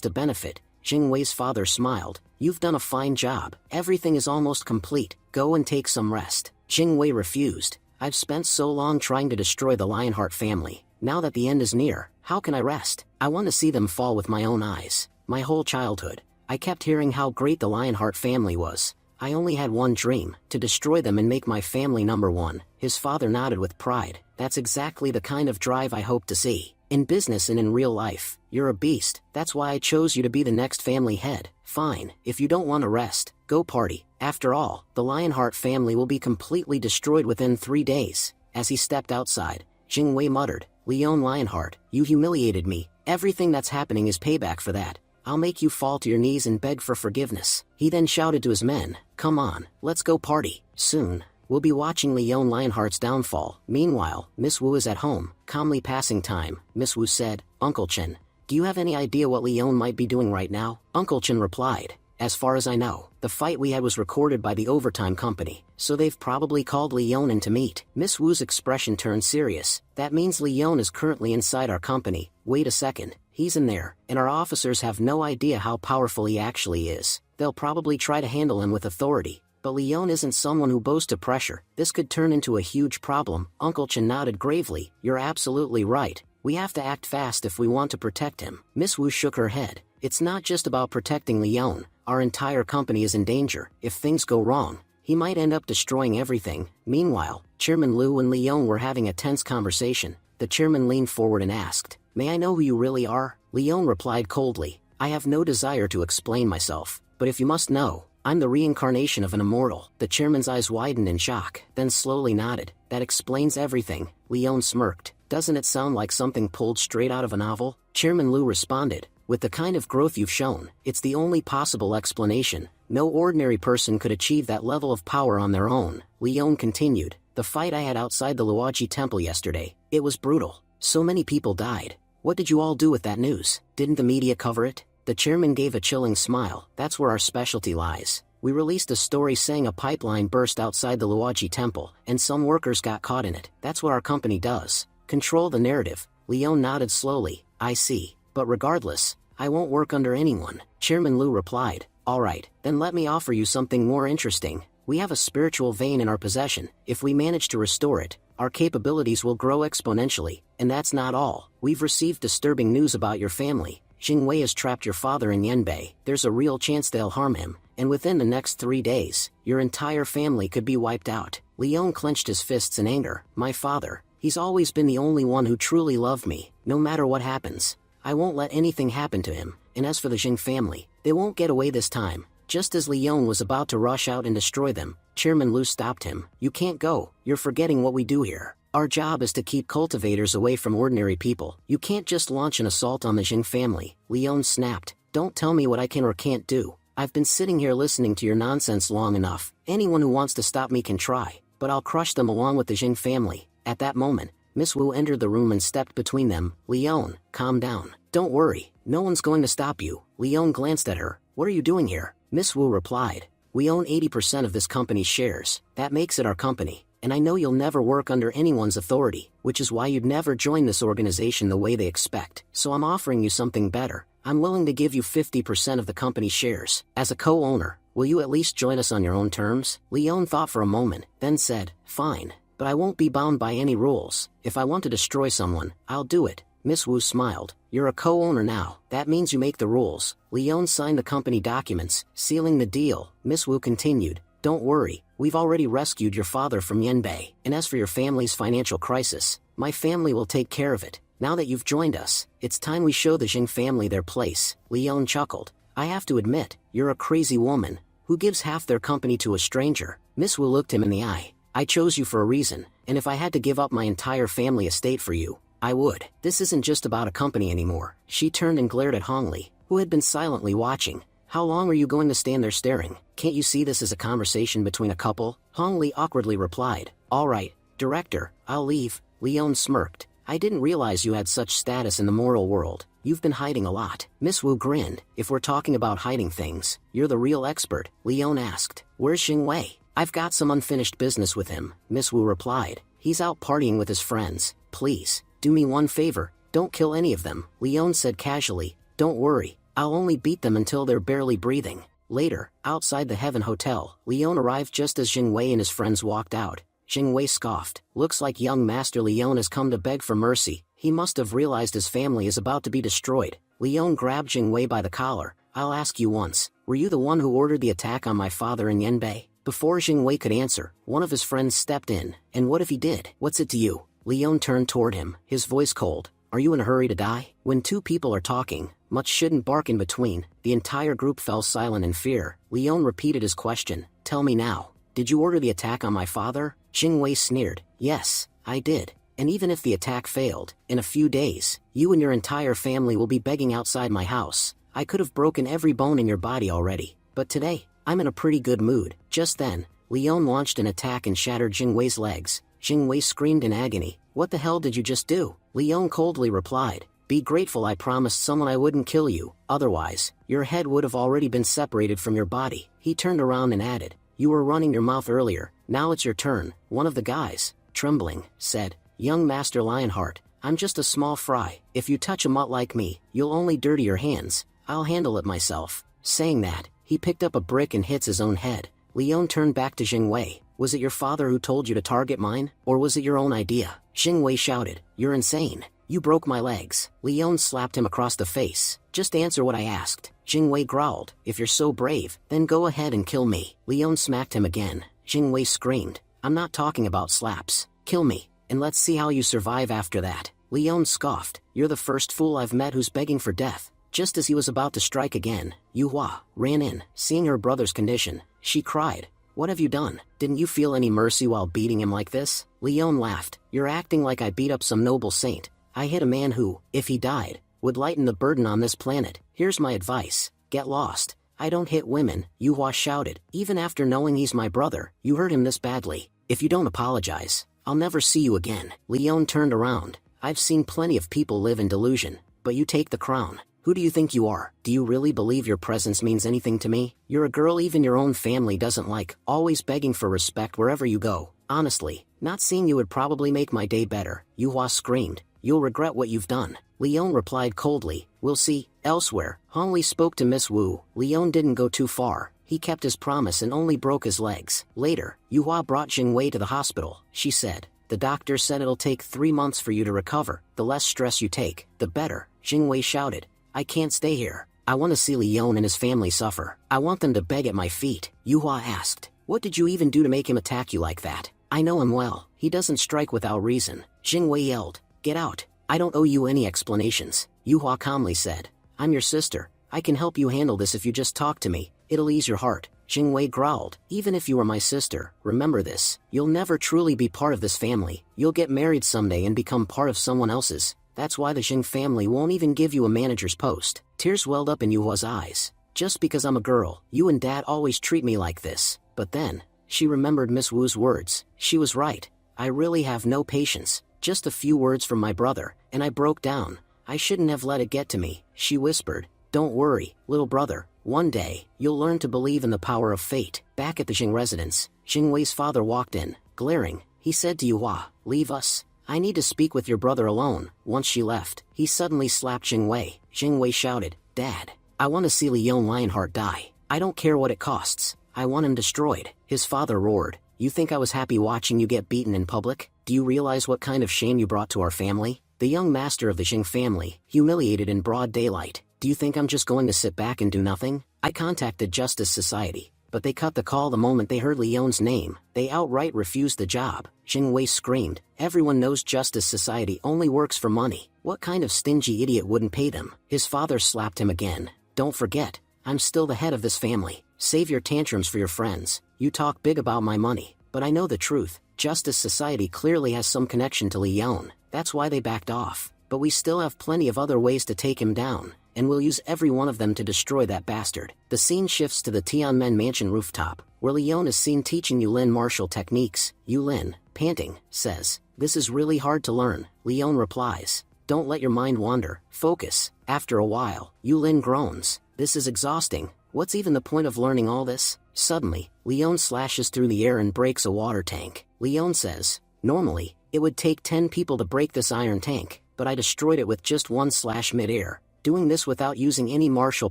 to benefit. Jing Wei's father smiled. You've done a fine job. Everything is almost complete. Go and take some rest. Jing Wei refused. I've spent so long trying to destroy the Lionheart family. Now that the end is near, how can I rest? I want to see them fall with my own eyes. My whole childhood, I kept hearing how great the Lionheart family was. I only had one dream, to destroy them and make my family number one. His father nodded with pride. That's exactly the kind of drive I hope to see. In business and in real life, you're a beast. That's why I chose you to be the next family head. Fine, if you don't want to rest, go party. After all, the Lionheart family will be completely destroyed within 3 days. As he stepped outside, Jing Wei muttered, Leon Lionheart, you humiliated me. Everything that's happening is payback for that. I'll make you fall to your knees and beg for forgiveness. He then shouted to his men, come on, let's go party. Soon, we'll be watching Leon Lionheart's downfall. Meanwhile, Miss Wu is at home, calmly passing time. Miss Wu said, Uncle Chen, do you have any idea what Leon might be doing right now? Uncle Chen replied, as far as I know, the fight we had was recorded by the overtime company, so they've probably called Leon in to meet. Miss Wu's expression turned serious. That means Leon is currently inside our company. Wait a second, he's in there, and our officers have no idea how powerful he actually is. They'll probably try to handle him with authority. But Leon isn't someone who boasts of pressure. This could turn into a huge problem. Uncle Chen nodded gravely. You're absolutely right. We have to act fast if we want to protect him. Miss Wu shook her head. It's not just about protecting Leon. Our entire company is in danger. If things go wrong, he might end up destroying everything. Meanwhile, Chairman Lu and Leon were having a tense conversation. The chairman leaned forward and asked, May I know who you really are? Leon replied coldly, I have no desire to explain myself, but if you must know, I'm the reincarnation of an immortal. The chairman's eyes widened in shock, then slowly nodded. That explains everything. Leon smirked. Doesn't it sound like something pulled straight out of a novel? Chairman Liu responded. With the kind of growth you've shown, it's the only possible explanation. No ordinary person could achieve that level of power on their own. Leon continued. The fight I had outside the Luoji temple yesterday, it was brutal. So many people died. What did you all do with that news? Didn't the media cover it? The chairman gave a chilling smile. That's where our specialty lies. We released a story saying a pipeline burst outside the Luoji temple, and some workers got caught in it. That's what our company does. Control the narrative. Leon nodded slowly. I see. But regardless, I won't work under anyone. Chairman Liu replied. Alright, then let me offer you something more interesting. We have a spiritual vein in our possession. If we manage to restore it, our capabilities will grow exponentially. And that's not all. We've received disturbing news about your family. Jingwei has trapped your father in Yanbei. There's a real chance they'll harm him, and within the next 3 days, your entire family could be wiped out. Leon clenched his fists in anger. My father, he's always been the only one who truly loved me. No matter what happens, I won't let anything happen to him. And as for the Jing family, they won't get away this time. Just as Leon was about to rush out and destroy them, Chairman Liu stopped him. You can't go. You're forgetting what we do here. Our job is to keep cultivators away from ordinary people. You can't just launch an assault on the Jing family. Leon snapped. Don't tell me what I can or can't do. I've been sitting here listening to your nonsense long enough. Anyone who wants to stop me can try, but I'll crush them along with the Jing family. At that moment, Miss Wu entered the room and stepped between them. Leon, calm down. Don't worry. No one's going to stop you. Leon glanced at her. What are you doing here? Miss Wu replied. We own 80% of this company's shares. That makes it our company. And I know you'll never work under anyone's authority, which is why you'd never join this organization the way they expect. So I'm offering you something better. I'm willing to give you 50% of the company's shares. As a co-owner, will you at least join us on your own terms? Leon thought for a moment, then said, fine, but I won't be bound by any rules. If I want to destroy someone, I'll do it. Miss Wu smiled. You're a co-owner now. That means you make the rules. Leon signed the company documents, sealing the deal. Miss Wu continued. Don't worry, we've already rescued your father from Yanbei. And as for your family's financial crisis, my family will take care of it. Now that you've joined us, it's time we show the Jing family their place. Leon chuckled. I have to admit, you're a crazy woman. Who gives half their company to a stranger? Miss Wu looked him in the eye. I chose you for a reason, and if I had to give up my entire family estate for you, I would. This isn't just about a company anymore. She turned and glared at Hongli, who had been silently watching. How long are you going to stand there staring? Can't you see this as a conversation between a couple? Hongli awkwardly replied. All right, director, I'll leave. Leon smirked. I didn't realize you had such status in the moral world. You've been hiding a lot. Miss Wu grinned. If we're talking about hiding things, you're the real expert. Leon asked. Where's Xingwei? I've got some unfinished business with him. Miss Wu replied. He's out partying with his friends. Please, do me one favor. Don't kill any of them. Leon said casually. Don't worry. I'll only beat them until they're barely breathing. Later, outside the Heaven Hotel, Leon arrived just as Xingwei and his friends walked out. Xingwei scoffed. Looks like young Master Leon has come to beg for mercy. He must have realized his family is about to be destroyed. Leon grabbed Xingwei by the collar. I'll ask you once, were you the one who ordered the attack on my father in Yanbei? Before Xingwei could answer, one of his friends stepped in. And what if he did? What's it to you? Leon turned toward him, his voice cold. Are you in a hurry to die? When two people are talking, much shouldn't bark in between. The entire group fell silent in fear. Leon repeated his question. Tell me now. Did you order the attack on my father? Xingwei sneered. Yes, I did. And even if the attack failed, in a few days, you and your entire family will be begging outside my house. I could have broken every bone in your body already. But today, I'm in a pretty good mood. Just then, Leon launched an attack and shattered Xingwei's legs. Xingwei screamed in agony. What the hell did you just do? Leon coldly replied. Be grateful I promised someone I wouldn't kill you. Otherwise, your head would have already been separated from your body. He turned around and added. You were running your mouth earlier. Now it's your turn. One of the guys, trembling, said. Young Master Lionheart, I'm just a small fry. If you touch a mutt like me, you'll only dirty your hands. I'll handle it myself. Saying that, he picked up a brick and hits his own head. Leon turned back to Xingwei. Was it your father who told you to target mine, or was it your own idea? Xingwei shouted. You're insane. You broke my legs. Leon slapped him across the face. Just answer what I asked. Xingwei growled. If you're so brave, then go ahead and kill me. Leon smacked him again. Xingwei screamed. I'm not talking about slaps. Kill me, and let's see how you survive after that. Leon scoffed. You're the first fool I've met who's begging for death. Just as he was about to strike again, Yuhua ran in. Seeing her brother's condition, she cried, "What have you done? Didn't you feel any mercy while beating him like this?" Leon laughed. "You're acting like I beat up some noble saint. I hit a man who, if he died, would lighten the burden on this planet. Here's my advice. Get lost." "I don't hit women," Yuhua shouted. "Even after knowing he's my brother, you hurt him this badly. If you don't apologize, I'll never see you again." Leon turned around. "I've seen plenty of people live in delusion, but you take the crown. Who do you think you are? Do you really believe your presence means anything to me? You're a girl even your own family doesn't like, always begging for respect wherever you go. Honestly, not seeing you would probably make my day better." Yuhua screamed. "You'll regret what you've done." Leon replied coldly, "We'll see." Elsewhere, Hongli spoke to Miss Wu. Leon didn't go too far. He kept his promise and only broke his legs. Later, Yuhua brought Jingwei to the hospital. She said, "The doctor said it'll take 3 months for you to recover. The less stress you take, the better." Jingwei shouted, "I can't stay here. I want to see Leon and his family suffer. I want them to beg at my feet." Yuhua asked, "What did you even do to make him attack you like that?" "I know him well. He doesn't strike without reason." Jingwei yelled, "Get out. I don't owe you any explanations." Yuhua calmly said, "I'm your sister. I can help you handle this if you just talk to me. It'll ease your heart." Jingwei growled, "Even if you were my sister, remember this. You'll never truly be part of this family. You'll get married someday and become part of someone else's. That's why the Jing family won't even give you a manager's post." Tears welled up in Yuhua's eyes. "Just because I'm a girl, you and Dad always treat me like this." But then, she remembered Miss Wu's words. She was right. "I really have no patience. Just a few words from my brother, and I broke down. I shouldn't have let it get to me." She whispered, "Don't worry, little brother. One day, you'll learn to believe in the power of fate." Back at the Jing residence, Jingwei's father walked in, glaring. He said to Yuhua, "Leave us. I need to speak with your brother alone." Once she left, he suddenly slapped Jingwei. Jingwei shouted, "Dad, I want to see Leon Lionheart die. I don't care what it costs. I want him destroyed." His father roared, "You think I was happy watching you get beaten in public? Do you realize what kind of shame you brought to our family?" The young master of the Jing family, humiliated in broad daylight. "Do you think I'm just going to sit back and do nothing? I contacted Justice Society, but they cut the call the moment they heard Leon's name. They outright refused the job." Jingwei screamed, "Everyone knows Justice Society only works for money. What kind of stingy idiot wouldn't pay them?" His father slapped him again. "Don't forget, I'm still the head of this family. Save your tantrums for your friends. You talk big about my money, but I know the truth. Justice Society clearly has some connection to Leon. That's why they backed off. But we still have plenty of other ways to take him down, and we'll use every one of them to destroy that bastard." The scene shifts to the Tianmen mansion rooftop, where Leon is seen teaching Yulin martial techniques. Yulin, panting, says, "This is really hard to learn." Leon replies, "Don't let your mind wander. Focus." After a while, Yulin groans, "This is exhausting. What's even the point of learning all this?" Suddenly, Leon slashes through the air and breaks a water tank. Leon says, "Normally, it would take 10 people to break this iron tank, but I destroyed it with just one slash mid-air. Doing this without using any martial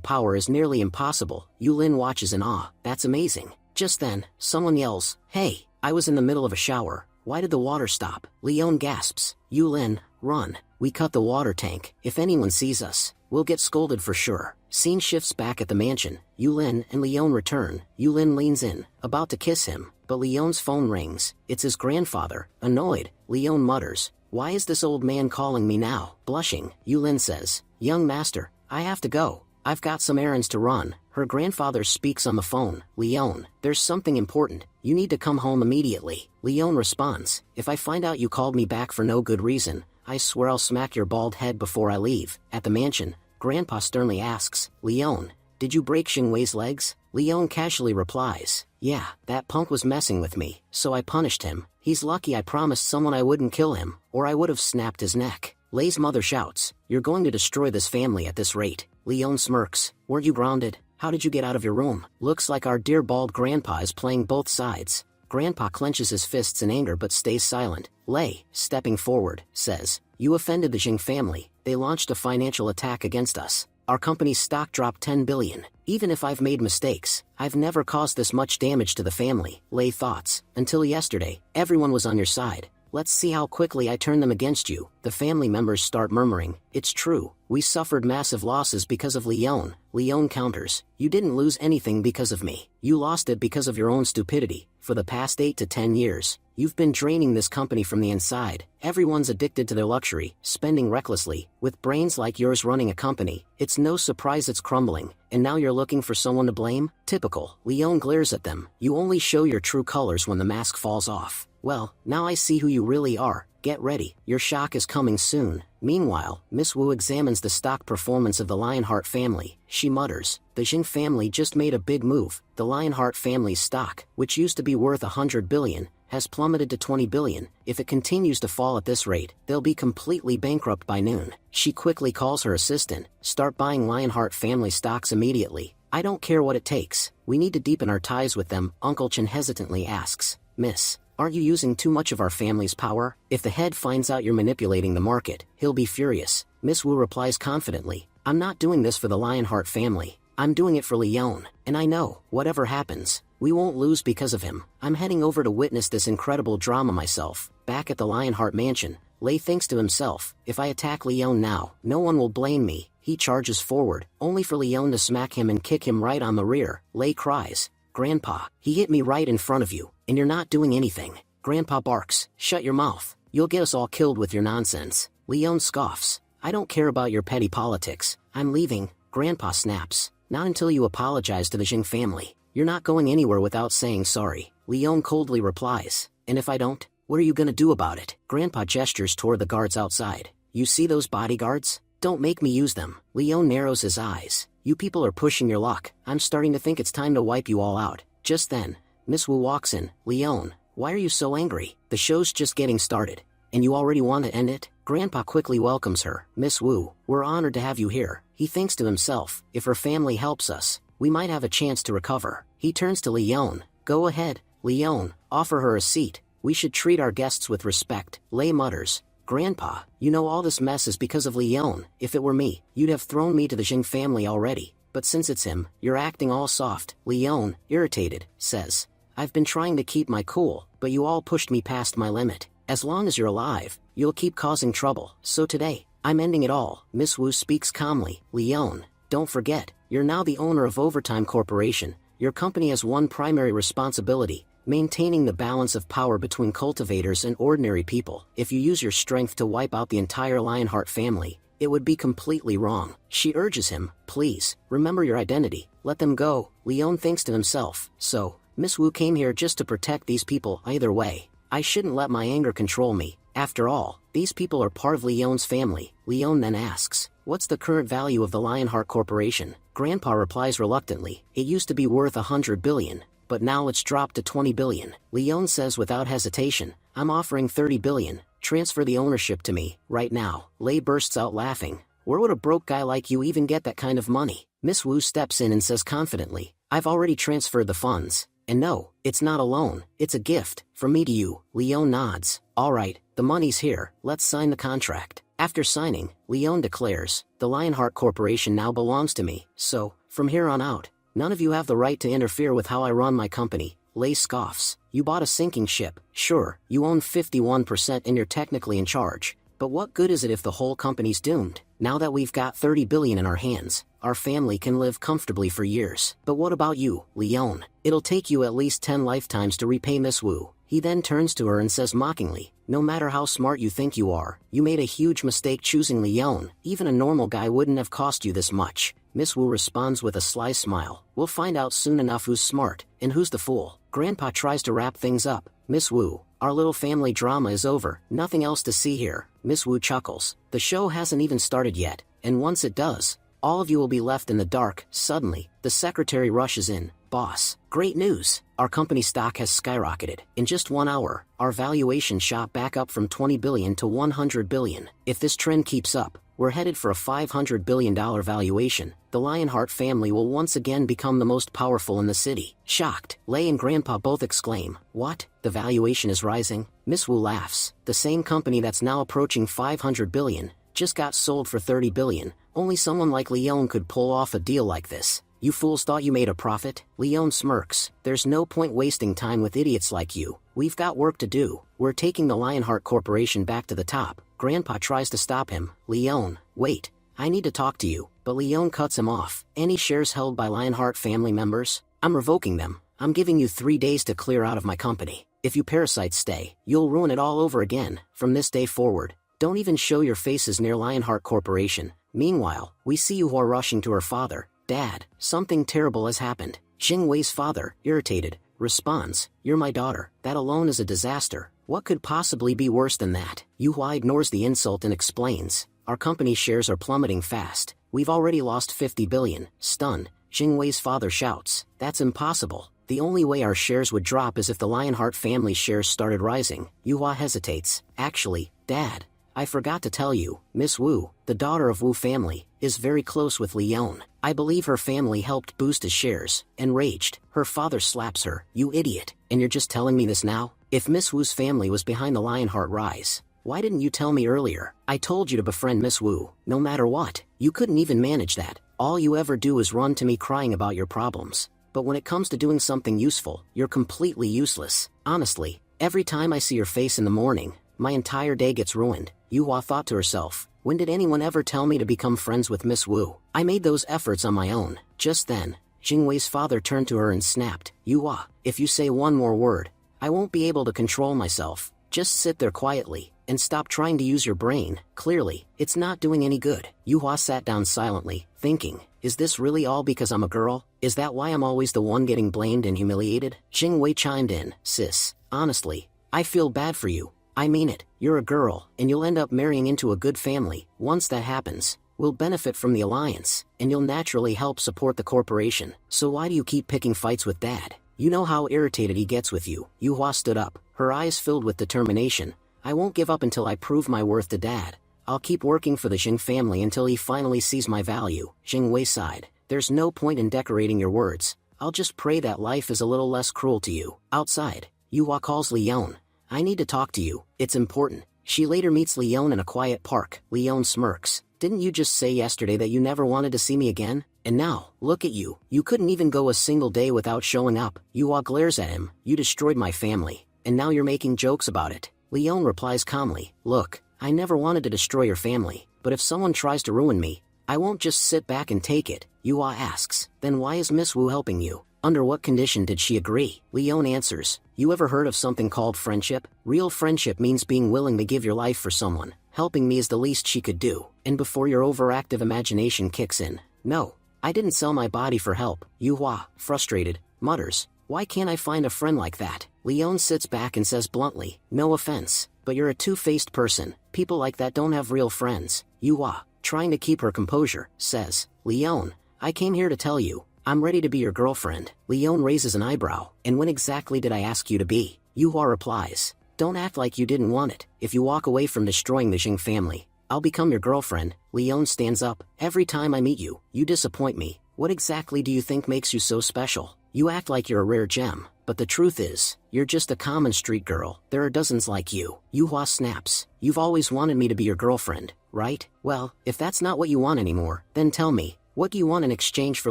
power is nearly impossible." Yulin watches in awe. "That's amazing." Just then, someone yells, "Hey, I was in the middle of a shower. Why did the water stop?" Leon gasps, "Yulin, run. We cut the water tank. If anyone sees us, we'll get scolded for sure." Scene shifts back at the mansion. Yulin and Leon return. Yulin leans in, about to kiss him, but Leon's phone rings. It's his grandfather. Annoyed, Leon mutters, "Why is this old man calling me now?" Blushing, Yulin says, "Young master, I have to go. I've got some errands to run." Her grandfather speaks on the phone. "Leon, there's something important. You need to come home immediately." Leon responds, "If I find out you called me back for no good reason, I swear I'll smack your bald head before I leave." At the mansion, Grandpa sternly asks, "Leon, did you break Xingwei's legs?" Leon casually replies, "Yeah, that punk was messing with me, so I punished him. He's lucky I promised someone I wouldn't kill him, or I would have snapped his neck." Lei's mother shouts, "You're going to destroy this family at this rate." Leon smirks, "Weren't you grounded? How did you get out of your room?" Looks like our dear bald grandpa is playing both sides. Grandpa clenches his fists in anger but stays silent. Lei, stepping forward, says, "You offended the Jing family. They launched a financial attack against us. Our company's stock dropped 10 billion. Even if I've made mistakes, I've never caused this much damage to the family." Lei thoughts, "Until yesterday, everyone was on your side. Let's see how quickly I turn them against you." The family members start murmuring, "It's true, we suffered massive losses because of Leon." Leon counters, "You didn't lose anything because of me. You lost it because of your own stupidity. For the past 8 to 10 years, You've been draining this company from the inside. Everyone's addicted to their luxury, spending recklessly. With brains like yours running a company, it's no surprise it's crumbling, and now you're looking for someone to blame? Typical. Leon glares at them. You only show your true colors when the mask falls off. Well, now I see who you really are. Get ready, your shock is coming soon. Meanwhile, Miss Wu examines the stock performance of the Lionheart family. She mutters, the Jing family just made a big move. The Lionheart family's stock, which used to be worth 100 billion, has plummeted to 20 billion. If it continues to fall at this rate, they'll be completely bankrupt by noon. She quickly calls her assistant, start buying Lionheart family stocks immediately. I don't care what it takes. We need to deepen our ties with them. Uncle Chen hesitantly asks, Miss, aren't you using too much of our family's power? If the head finds out you're manipulating the market, he'll be furious. Miss Wu replies confidently, I'm not doing this for the Lionheart family. I'm doing it for Leon, and I know, whatever happens, we won't lose because of him. I'm heading over to witness this incredible drama myself. Back at the Lionheart mansion, Lei thinks to himself, if I attack Leon now, no one will blame me. He charges forward, only for Leon to smack him and kick him right on the rear. Lei cries, Grandpa, he hit me right in front of you, and you're not doing anything. Grandpa barks, shut your mouth. You'll get us all killed with your nonsense. Leon scoffs, I don't care about your petty politics. I'm leaving. Grandpa snaps, not until you apologize to the Jing family. You're not going anywhere without saying sorry. Leon coldly replies, and if I don't, what are you gonna do about it? Grandpa gestures toward the guards outside. You see those bodyguards? Don't make me use them. Leon narrows his eyes. You people are pushing your luck. I'm starting to think it's time to wipe you all out. Just then, Miss Wu walks in. Leon, why are you so angry? The show's just getting started, and you already want to end it? Grandpa quickly welcomes her. Miss Wu, we're honored to have you here. He thinks to himself, if her family helps us, we might have a chance to recover. He turns to Leon. Go ahead, Leon, offer her a seat. We should treat our guests with respect. Lei mutters, Grandpa, you know all this mess is because of Leon. If it were me, you'd have thrown me to the Jing family already. But since it's him, you're acting all soft. Leon, irritated, says, I've been trying to keep my cool, but you all pushed me past my limit. As long as you're alive, you'll keep causing trouble. So today, I'm ending it all. Miss Wu speaks calmly. Leon, don't forget, you're now the owner of Overtime Corporation. Your company has one primary responsibility, maintaining the balance of power between cultivators and ordinary people. If you use your strength to wipe out the entire Lionheart family, it would be completely wrong. She urges him, please, remember your identity. Let them go. Leon thinks to himself, so, Miss Wu came here just to protect these people. Either way, I shouldn't let my anger control me. After all, these people are part of Leon's family. Leon then asks, what's the current value of the Lionheart Corporation? Grandpa replies reluctantly, it used to be worth 100 billion, but now it's dropped to 20 billion. Leon says without hesitation, I'm offering 30 billion, transfer the ownership to me, right now. Lei bursts out laughing, where would a broke guy like you even get that kind of money? Miss Wu steps in and says confidently, I've already transferred the funds. And no, it's not a loan, it's a gift, from me to you. Leon nods. Alright, the money's here, let's sign the contract. After signing, Leon declares, the Lionheart Corporation now belongs to me, so, from here on out, none of you have the right to interfere with how I run my company. Lei scoffs, you bought a sinking ship. Sure, you own 51% and you're technically in charge, but what good is it if the whole company's doomed? Now that we've got 30 billion in our hands, our family can live comfortably for years. But what about you, Leon? It'll take you at least 10 lifetimes to repay Miss Wu. He then turns to her and says mockingly, no matter how smart you think you are, you made a huge mistake choosing Leon. Even a normal guy wouldn't have cost you this much. Miss Wu responds with a sly smile. We'll find out soon enough who's smart, and who's the fool. Grandpa tries to wrap things up. Miss Wu, our little family drama is over. Nothing else to see here. Miss Wu chuckles. The show hasn't even started yet, and once it does, all of you will be left in the dark. Suddenly, the secretary rushes in. Boss, great news. Our company stock has skyrocketed. In just 1 hour, our valuation shot back up from 20 billion to 100 billion. If this trend keeps up, we're headed for a $500 billion valuation. The Lionheart family will once again become the most powerful in the city. Shocked, Lei and Grandpa both exclaim, what? The valuation is rising? Miss Wu laughs. The same company that's now approaching 500 billion, just got sold for 30 billion. Only someone like Leon could pull off a deal like this. You fools thought you made a profit? Leon smirks. There's no point wasting time with idiots like you. We've got work to do. We're taking the Lionheart Corporation back to the top. Grandpa tries to stop him. Leon, wait. I need to talk to you. But Leon cuts him off. Any shares held by Lionheart family members? I'm revoking them. I'm giving you 3 days to clear out of my company. If you parasites stay, you'll ruin it all over again. From this day forward, don't even show your faces near Lionheart Corporation. Meanwhile, we see Yuhua rushing to her father. Dad, something terrible has happened. Jing Wei's father, irritated, responds, "You're my daughter. That alone is a disaster. What could possibly be worse than that?" Yuhua ignores the insult and explains, "Our company's shares are plummeting fast. We've already lost 50 billion. Stunned, Jing Wei's father shouts, "That's impossible. The only way our shares would drop is if the Lionheart family's shares started rising." Yuhua hesitates. "Actually, Dad, I forgot to tell you, Miss Wu, the daughter of Wu family, is very close with Leon. I believe her family helped boost his shares." Enraged, her father slaps her. "You idiot, and you're just telling me this now? If Miss Wu's family was behind the Lionheart rise, why didn't you tell me earlier? I told you to befriend Miss Wu, no matter what. You couldn't even manage that. All you ever do is run to me crying about your problems. But when it comes to doing something useful, you're completely useless. Honestly, every time I see your face in the morning, my entire day gets ruined." Yuhua thought to herself, "When did anyone ever tell me to become friends with Miss Wu? I made those efforts on my own." Just then, Jing Wei's father turned to her and snapped, "Yuhua, if you say one more word, I won't be able to control myself. Just sit there quietly, and stop trying to use your brain. Clearly, it's not doing any good." Yuhua sat down silently, thinking, "Is this really all because I'm a girl? Is that why I'm always the one getting blamed and humiliated?" Jing Wei chimed in, "Sis, honestly, I feel bad for you. I mean it, you're a girl, and you'll end up marrying into a good family. Once that happens, we'll benefit from the alliance, and you'll naturally help support the corporation. So why do you keep picking fights with Dad? You know how irritated he gets with you." Yuhua stood up, her eyes filled with determination. "I won't give up until I prove my worth to Dad. I'll keep working for the Jing family until he finally sees my value." Jing Wei sighed, "There's no point in decorating your words. I'll just pray that life is a little less cruel to you." Outside, Yuhua calls Leon. "I need to talk to you, it's important." She later meets Leon in a quiet park. Leon smirks. "Didn't you just say yesterday that you never wanted to see me again? And now, look at you. You couldn't even go a single day without showing up." Yuhua glares at him. "You destroyed my family, and now you're making jokes about it." Leon replies calmly, "Look, I never wanted to destroy your family, but if someone tries to ruin me, I won't just sit back and take it." Yuhua asks, "Then why is Miss Wu helping you? Under what condition did she agree?" Leon answers, "You ever heard of something called friendship? Real friendship means being willing to give your life for someone. Helping me is the least she could do." And before your overactive imagination kicks in, "No, I didn't sell my body for help." Yuhua, frustrated, mutters, "Why can't I find a friend like that?" Leon sits back and says bluntly, "No offense, but you're a two-faced person. People like that don't have real friends." Yuhua, trying to keep her composure, says, "Leon, I came here to tell you, I'm ready to be your girlfriend." Leon raises an eyebrow. "And when exactly did I ask you to be?" Yuhua replies, "Don't act like you didn't want it. If you walk away from destroying the Jing family, I'll become your girlfriend." Leon stands up. "Every time I meet you, you disappoint me. What exactly do you think makes you so special? You act like you're a rare gem, but the truth is, you're just a common street girl. There are dozens like you." Yuhua snaps, "You've always wanted me to be your girlfriend, right? Well, if that's not what you want anymore, then tell me, what do you want in exchange for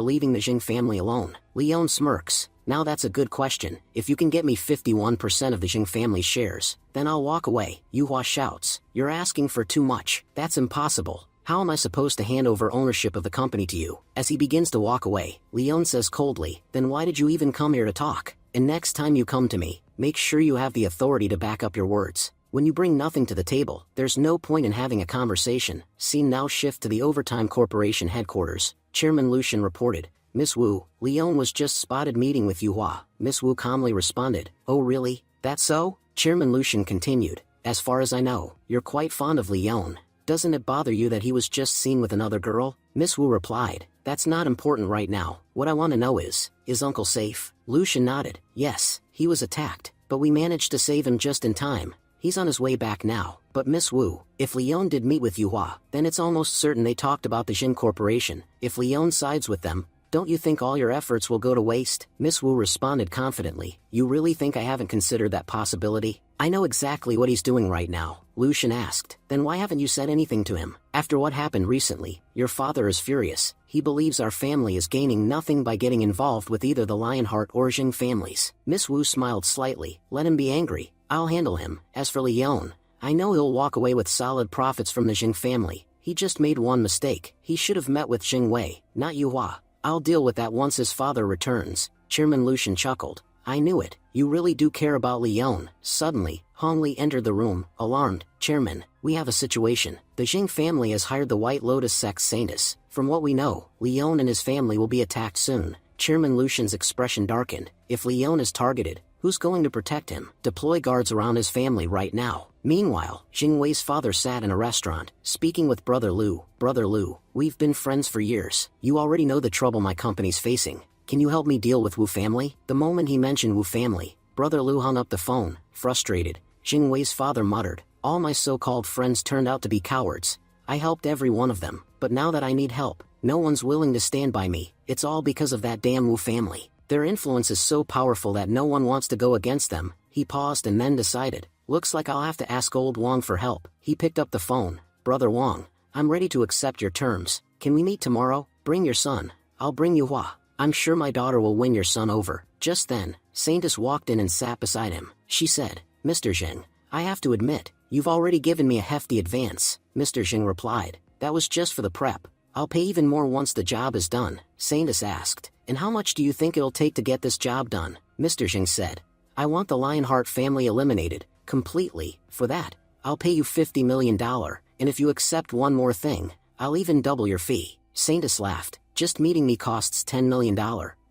leaving the Jing family alone?" Leon smirks, "Now that's a good question. If you can get me 51% of the Jing family's shares, then I'll walk away." Yuhua shouts, "You're asking for too much. That's impossible. How am I supposed to hand over ownership of the company to you?" As he begins to walk away, Leon says coldly, "Then why did you even come here to talk? And next time you come to me, make sure you have the authority to back up your words. When you bring nothing to the table, there's no point in having a conversation." Scene now shift to the Overtime Corporation headquarters. Chairman Lucian reported, "Miss Wu, Leon was just spotted meeting with Yuhua." Miss Wu calmly responded, "Oh really? That's so?" Chairman Lucian continued, "As far as I know, you're quite fond of Leon. Doesn't it bother you that he was just seen with another girl?" Miss Wu replied, "That's not important right now. What I want to know is Uncle safe?" Lucian nodded, "Yes, he was attacked, but we managed to save him just in time. He's on his way back now." "But Miss Wu, if Leon did meet with Yuhua, then it's almost certain they talked about the Jin Corporation. If Leon sides with them, don't you think all your efforts will go to waste?" Miss Wu responded confidently, "You really think I haven't considered that possibility? I know exactly what he's doing right now." Lucian asked, "Then why haven't you said anything to him? After what happened recently, your father is furious. He believes our family is gaining nothing by getting involved with either the Lionheart or Jing families." Miss Wu smiled slightly, "Let him be angry. I'll handle him. As for Leon, I know he'll walk away with solid profits from the Jing family. He just made one mistake. He should have met with Jing Wei, not Yuhua. I'll deal with that once his father returns." Chairman Lucian chuckled, I knew it, you really do care about Leon. Suddenly, Hong Li entered the room, alarmed. Chairman, we have a situation. The Jing family has hired the White Lotus sect Saintus. From what we know, Leon and his family will be attacked soon. Chairman Lucian's expression darkened. If Leon is targeted, who's going to protect him? Deploy guards around his family right now. Meanwhile, Jing Wei's father sat in a restaurant, speaking with Brother Lu. Brother Lu, we've been friends for years. You already know the trouble my company's facing. Can you help me deal with Wu family? The moment he mentioned Wu family, Brother Lu hung up the phone, frustrated. Jing Wei's father muttered, all my so-called friends turned out to be cowards. I helped every one of them, but now that I need help, no one's willing to stand by me. It's all because of that damn Wu family. Their influence is so powerful that no one wants to go against them. He paused and then decided, looks like I'll have to ask old Wang for help. He picked up the phone. Brother Wang, I'm ready to accept your terms. Can we meet tomorrow? Bring your son. I'll bring you Hua. I'm sure my daughter will win your son over. Just then, Saintus walked in and sat beside him. She said, Mr. Jing, I have to admit, you've already given me a hefty advance. Mr. Jing replied, that was just for the prep. I'll pay even more once the job is done. Saintus asked, and how much do you think it'll take to get this job done? Mr. Jing said, I want the Lionheart family eliminated, completely. For that, I'll pay you $50 million, and if you accept one more thing, I'll even double your fee. Saintus laughed, just meeting me costs $10 million.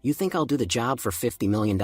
You think I'll do the job for $50 million?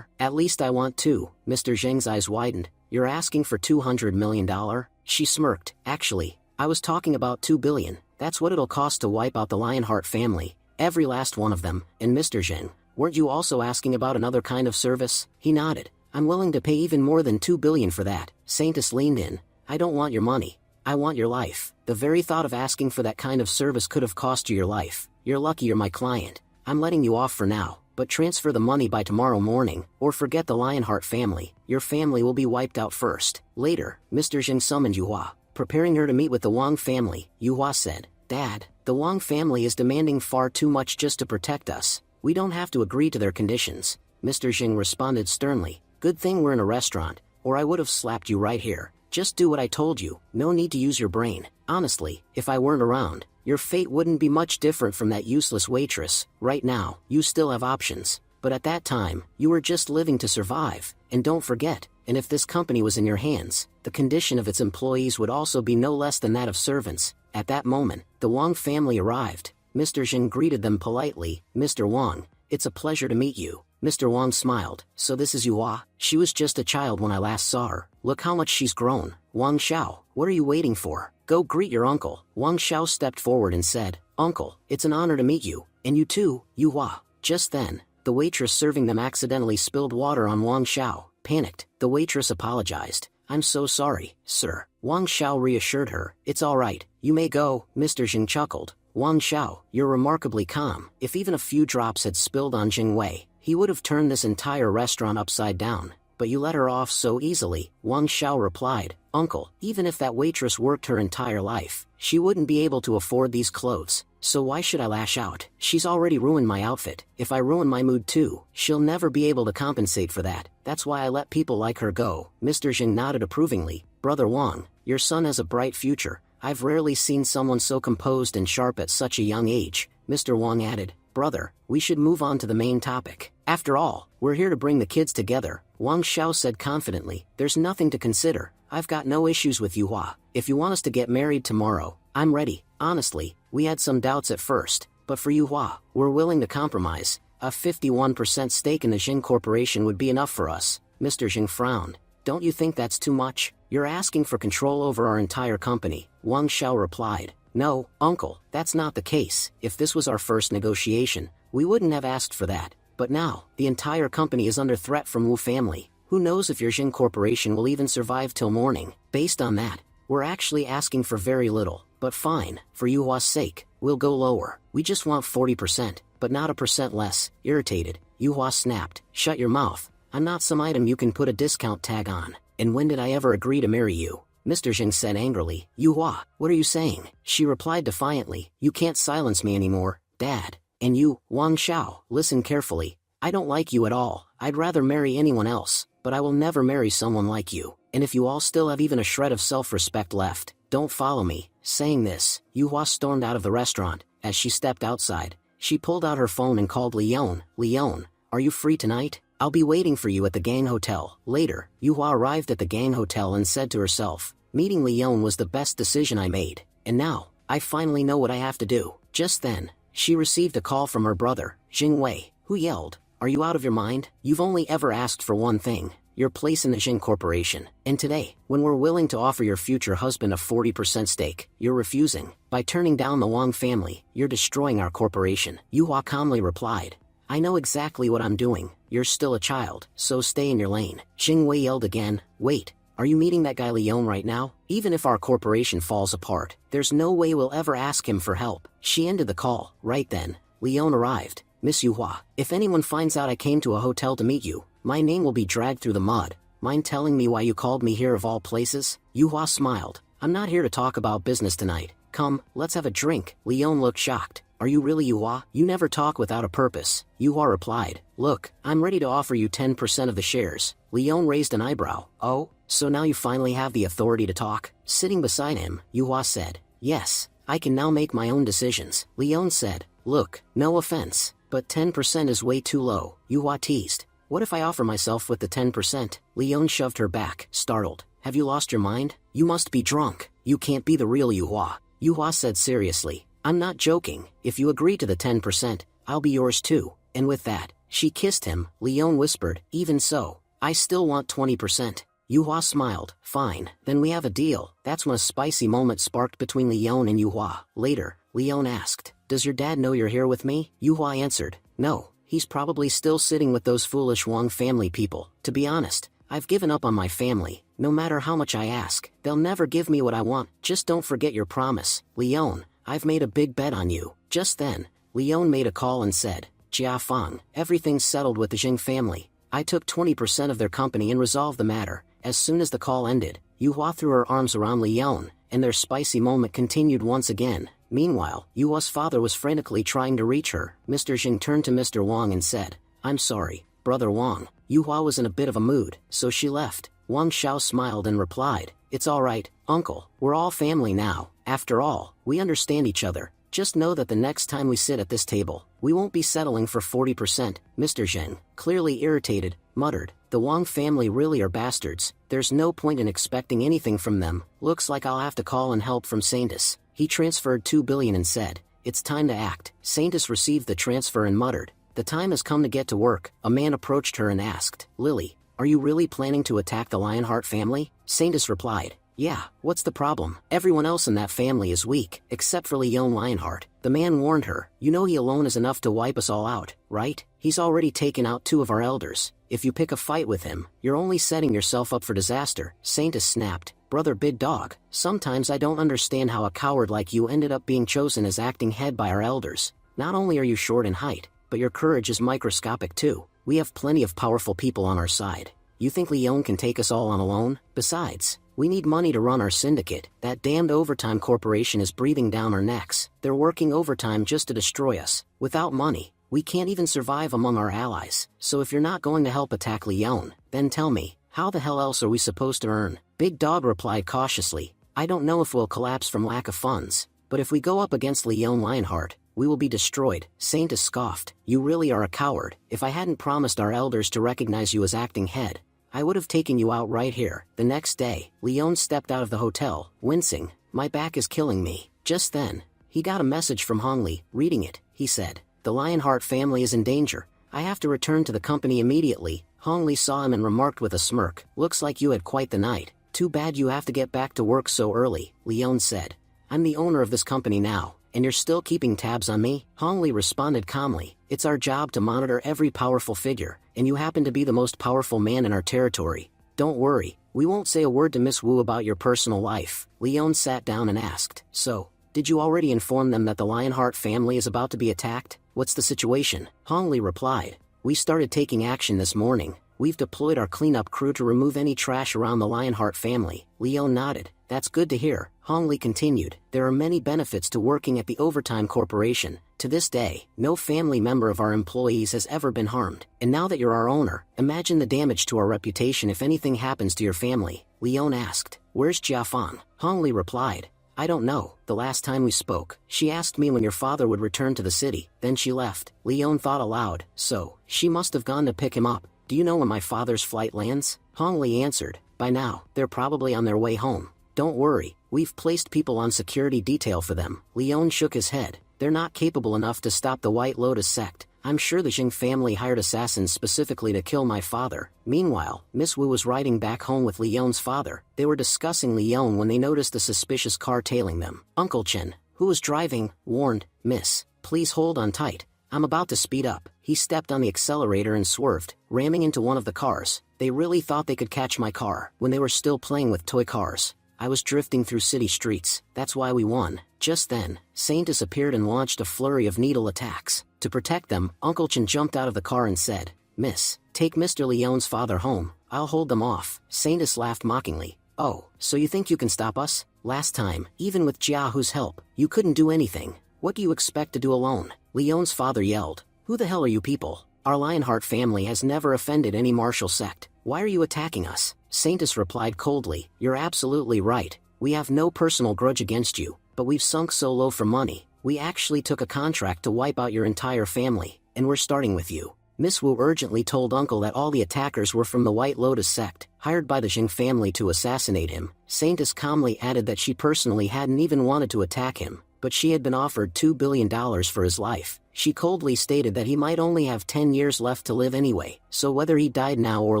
At least I want to. Mr. Zheng's eyes widened. You're asking for $200 million? She smirked. Actually, I was talking about $2 billion. That's what it'll cost to wipe out the Lionheart family. Every last one of them. And Mr. Zheng, weren't you also asking about another kind of service? He nodded. I'm willing to pay even more than $2 billion for that. Saintus leaned in. I don't want your money. I want your life. The very thought of asking for that kind of service could have cost you your life. You're lucky you're my client. I'm letting you off for now, but transfer the money by tomorrow morning, or forget the Lionheart family. Your family will be wiped out first. Later, Mr. Zheng summoned Yuhua, preparing her to meet with the Wang family. Yuhua said, Dad, the Wang family is demanding far too much just to protect us. We don't have to agree to their conditions. Mr. Zheng responded sternly, good thing we're in a restaurant, or I would have slapped you right here. Just do what I told you, no need to use your brain. Honestly, if I weren't around, your fate wouldn't be much different from that useless waitress. Right now, you still have options. But at that time, you were just living to survive. And don't forget, and if this company was in your hands, the condition of its employees would also be no less than that of servants. At that moment, the Wang family arrived. Mr. Zheng greeted them politely. Mr. Wang, it's a pleasure to meet you. Mr. Wang smiled. So this is Yuhua? She was just a child when I last saw her. Look how much she's grown. Wang Xiao, what are you waiting for? Go greet your uncle. Wang Xiao stepped forward and said, Uncle, it's an honor to meet you. And you too, Yuhua. Just then, the waitress serving them accidentally spilled water on Wang Xiao. Panicked, the waitress apologized. I'm so sorry, sir. Wang Xiao reassured her. It's all right. You may go. Mr. Jing chuckled. Wang Xiao, you're remarkably calm. If even a few drops had spilled on Jing Wei, he would have turned this entire restaurant upside down. But you let her off so easily. Wang Xiao replied, Uncle, even if that waitress worked her entire life, she wouldn't be able to afford these clothes. So why should I lash out? She's already ruined my outfit. If I ruin my mood too, she'll never be able to compensate for that. That's why I let people like her go. Mr. Jing nodded approvingly. Brother Wang, your son has a bright future. I've rarely seen someone so composed and sharp at such a young age. Mr. Wang added, Brother, we should move on to the main topic. After all, we're here to bring the kids together. Wang Xiao said confidently, there's nothing to consider. I've got no issues with Yuhua. If you want us to get married tomorrow, I'm ready. Honestly, we had some doubts at first, but for Yuhua, we're willing to compromise. A 51% stake in the Jing Corporation would be enough for us. Mr. Jing frowned. Don't you think that's too much? You're asking for control over our entire company. Wang Xiao replied. No, uncle, that's not the case. If this was our first negotiation, we wouldn't have asked for that. But now, the entire company is under threat from Wu family. Who knows if your Jing Corporation will even survive till morning? Based on that, we're actually asking for very little. But fine, for Yuhua's sake, we'll go lower. We just want 40%, but not a percent less. Irritated, Yuhua snapped. Shut your mouth. I'm not some item you can put a discount tag on. And when did I ever agree to marry you? Mr. Jing said angrily. Yuhua, what are you saying? She replied defiantly. You can't silence me anymore, Dad. And you, Wang Xiao, listen carefully. I don't like you at all. I'd rather marry anyone else, but I will never marry someone like you. And if you all still have even a shred of self-respect left, don't follow me. Saying this, Yuhua stormed out of the restaurant. As she stepped outside, she pulled out her phone and called Leon. Leon, are you free tonight? I'll be waiting for you at the gang hotel. Later, Yuhua arrived at the gang hotel and said to herself, meeting Leon was the best decision I made, and now, I finally know what I have to do. Just then, she received a call from her brother, Jingwei, who yelled, "Are you out of your mind? You've only ever asked for one thing, your place in the Jing Corporation, and today, when we're willing to offer your future husband a 40% stake, you're refusing. By turning down the Wang family, you're destroying our corporation." Yuhua calmly replied, "I know exactly what I'm doing. You're still a child, so stay in your lane." Jingwei yelled again, "Wait, are you meeting that guy Leon right now? Even if our corporation falls apart, there's no way we'll ever ask him for help." She ended the call. Right then, Leon arrived. "Miss Yuhua, if anyone finds out I came to a hotel to meet you, my name will be dragged through the mud. Mind telling me why you called me here of all places?" Yuhua smiled. "I'm not here to talk about business tonight. Come, let's have a drink." Leon looked shocked. "Are you really Yuhua? You never talk without a purpose." Yuhua replied, "Look, I'm ready to offer you 10% of the shares." Leon raised an eyebrow. "Oh, so now you finally have the authority to talk?" Sitting beside him, Yuhua said, "Yes, I can now make my own decisions." Leon said, "Look, no offense, but 10% is way too low." Yuhua teased, "What if I offer myself with the 10%? Leon shoved her back, startled. "Have you lost your mind? You must be drunk. You can't be the real Yuhua." Yuhua said seriously, "I'm not joking. If you agree to the 10%, I'll be yours too." And with that, she kissed him. Leon whispered, "Even so, I still want 20%. Yuhua smiled. "Fine, then we have a deal." That's when a spicy moment sparked between Leon and Yuhua. Later, Leon asked, "Does your dad know you're here with me?" Yuhua answered, "No, he's probably still sitting with those foolish Wang family people. To be honest, I've given up on my family. No matter how much I ask, they'll never give me what I want. Just don't forget your promise. Leon, I've made a big bet on you." Just then, Leon made a call and said, "Jia Fang, everything's settled with the Jing family. I took 20% of their company and resolved the matter." As soon as the call ended, Yuhua threw her arms around Leon, and their spicy moment continued once again. Meanwhile, Yuhua's father was frantically trying to reach her. Mr. Jing turned to Mr. Wang and said, "I'm sorry, Brother Wang." Yuhua was in a bit of a mood, so she left. Wang Xiao smiled and replied, "It's all right, uncle, we're all family now. After all, we understand each other. Just know that the next time we sit at this table, we won't be settling for 40%. Mr. Zheng, clearly irritated, muttered, "The Wang family really are bastards. There's no point in expecting anything from them. Looks like I'll have to call in help from Saintus." He transferred 2 billion and said, "It's time to act." Saintus received the transfer and muttered, "The time has come to get to work." A man approached her and asked, "Lily, are you really planning to attack the Lionheart family?" Saintus replied, "Yeah, what's the problem? Everyone else in that family is weak, except for Leon Lionheart." The man warned her, "You know he alone is enough to wipe us all out, right? He's already taken out 2 of our elders. If you pick a fight with him, you're only setting yourself up for disaster." Saintus snapped, "Brother Big Dog, sometimes I don't understand how a coward like you ended up being chosen as acting head by our elders. Not only are you short in height, but your courage is microscopic too. We have plenty of powerful people on our side. You think Leon can take us all on alone? Besides, we need money to run our syndicate. That damned overtime corporation is breathing down our necks. They're working overtime just to destroy us. Without money, we can't even survive among our allies. So if you're not going to help attack Leon, then tell me, how the hell else are we supposed to earn?" Big Dog replied cautiously, "I don't know if we'll collapse from lack of funds, but if we go up against Leon Lionheart, we will be destroyed." Saintus scoffed, "You really are a coward. If I hadn't promised our elders to recognize you as acting head, I would have taken you out right here." The next day, Leon stepped out of the hotel, wincing, "My back is killing me." Just then, he got a message from Hongli. Reading it, he said, "The Lionheart family is in danger. I have to return to the company immediately." Hongli saw him and remarked with a smirk, "Looks like you had quite the night. Too bad you have to get back to work so early." Leon said, "I'm the owner of this company now, and you're still keeping tabs on me?" Hongli responded calmly, "It's our job to monitor every powerful figure, and you happen to be the most powerful man in our territory. Don't worry, we won't say a word to Miss Wu about your personal life." Leon sat down and asked, "So, did you already inform them that the Lionheart family is about to be attacked? What's the situation?" Hongli replied, "We started taking action this morning. We've deployed our cleanup crew to remove any trash around the Lionheart family." Leon nodded, "That's good to hear." Hongli continued, "There are many benefits to working at the Overtime Corporation. To this day, no family member of our employees has ever been harmed. And now that you're our owner, imagine the damage to our reputation if anything happens to your family." Leon asked, "Where's Jiafang?" Hongli replied, "I don't know. The last time we spoke, she asked me when your father would return to the city, then she left." Leon thought aloud, "So, she must have gone to pick him up. do you know when my father's flight lands? Hong Li answered, by now, they're probably on their way home. Don't worry, we've placed people on security detail for them. Leon shook his head. They're not capable enough to stop the White Lotus sect. I'm sure the Jing family hired assassins specifically to kill my father. Meanwhile, Miss Wu was riding back home with Leon's father. They were discussing Leon when they noticed a suspicious car tailing them. Uncle Chen, who was driving, warned, Miss, please hold on tight. I'm about to speed up. He stepped on the accelerator and swerved, ramming into one of the cars. They really thought they could catch my car when they were still playing with toy cars. I was drifting through city streets, that's why we won. Just then, Saintus appeared and launched a flurry of needle attacks. To protect them, Uncle Chen jumped out of the car and said, Miss, take Mr. Leon's father home, I'll hold them off. Saintus laughed mockingly. Oh, so you think you can stop us? Last time, even with Jiahu's help, you couldn't do anything. What do you expect to do alone? Leon's father yelled. Who the hell are you people? Our Lionheart family has never offended any martial sect. Why are you attacking us? Saintus replied coldly, you're absolutely right. We have no personal grudge against you, but we've sunk so low for money. We actually took a contract to wipe out your entire family, and we're starting with you. Miss Wu urgently told Uncle that all the attackers were from the White Lotus sect, hired by the Jing family to assassinate him. Saintus calmly added that she personally hadn't even wanted to attack him, but she had been offered $2 billion for his life. She coldly stated that he might only have 10 years left to live anyway, so whether he died now or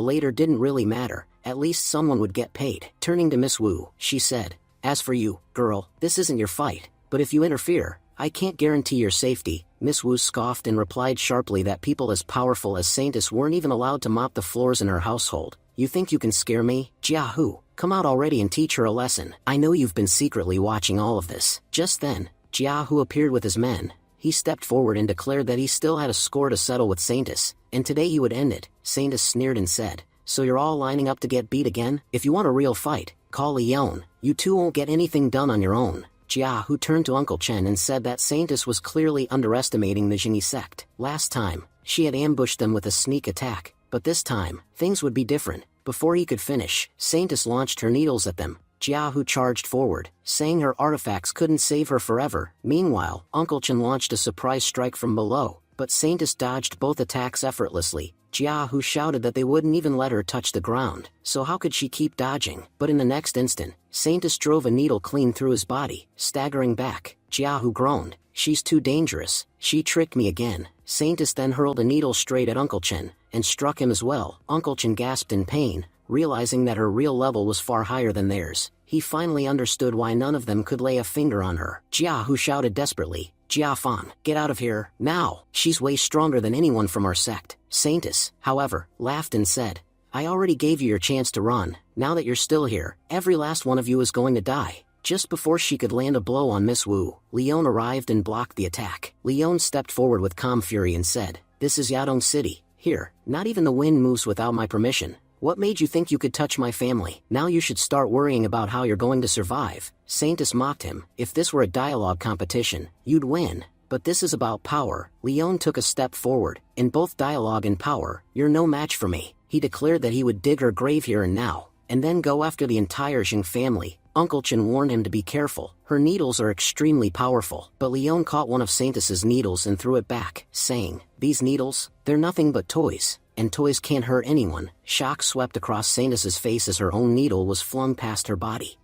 later didn't really matter, at least someone would get paid. Turning to Miss Wu, she said, as for you, girl, this isn't your fight, but if you interfere, I can't guarantee your safety. Miss Wu scoffed and replied sharply that people as powerful as Saintus weren't even allowed to mop the floors in her household. You think you can scare me? Jiahu, come out already and teach her a lesson. I know you've been secretly watching all of this. Just then, Jiahu appeared with his men. He stepped forward and declared that he still had a score to settle with Saintus, and today he would end it. Saintus sneered and said, so you're all lining up to get beat again? If you want a real fight, call Leon. You two won't get anything done on your own. Jiahu turned to Uncle Chen and said that Saintus was clearly underestimating the Jingyi sect. Last time, she had ambushed them with a sneak attack, but this time, things would be different. Before he could finish, Saintus launched her needles at them. Jiahu charged forward, saying her artifacts couldn't save her forever. Meanwhile, Uncle Chen launched a surprise strike from below, but Saintus dodged both attacks effortlessly. Jiahu shouted that they wouldn't even let her touch the ground, so how could she keep dodging? But in the next instant, Saintus drove a needle clean through his body, staggering back. Jiahu groaned, she's too dangerous, she tricked me again. Saintus then hurled a needle straight at Uncle Chen, and struck him as well. Uncle Chen gasped in pain, realizing that her real level was far higher than theirs. He finally understood why none of them could lay a finger on her. Jiahu shouted desperately, Jiafan, get out of here, now! She's way stronger than anyone from our sect. Saintus, however, laughed and said, I already gave you your chance to run. Now that you're still here, every last one of you is going to die. Just before she could land a blow on Miss Wu, Leon arrived and blocked the attack. Leon stepped forward with calm fury and said, this is Yadong City. Here, not even the wind moves without my permission. What made you think you could touch my family? Now you should start worrying about how you're going to survive. Saintus mocked him. If this were a dialogue competition, you'd win. But this is about power. Leon took a step forward. In both dialogue and power, you're no match for me. He declared that he would dig her grave here and now, and then go after the entire Jing family. Uncle Chen warned him to be careful. Her needles are extremely powerful. But Leon caught one of Saintus's needles and threw it back, saying, these needles, they're nothing but toys. And toys can't hurt anyone. Shock swept across Saintus's face as her own needle was flung past her body.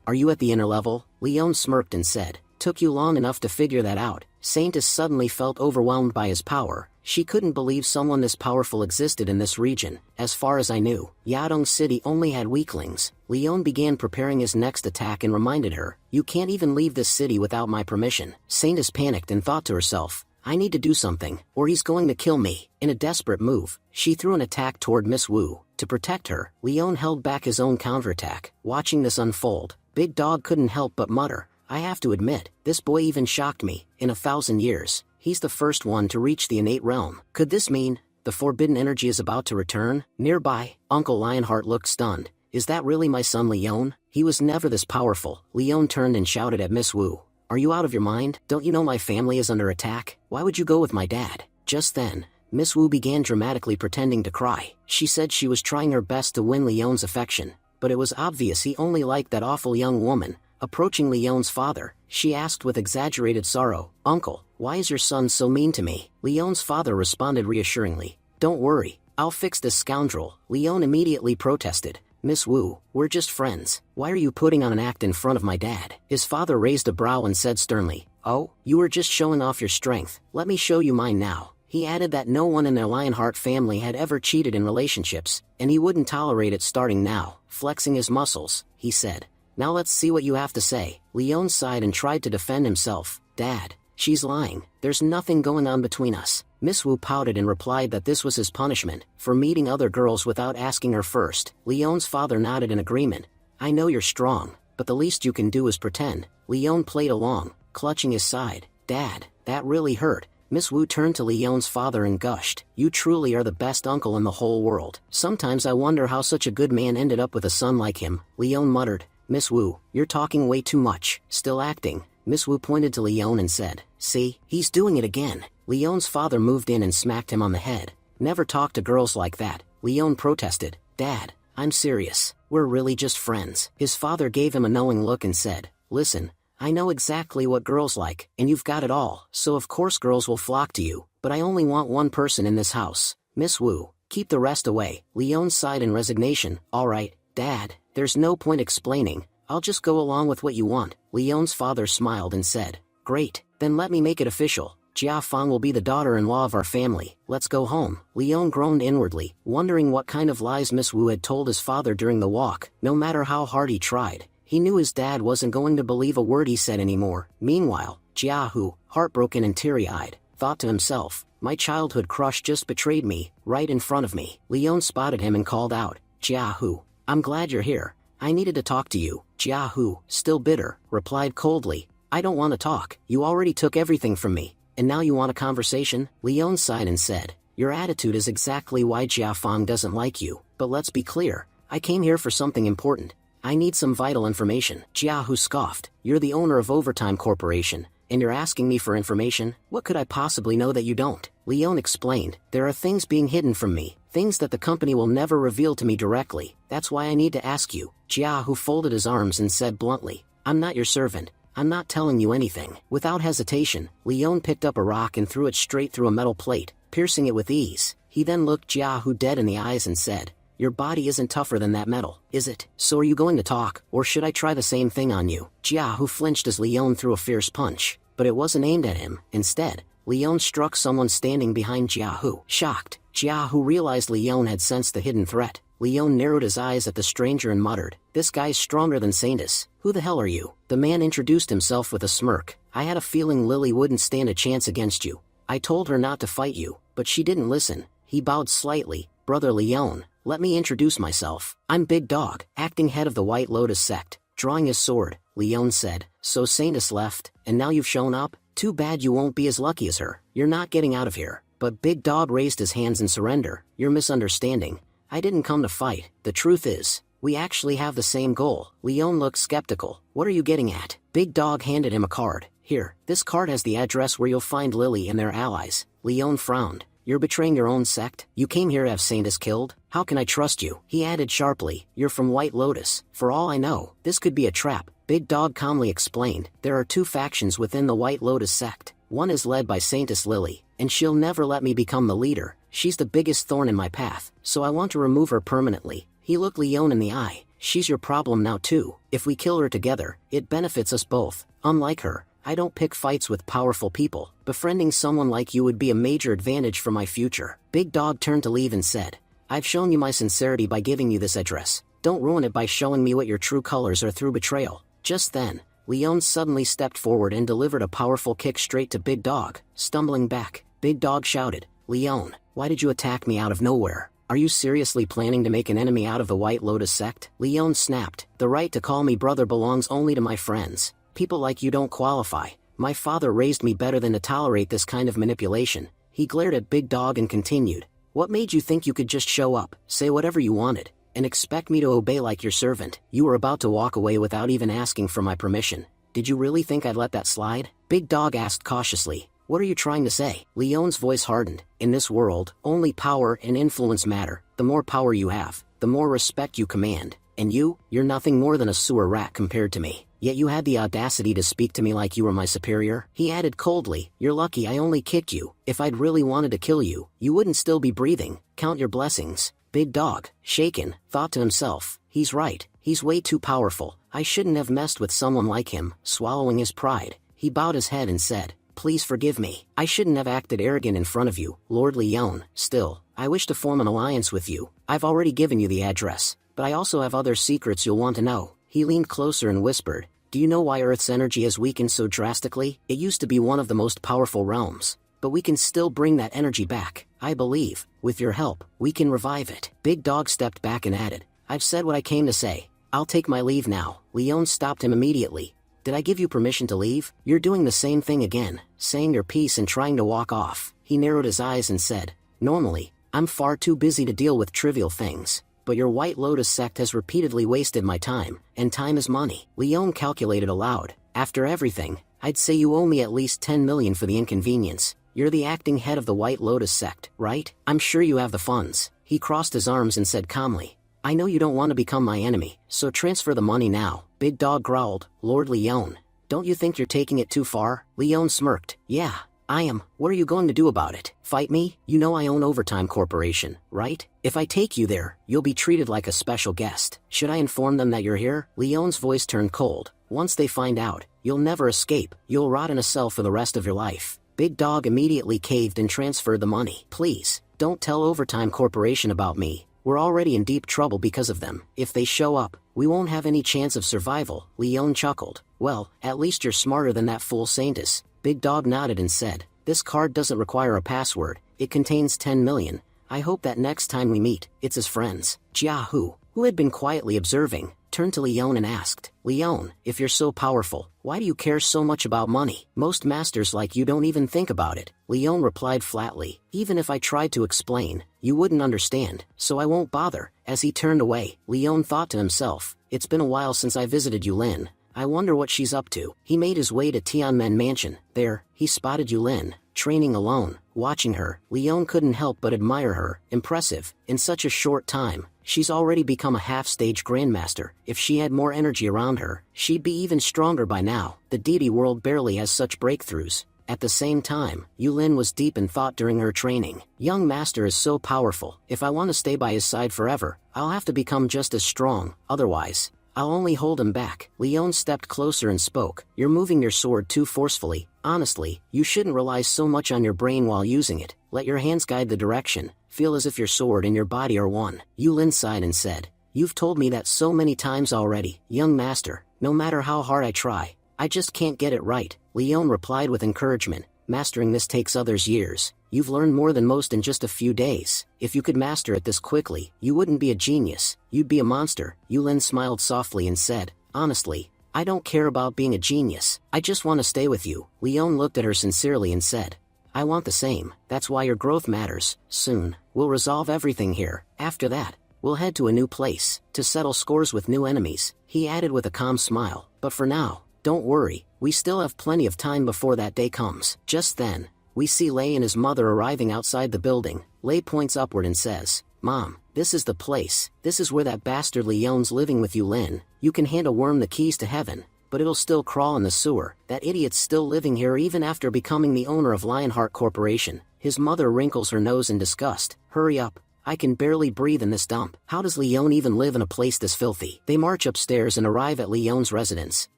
Are you at the inner level? Leon smirked and said, took you long enough to figure that out. Saintus suddenly felt overwhelmed by his power. She couldn't believe someone this powerful existed in this region. As far as I knew, Yadong City only had weaklings. Leon began preparing his next attack and reminded her, you can't even leave this city without my permission. Saintus panicked and thought to herself, I need to do something, or he's going to kill me. In a desperate move, she threw an attack toward Miss Wu. To protect her, Leon held back his own counterattack. Watching this unfold, Big Dog couldn't help but mutter, I have to admit, this boy even shocked me. In 1,000 years, he's the first one to reach the innate realm. Could this mean the forbidden energy is about to return? Nearby, Uncle Lionheart looked stunned. Is that really my son Leon? He was never this powerful. Leon turned and shouted at Miss Wu. Are you out of your mind? Don't you know my family is under attack? Why would you go with my dad? Just then, Miss Wu began dramatically pretending to cry. She said she was trying her best to win Leon's affection, but it was obvious he only liked that awful young woman. Approaching Leon's father, she asked with exaggerated sorrow, Uncle, why is your son so mean to me? Leon's father responded reassuringly, don't worry, I'll fix this scoundrel. Leon immediately protested. Miss Wu, we're just friends. Why are you putting on an act in front of my dad? His father raised a brow and said sternly, oh, you were just showing off your strength. Let me show you mine now. He added that no one in their Lionheart family had ever cheated in relationships, and he wouldn't tolerate it starting now. Flexing his muscles, he said, now let's see what you have to say. Leon sighed and tried to defend himself. Dad, she's lying. There's nothing going on between us. Miss Wu pouted and replied that this was his punishment for meeting other girls without asking her first. Leon's father nodded in agreement. I know you're strong, but the least you can do is pretend. Leon played along, clutching his side. Dad, that really hurt. Miss Wu turned to Leon's father and gushed. You truly are the best uncle in the whole world. Sometimes I wonder how such a good man ended up with a son like him. Leon muttered. Miss Wu, you're talking way too much. Still acting. Miss Wu pointed to Leon and said, see, he's doing it again. Leon's father moved in and smacked him on the head. Never talk to girls like that. Leon protested. Dad, I'm serious. We're really just friends. His father gave him a knowing look and said, listen, I know exactly what girls like, and you've got it all, so of course girls will flock to you, but I only want one person in this house. Miss Wu, keep the rest away. Leon sighed in resignation. All right, Dad, there's no point explaining. I'll just go along with what you want. Leon's father smiled and said, great, then let me make it official. Jia Fang will be the daughter-in-law of our family. Let's go home. Leon groaned inwardly, wondering what kind of lies Miss Wu had told his father during the walk. No matter how hard he tried, he knew his dad wasn't going to believe a word he said anymore. Meanwhile, Jia Hu, heartbroken and teary-eyed, thought to himself, my childhood crush just betrayed me, right in front of me. Leon spotted him and called out, Jia Hu, I'm glad you're here. I needed to talk to you. Jia Hu, still bitter, replied coldly, I don't want to talk. You already took everything from me. And now you want a conversation? Leon sighed and said, your attitude is exactly why Jia Fang doesn't like you. But let's be clear, I came here for something important. I need some vital information. Jia Hu scoffed, you're the owner of Overtime Corporation, and you're asking me for information? What could I possibly know that you don't? Leon explained, there are things being hidden from me, things that the company will never reveal to me directly. That's why I need to ask you. Jia Hu folded his arms and said bluntly, I'm not your servant. I'm not telling you anything. Without hesitation, Leon picked up a rock and threw it straight through a metal plate, piercing it with ease. He then looked Jia Hu dead in the eyes and said, your body isn't tougher than that metal, is it? So are you going to talk, or should I try the same thing on you? Jia Hu flinched as Leon threw a fierce punch, but it wasn't aimed at him. Instead, Leon struck someone standing behind Jia Hu. Shocked, Jia Hu realized Leon had sensed the hidden threat. Leon narrowed his eyes at the stranger and muttered, this guy's stronger than Saintus. Who the hell are you? The man introduced himself with a smirk. I had a feeling Lily wouldn't stand a chance against you. I told her not to fight you, but she didn't listen. He bowed slightly. Brother Leon, let me introduce myself. I'm Big Dog, acting head of the White Lotus sect. Drawing his sword, Leon said, so Saintus left, and now you've shown up? Too bad you won't be as lucky as her. You're not getting out of here. But Big Dog raised his hands in surrender. You're misunderstanding. I didn't come to fight. The truth is, we actually have the same goal. Leon looked skeptical. What are you getting at? Big Dog handed him a card. Here, this card has the address where you'll find Lily and their allies. Leon frowned. You're betraying your own sect? You came here to have Saintus killed? How can I trust you? He added sharply, you're from White Lotus. For all I know, this could be a trap. Big Dog calmly explained, there are two factions within the White Lotus sect. One is led by Saintus Lily, and she'll never let me become the leader. She's the biggest thorn in my path, so I want to remove her permanently. He looked Leon in the eye. She's your problem now too. If we kill her together, it benefits us both. Unlike her, I don't pick fights with powerful people. Befriending someone like you would be a major advantage for my future. Big Dog turned to leave and said, I've shown you my sincerity by giving you this address. Don't ruin it by showing me what your true colors are through betrayal. Just then, Leon suddenly stepped forward and delivered a powerful kick straight to Big Dog. Stumbling back, Big Dog shouted, Leon, why did you attack me out of nowhere? Are you seriously planning to make an enemy out of the White Lotus sect? Leon snapped, the right to call me brother belongs only to my friends. People like you don't qualify. My father raised me better than to tolerate this kind of manipulation. He glared at Big Dog and continued, what made you think you could just show up, say whatever you wanted, and expect me to obey like your servant? You were about to walk away without even asking for my permission. Did you really think I'd let that slide? Big Dog asked cautiously. What are you trying to say? Leon's voice hardened. In this world, only power and influence matter. The more power you have, the more respect you command. And you're nothing more than a sewer rat compared to me. yet you had the audacity to speak to me like you were my superior? He added coldly, you're lucky I only kicked you. If I'd really wanted to kill you, you wouldn't still be breathing. Count your blessings. Big Dog, shaken, thought to himself, he's right, he's way too powerful. I shouldn't have messed with someone like him. Swallowing his pride, he bowed his head and said, please forgive me. I shouldn't have acted arrogant in front of you, Lord Leon. Still, I wish to form an alliance with you. I've already given you the address, but I also have other secrets you'll want to know. He leaned closer and whispered, do you know why Earth's energy has weakened so drastically? It used to be one of the most powerful realms, but we can still bring that energy back. I believe, with your help, we can revive it. Big Dog stepped back and added, I've said what I came to say. I'll take my leave now. Leon stopped him immediately. Did I give you permission to leave? You're doing the same thing again, saying your piece and trying to walk off. He narrowed his eyes and said, normally, I'm far too busy to deal with trivial things, but your White Lotus sect has repeatedly wasted my time, and time is money. Leon calculated aloud, after everything, I'd say you owe me at least 10 million for the inconvenience. You're the acting head of the White Lotus sect, right? I'm sure you have the funds. He crossed his arms and said calmly, I know you don't want to become my enemy, so transfer the money now. Big Dog growled, Lord Leon, don't you think you're taking it too far? Leon smirked, yeah, I am. What are you going to do about it? Fight me? You know I own Overtime Corporation, right? If I take you there, you'll be treated like a special guest. Should I inform them that you're here? Leon's voice turned cold. Once they find out, you'll never escape. You'll rot in a cell for the rest of your life. Big Dog immediately caved and transferred the money. Please, don't tell Overtime Corporation about me. We're already in deep trouble because of them. If they show up, we won't have any chance of survival. Leon chuckled. Well, at least you're smarter than that fool Saintus. Big Dog nodded and said, this card doesn't require a password. It contains 10 million. I hope that next time we meet, it's as friends. Jiahu, who had been quietly observing, turned to Leon and asked, Leon, if you're so powerful, why do you care so much about money? Most masters like you don't even think about it. Leon replied flatly, even if I tried to explain, you wouldn't understand, so I won't bother. As he turned away, Leon thought to himself, it's been a while since I visited Yulin. I wonder what she's up to. He made his way to Tianmen Mansion. There, he spotted Yulin, training alone. Watching her, Leon couldn't help but admire her. Impressive. In such a short time, she's already become a half-stage grandmaster. If she had more energy around her, she'd be even stronger by now. The deity world barely has such breakthroughs. At the same time, Yulin was deep in thought during her training. Young master is so powerful. If I want to stay by his side forever, I'll have to become just as strong. Otherwise, I'll only hold him back. Leon stepped closer and spoke. You're moving your sword too forcefully. Honestly, you shouldn't rely so much on your brain while using it. Let your hands guide the direction. Feel as if your sword and your body are one. Yulin sighed and said, you've told me that so many times already, young master. No matter how hard I try, I just can't get it right. Leon replied with encouragement. Mastering this takes others years. You've learned more than most in just a few days. If you could master it this quickly, you wouldn't be a genius. You'd be a monster. Yulin smiled softly and said, honestly, I don't care about being a genius. I just want to stay with you. Leon looked at her sincerely and said, I want the same. That's why your growth matters. Soon, we'll resolve everything here. After that, we'll head to a new place, to settle scores with new enemies. He added with a calm smile, but for now, don't worry, we still have plenty of time before that day comes. Just then, we see Lei and his mother arriving outside the building. Lei points upward and says, Mom, this is the place. This is where that bastard Leon's living with Yulin. You can hand a worm the keys to heaven, but it'll still crawl in the sewer. That idiot's still living here even after becoming the owner of Lionheart Corporation. His mother wrinkles her nose in disgust. Hurry up. I can barely breathe in this dump. How does Leon even live in a place this filthy? They march upstairs and arrive at Leon's residence.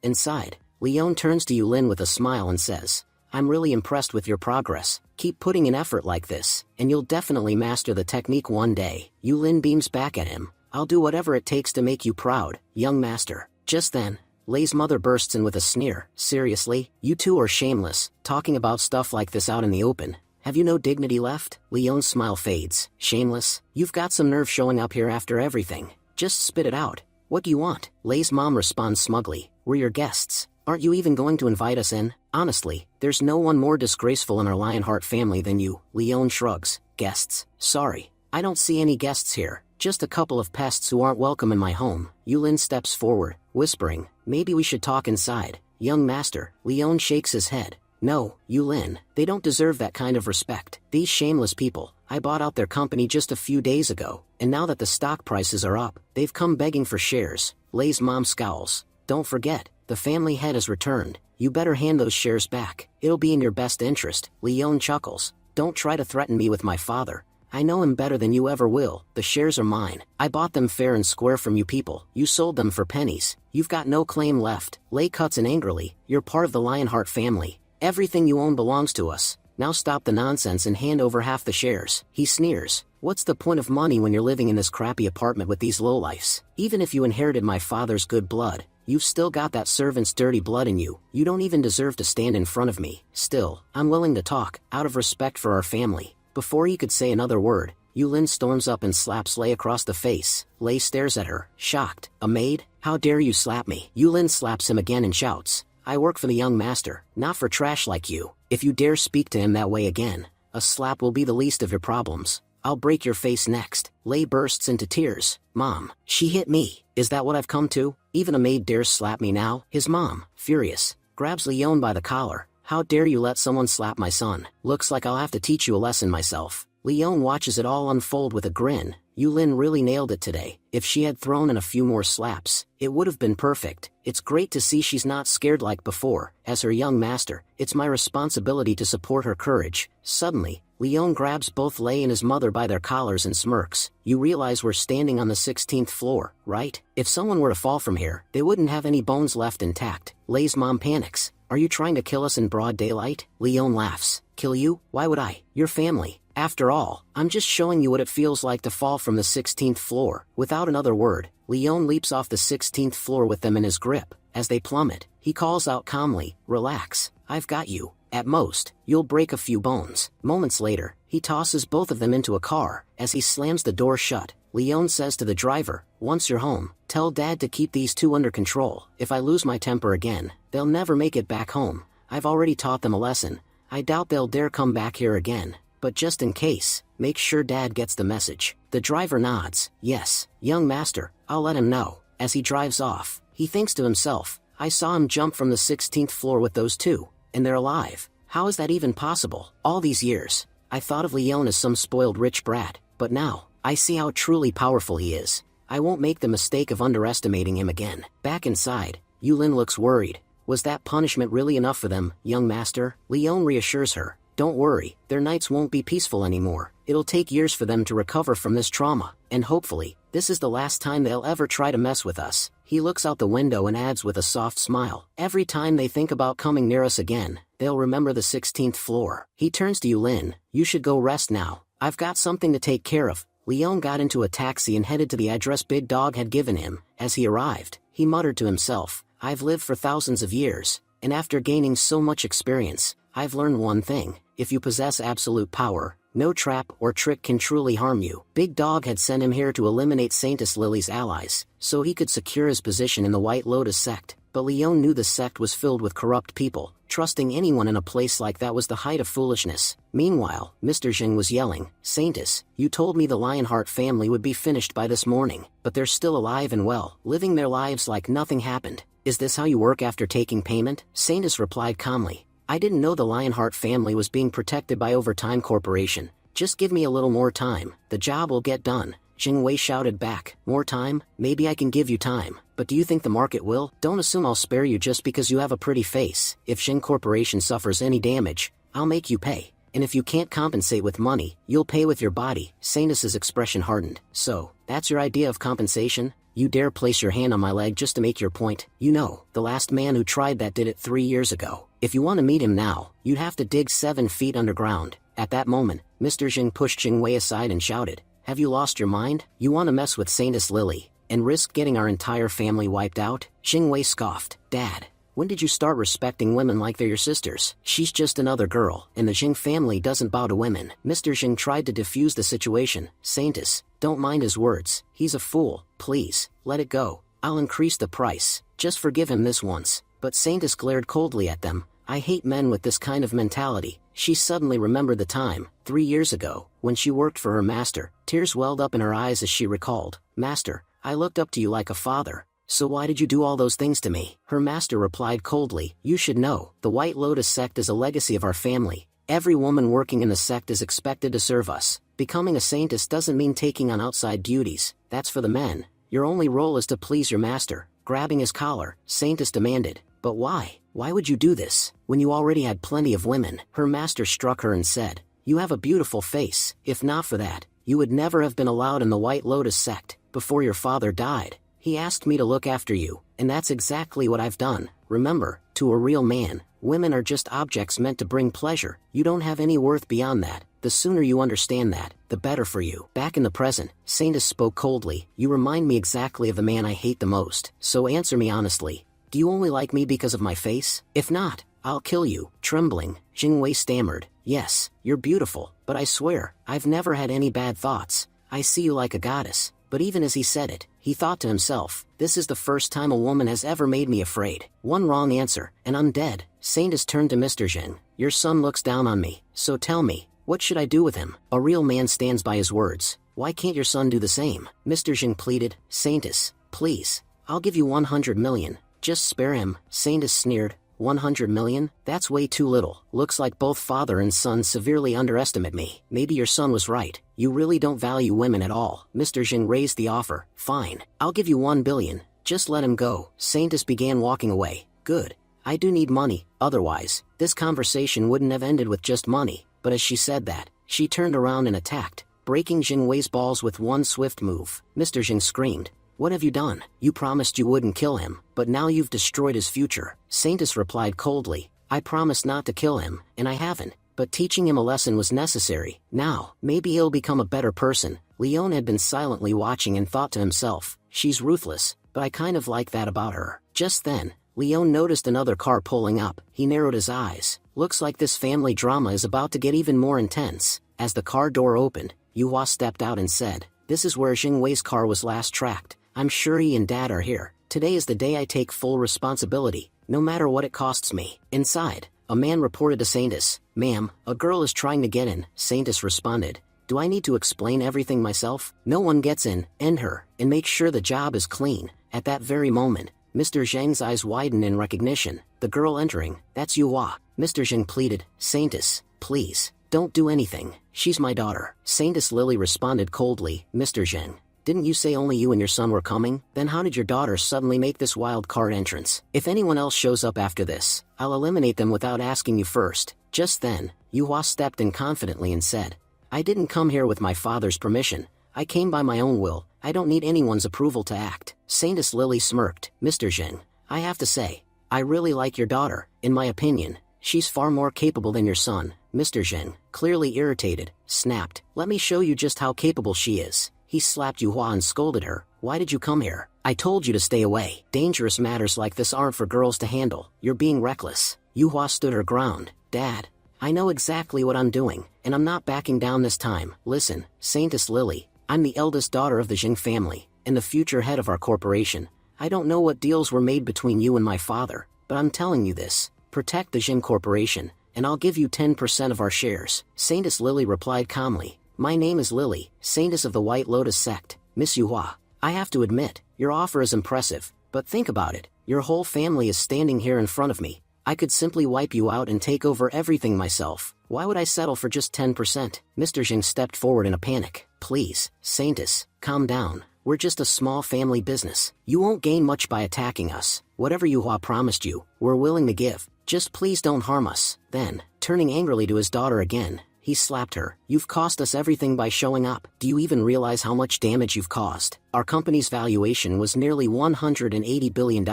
Inside, Leon turns to Yulin with a smile and says, I'm really impressed with your progress. Keep putting in effort like this, and you'll definitely master the technique one day. Yulin beams back at him. I'll do whatever it takes to make you proud, young master. Just then, Lei's mother bursts in with a sneer. Seriously? You two are shameless, talking about stuff like this out in the open. Have you no dignity left? Leon's smile fades. Shameless? You've got some nerve showing up here after everything. Just spit it out. What do you want? Lei's mom responds smugly. We're your guests. Aren't you even going to invite us in? Honestly, there's no one more disgraceful in our Lionheart family than you. Leon shrugs. Guests? Sorry, I don't see any guests here. Just a couple of pests who aren't welcome in my home. Yulin steps forward, whispering, maybe we should talk inside. Young master. Leon shakes his head. No, Yulin, they don't deserve that kind of respect. These shameless people, I bought out their company just a few days ago, and now that the stock prices are up, they've come begging for shares. Lei's mom scowls. Don't forget, the family head has returned. You better hand those shares back. It'll be in your best interest. Leon chuckles. Don't try to threaten me with my father. I know him better than you ever will. The shares are mine. I bought them fair and square from you people. You sold them for pennies. You've got no claim left. Lei cuts in angrily. You're part of the Lionheart family. Everything you own belongs to us. Now stop the nonsense and hand over half the shares. He sneers. What's the point of money when you're living in this crappy apartment with these lowlifes? Even if you inherited my father's good blood, you've still got that servant's dirty blood in you. You don't even deserve to stand in front of me. Still, I'm willing to talk, out of respect for our family. Before he could say another word, Yulin storms up and slaps Lei across the face. Lei stares at her, shocked. A maid? How dare you slap me? Yulin slaps him again and shouts. I work for the young master, not for trash like you. If you dare speak to him that way again, a slap will be the least of your problems. I'll break your face next. Lei bursts into tears. Mom, she hit me. Is that what I've come to? Even a maid dares slap me now? His mom, furious, grabs Leon by the collar. How dare you let someone slap my son? Looks like I'll have to teach you a lesson myself. Leon watches it all unfold with a grin. Yulin really nailed it today. If she had thrown in a few more slaps, it would have been perfect. It's great to see she's not scared like before. As her young master, it's my responsibility to support her courage. Suddenly, Leon grabs both Lei and his mother by their collars and smirks. You realize we're standing on the 16th floor, right? If someone were to fall from here, they wouldn't have any bones left intact. Lei's mom panics. Are you trying to kill us in broad daylight? Leon laughs. Kill you? Why would I? Your family. After all, I'm just showing you what it feels like to fall from the 16th floor. Without another word, Leon leaps off the 16th floor with them in his grip. As they plummet, he calls out calmly, relax, I've got you. At most, you'll break a few bones. Moments later, he tosses both of them into a car. As he slams the door shut, Leon says to the driver, once you're home, tell Dad to keep these two under control. If I lose my temper again, they'll never make it back home. I've already taught them a lesson. I doubt they'll dare come back here again. But just in case, make sure Dad gets the message. The driver nods. Yes, young master, I'll let him know. As he drives off, he thinks to himself, I saw him jump from the 16th floor with those two, and they're alive. How is that even possible? All these years, I thought of Leon as some spoiled rich brat, but now, I see how truly powerful he is. I won't make the mistake of underestimating him again. Back inside, Yulin looks worried. Was that punishment really enough for them, young master? Leon reassures her. Don't worry, their nights won't be peaceful anymore. It'll take years for them to recover from this trauma, and hopefully, this is the last time they'll ever try to mess with us. He looks out the window and adds with a soft smile. Every time they think about coming near us again, they'll remember the 16th floor. He turns to Yulin. You should go rest now. I've got something to take care of. Leon got into a taxi and headed to the address Big Dog had given him. As he arrived, he muttered to himself, I've lived for thousands of years, and after gaining so much experience, I've learned one thing. If you possess absolute power, no trap or trick can truly harm you. Big Dog had sent him here to eliminate Saintess Lily's allies, so he could secure his position in the White Lotus sect. But Leon knew the sect was filled with corrupt people. Trusting anyone in a place like that was the height of foolishness. Meanwhile, Mr. Jing was yelling, Saintess, you told me the Lionheart family would be finished by this morning, but they're still alive and well, living their lives like nothing happened. Is this how you work after taking payment? Saintess replied calmly. I didn't know the Lionheart family was being protected by Overtime Corporation. Just give me a little more time, the job will get done. Jing Wei shouted back, more time? Maybe I can give you time, but do you think the market will? Don't assume I'll spare you just because you have a pretty face. If Jing Corporation suffers any damage, I'll make you pay. And if you can't compensate with money, you'll pay with your body. Saintess's expression hardened. So, that's your idea of compensation? You dare place your hand on my leg just to make your point? You know, the last man who tried that did it 3 years ago. If you want to meet him now, you'd have to dig 7 feet underground. At that moment, Mr. Jing pushed Jing Wei aside and shouted, have you lost your mind? You want to mess with Saintess Lily, and risk getting our entire family wiped out? Jing Wei scoffed. Dad, when did you start respecting women like they're your sisters? She's just another girl, and the Jing family doesn't bow to women. Mr. Jing tried to defuse the situation. Saintess, don't mind his words. He's a fool. Please, let it go. I'll increase the price. Just forgive him this once. But Saintess glared coldly at them. I hate men with this kind of mentality. She suddenly remembered the time, 3 years ago, when she worked for her master. Tears welled up in her eyes as she recalled. Master, I looked up to you like a father. So why did you do all those things to me? Her master replied coldly, you should know, the White Lotus sect is a legacy of our family. Every woman working in the sect is expected to serve us. Becoming a saintess doesn't mean taking on outside duties. That's for the men. Your only role is to please your master. Grabbing his collar, Saintis demanded, "But why? Why would you do this, when you already had plenty of women?" Her master struck her and said, "You have a beautiful face. If not for that, you would never have been allowed in the White Lotus sect. Before your father died, he asked me to look after you, and that's exactly what I've done. Remember, to a real man, women are just objects meant to bring pleasure. You don't have any worth beyond that. The sooner you understand that, the better for you." Back in the present, Saintis spoke coldly, "You remind me exactly of the man I hate the most, so answer me honestly. Do you only like me because of my face? If not, I'll kill you." Trembling, Jingwei stammered, "Yes, you're beautiful, but I swear, I've never had any bad thoughts. I see you like a goddess." But even as he said it, he thought to himself, "This is the first time a woman has ever made me afraid. One wrong answer, and I'm dead." Saintis turned to Mr. Jing. "Your son looks down on me, so tell me, what should I do with him? A real man stands by his words. Why can't your son do the same?" Mr. Jing pleaded. "Saintis, please, I'll give you 100 million. Just spare him." Saintis sneered. 100 million? That's way too little. Looks like both father and son severely underestimate me. Maybe your son was right. You really don't value women at all. Mr. Jin raised the offer. "Fine, I'll give you 1 billion. Just let him go." Saintis began walking away. "Good. I do need money, otherwise, this conversation wouldn't have ended with just money." But as she said that, she turned around and attacked, breaking Jingwei's balls with one swift move. Mr. Jing screamed, "What have you done? You promised you wouldn't kill him, but now you've destroyed his future." Saintis replied coldly, "I promised not to kill him, and I haven't, but teaching him a lesson was necessary. Now, maybe he'll become a better person." Leon had been silently watching and thought to himself, "She's ruthless, but I kind of like that about her." Just then, Leon noticed another car pulling up. He narrowed his eyes. Looks like this family drama is about to get even more intense. As the car door opened, Yuhua stepped out and said, "This is where Jingwei's car was last tracked. I'm sure he and Dad are here. Today is the day I take full responsibility, no matter what it costs me." Inside, a man reported to Saintis, "Ma'am, a girl is trying to get in." Saintis responded, "Do I need to explain everything myself? No one gets in, end her, and make sure the job is clean." At that very moment, Mr. Zhang's eyes widened in recognition. The girl entering, "That's Yuhua." Mr. Zhang pleaded, "Saintis, please, don't do anything. She's my daughter." Saintis Lily responded coldly, "Mr. Zhang, didn't you say only you and your son were coming? Then how did your daughter suddenly make this wild card entrance? If anyone else shows up after this, I'll eliminate them without asking you first." Just then, Yuhua stepped in confidently and said, "I didn't come here with my father's permission. I came by my own will. I don't need anyone's approval to act." Saintis Lily smirked, "Mr. Zhang, I have to say, I really like your daughter. In my opinion, she's far more capable than your son." Mr. Zhang, clearly irritated, snapped, "Let me show you just how capable she is." He slapped Yuhua and scolded her, "Why did you come here? I told you to stay away. Dangerous matters like this aren't for girls to handle. You're being reckless." Yuhua stood her ground. "Dad, I know exactly what I'm doing, and I'm not backing down this time. Listen, Saintis Lily, I'm the eldest daughter of the Jing family, and the future head of our corporation. I don't know what deals were made between you and my father, but I'm telling you this. Protect the Jing corporation, and I'll give you 10% of our shares." Saintis Lily replied calmly, "My name is Lily, Saintis of the White Lotus sect." "Miss Yuhua, I have to admit, your offer is impressive, but think about it. Your whole family is standing here in front of me. I could simply wipe you out and take over everything myself. Why would I settle for just 10%? Mr. Jing stepped forward in a panic. "Please, Saintis, calm down. We're just a small family business. You won't gain much by attacking us. Whatever Yuhua promised you, we're willing to give. Just please don't harm us." Then, turning angrily to his daughter again, he slapped her. "You've cost us everything by showing up. Do you even realize how much damage you've caused? Our company's valuation was nearly $180 billion.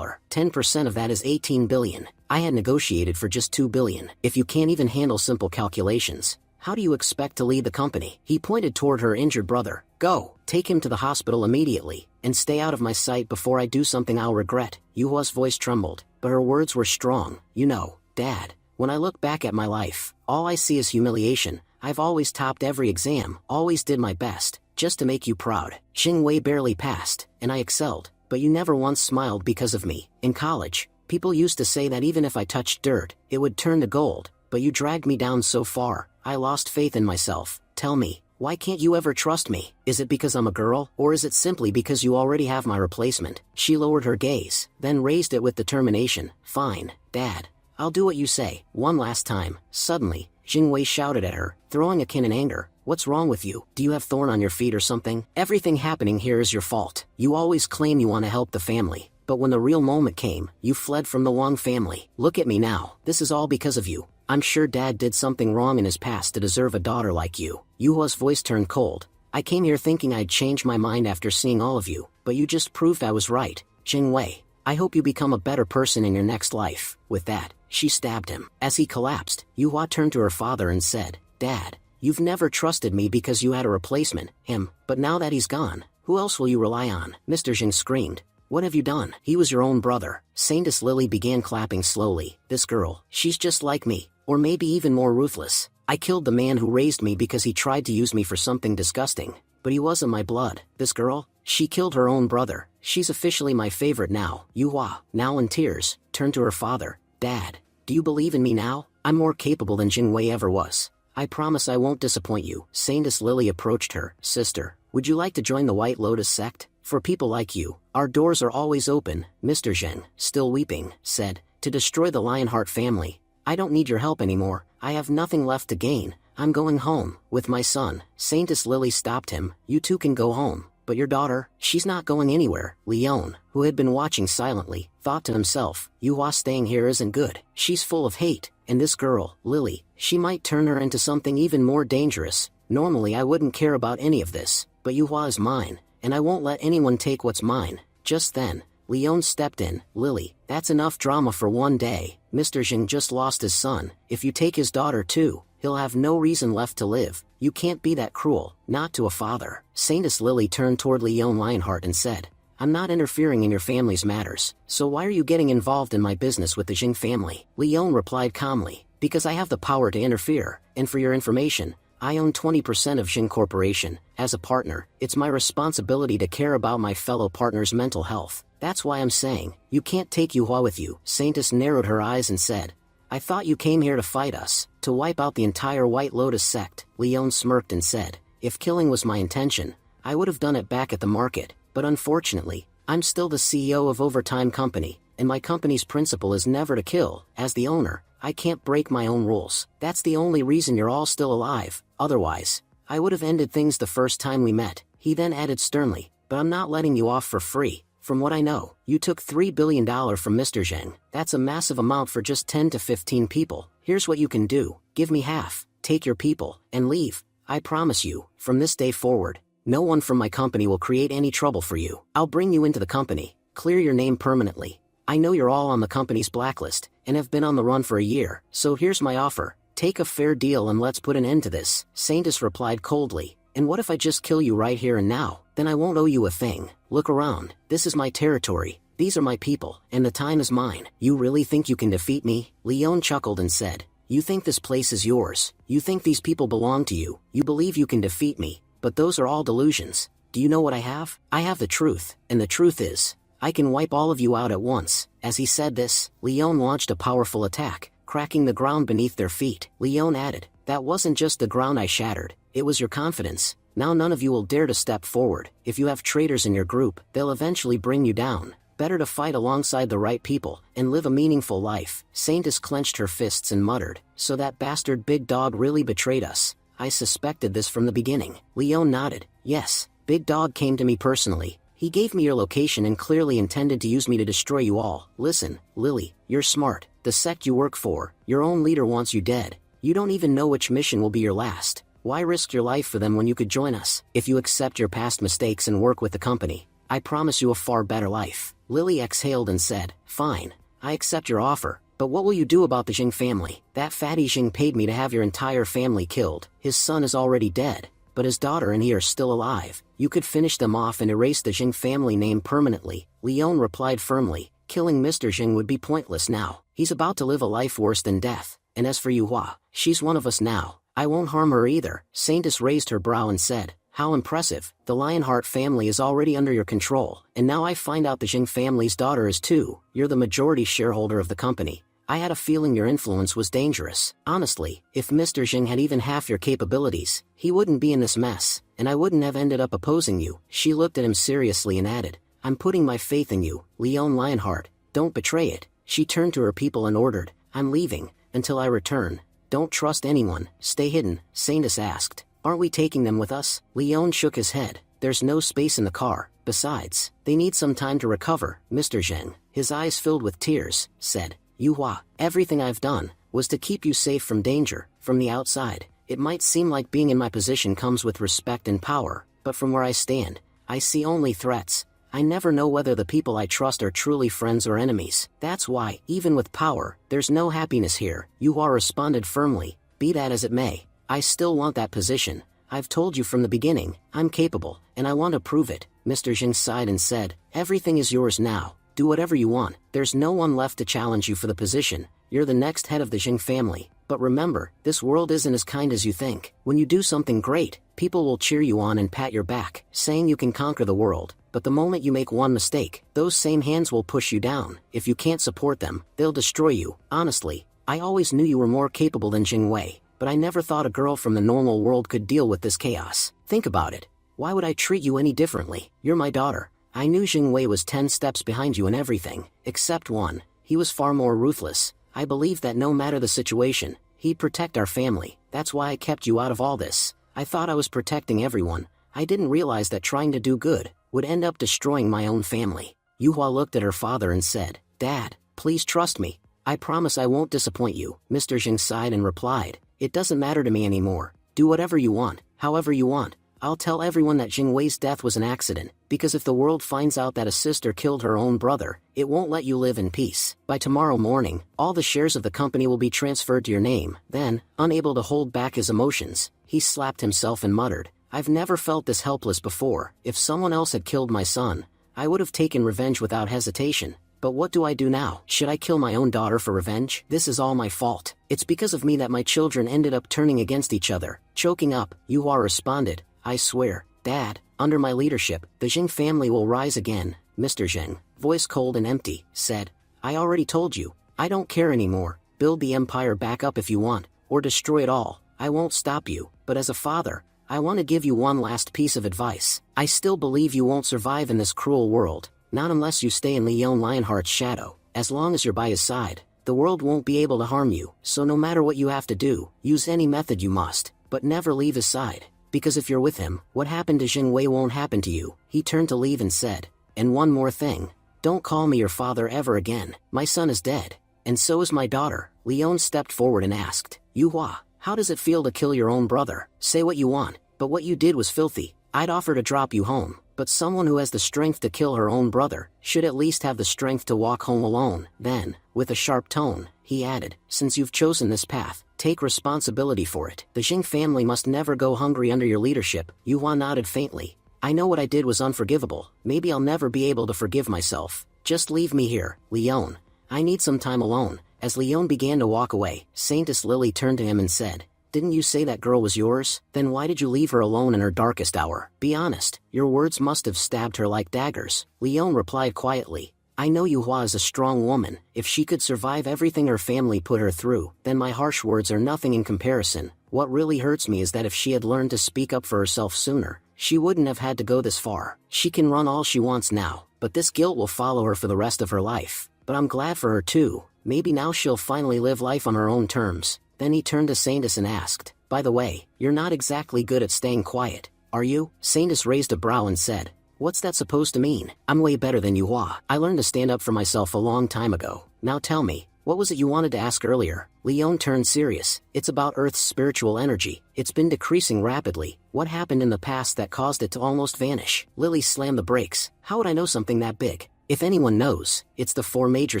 10% of that is 18 billion. I had negotiated for just 2 billion. If you can't even handle simple calculations, how do you expect to lead the company?" He pointed toward her injured brother. "Go, take him to the hospital immediately, and stay out of my sight before I do something I'll regret." Yuhua's voice trembled, but her words were strong. "You know, Dad, when I look back at my life, all I see is humiliation. I've always topped every exam, always did my best, just to make you proud. Jingwei barely passed, and I excelled, but you never once smiled because of me. In college, people used to say that even if I touched dirt, it would turn to gold, but you dragged me down so far, I lost faith in myself. Tell me, why can't you ever trust me? Is it because I'm a girl, or is it simply because you already have my replacement?" She lowered her gaze, then raised it with determination. "Fine, Dad. I'll do what you say, one last time." Suddenly, Jingwei shouted at her, throwing a kin in anger, "What's wrong with you? Do you have thorn on your feet or something? Everything happening here is your fault. You always claim you want to help the family, But when the real moment came, you fled from the Wang family. Look at me now. This is all because of you. I'm sure Dad did something wrong in his past to deserve a daughter like you. Yuhua's voice turned cold. I came here thinking I'd change my mind after seeing all of you, but you just proved I was right. Jingwei, I hope you become a better person in your next life. With that, she stabbed him. As he collapsed, Yuhua turned to her father and said, Dad, you've never trusted me because you had a replacement, him, but now that he's gone, who else will you rely on? Mr. Jing screamed. What have you done? He was your own brother. Saintess Lily began clapping slowly. This girl, she's just like me, or maybe even more ruthless. I killed the man who raised me because he tried to use me for something disgusting, but he wasn't my blood. This girl, she killed her own brother. She's officially my favorite now. Yuhua, now in tears, turned to her father. Dad, do you believe in me now? I'm more capable than Jingwei ever was. I promise I won't disappoint you. Saintess Lily approached her. Sister, would you like to join the White Lotus sect? For people like you, our doors are always open. Mr. Zheng, still weeping, said, to destroy the Lionheart family. I don't need your help anymore. I have nothing left to gain. I'm going home, with my son. Saintess Lily stopped him. You two can go home, but your daughter, she's not going anywhere. Leon, who had been watching silently, thought to himself, Yuhua staying here isn't good. She's full of hate, and this girl, Lily, she might turn her into something even more dangerous. Normally I wouldn't care about any of this, but Yuhua is mine, and I won't let anyone take what's mine. Just then, Leon stepped in. Lily, that's enough drama for one day. Mr. Zheng just lost his son. If you take his daughter too, he'll have no reason left to live. You can't be that cruel, not to a father. Saintess Lily turned toward Leon Lionheart and said, I'm not interfering in your family's matters, so why are you getting involved in my business with the Jing family? Leon replied calmly, because I have the power to interfere, and for your information, I own 20% of Jing Corporation. As a partner, it's my responsibility to care about my fellow partner's mental health. That's why I'm saying, you can't take Yuhua with you. Saintess narrowed her eyes and said, I thought you came here to fight us, to wipe out the entire White Lotus sect. Leon smirked and said, if killing was my intention, I would have done it back at the market, but unfortunately, I'm still the CEO of Overtime Company, and my company's principle is never to kill. As the owner, I can't break my own rules. That's the only reason you're all still alive. Otherwise, I would have ended things the first time we met. He then added sternly, but I'm not letting you off for free. From what I know, you took $3 billion from Mr. Zheng. That's a massive amount for just 10 to 15 people. Here's what you can do. Give me half, take your people, and leave. I promise you, from this day forward, no one from my company will create any trouble for you. I'll bring you into the company, clear your name permanently. I know you're all on the company's blacklist, and have been on the run for a year, so here's my offer. Take a fair deal and let's put an end to this. Saintess replied coldly, and what if I just kill you right here and now? Then I won't owe you a thing. Look around, this is my territory, these are my people, and the time is mine. You really think you can defeat me? Leon chuckled and said, you think this place is yours, you think these people belong to you, you believe you can defeat me, but those are all delusions. Do you know what I have? I have the truth, and the truth is, I can wipe all of you out at once. As he said this, Leon launched a powerful attack, cracking the ground beneath their feet. Leon added, that wasn't just the ground I shattered, it was your confidence. Now none of you will dare to step forward. If you have traitors in your group, they'll eventually bring you down. Better to fight alongside the right people, and live a meaningful life. Saintess clenched her fists and muttered, so that bastard Big Dog really betrayed us. I suspected this from the beginning. Leon nodded, yes, Big Dog came to me personally. He gave me your location and clearly intended to use me to destroy you all. Listen, Lily, you're smart. The sect you work for, your own leader wants you dead. You don't even know which mission will be your last. Why risk your life for them when you could join us? If you accept your past mistakes and work with the company, I promise you a far better life. Lily exhaled and said, fine, I accept your offer, but what will you do about the Jing family? That fatty Jing paid me to have your entire family killed. His son is already dead, but his daughter and he are still alive. You could finish them off and erase the Jing family name permanently. Leon replied firmly, killing Mr. Jing would be pointless now. He's about to live a life worse than death. And as for Yuhua, she's one of us now. I won't harm her either. Saintess raised her brow and said, how impressive. The Lionheart family is already under your control, and now I find out the Jing family's daughter is too. You're the majority shareholder of the company. I had a feeling your influence was dangerous. Honestly, if Mr. Jing had even half your capabilities, he wouldn't be in this mess, and I wouldn't have ended up opposing you. She looked at him seriously and added, I'm putting my faith in you, Leon Lionheart. Don't betray it. She turned to her people and ordered, I'm leaving, until I return. Don't trust anyone, stay hidden. Saintess asked, aren't we taking them with us? Leon shook his head, there's no space in the car. Besides, they need some time to recover. Mr. Zheng, his eyes filled with tears, said, Yuhua, everything I've done was to keep you safe from danger. From the outside, it might seem like being in my position comes with respect and power, but from where I stand, I see only threats. I never know whether the people I trust are truly friends or enemies. That's why, even with power, there's no happiness here. Yuhua responded firmly, be that as it may, I still want that position. I've told you from the beginning, I'm capable, and I want to prove it. Mr. Zheng sighed and said, everything is yours now. Do whatever you want. There's no one left to challenge you for the position. You're the next head of the Zheng family. But remember, this world isn't as kind as you think. When you do something great, people will cheer you on and pat your back, saying you can conquer the world. But the moment you make one mistake, those same hands will push you down. If you can't support them, they'll destroy you. Honestly, I always knew you were more capable than Jing Wei, but I never thought a girl from the normal world could deal with this chaos. Think about it. Why would I treat you any differently? You're my daughter. I knew Jing Wei was 10 steps behind you in everything, except one. He was far more ruthless. I believed that no matter the situation, he'd protect our family. That's why I kept you out of all this. I thought I was protecting everyone. I didn't realize that trying to do good would end up destroying my own family. Yuhua looked at her father and said, Dad, please trust me. I promise I won't disappoint you. Mr. Zheng sighed and replied, it doesn't matter to me anymore. Do whatever you want, however you want. I'll tell everyone that Jing Wei's death was an accident, because if the world finds out that a sister killed her own brother, it won't let you live in peace. By tomorrow morning, all the shares of the company will be transferred to your name. Then, unable to hold back his emotions, he slapped himself and muttered, I've never felt this helpless before. If someone else had killed my son, I would have taken revenge without hesitation. But what do I do now? Should I kill my own daughter for revenge? This is all my fault. It's because of me that my children ended up turning against each other. Choking up, Yuhua responded, I swear, Dad, under my leadership, the Zheng family will rise again. Mr. Zheng, voice cold and empty, said, I already told you, I don't care anymore. Build the empire back up if you want, or destroy it all. I won't stop you, but as a father, I want to give you one last piece of advice. I still believe you won't survive in this cruel world, not unless you stay in Leon Lionheart's shadow. As long as you're by his side, the world won't be able to harm you. So no matter what you have to do, use any method you must, but never leave his side. Because if you're with him, what happened to Jing Wei won't happen to you. He turned to leave and said, and one more thing. Don't call me your father ever again. My son is dead. And so is my daughter. Leon stepped forward and asked, Yuhua, how does it feel to kill your own brother? Say what you want, but what you did was filthy. I'd offer to drop you home, but someone who has the strength to kill her own brother should at least have the strength to walk home alone. Then, with a sharp tone, he added, since you've chosen this path, take responsibility for it. The Jing family must never go hungry under your leadership. Yuhua nodded faintly. I know what I did was unforgivable. Maybe I'll never be able to forgive myself. Just leave me here, Leon. I need some time alone. As Leon began to walk away, Saintess Lily turned to him and said, didn't you say that girl was yours? Then why did you leave her alone in her darkest hour? Be honest, your words must have stabbed her like daggers. Leon replied quietly, I know Yuhua is a strong woman. If she could survive everything her family put her through, then my harsh words are nothing in comparison. What really hurts me is that if she had learned to speak up for herself sooner, she wouldn't have had to go this far. She can run all she wants now, but this guilt will follow her for the rest of her life. But I'm glad for her too. Maybe now she'll finally live life on her own terms. Then he turned to Saintess and asked, by the way, you're not exactly good at staying quiet, are you? Saintess raised a brow and said, what's that supposed to mean? I'm way better than Yuhua. I learned to stand up for myself a long time ago. Now tell me, what was it you wanted to ask earlier? Leon turned serious. It's about Earth's spiritual energy. It's been decreasing rapidly. What happened in the past that caused it to almost vanish? Lily slammed the brakes. How would I know something that big? If anyone knows, it's the 4 major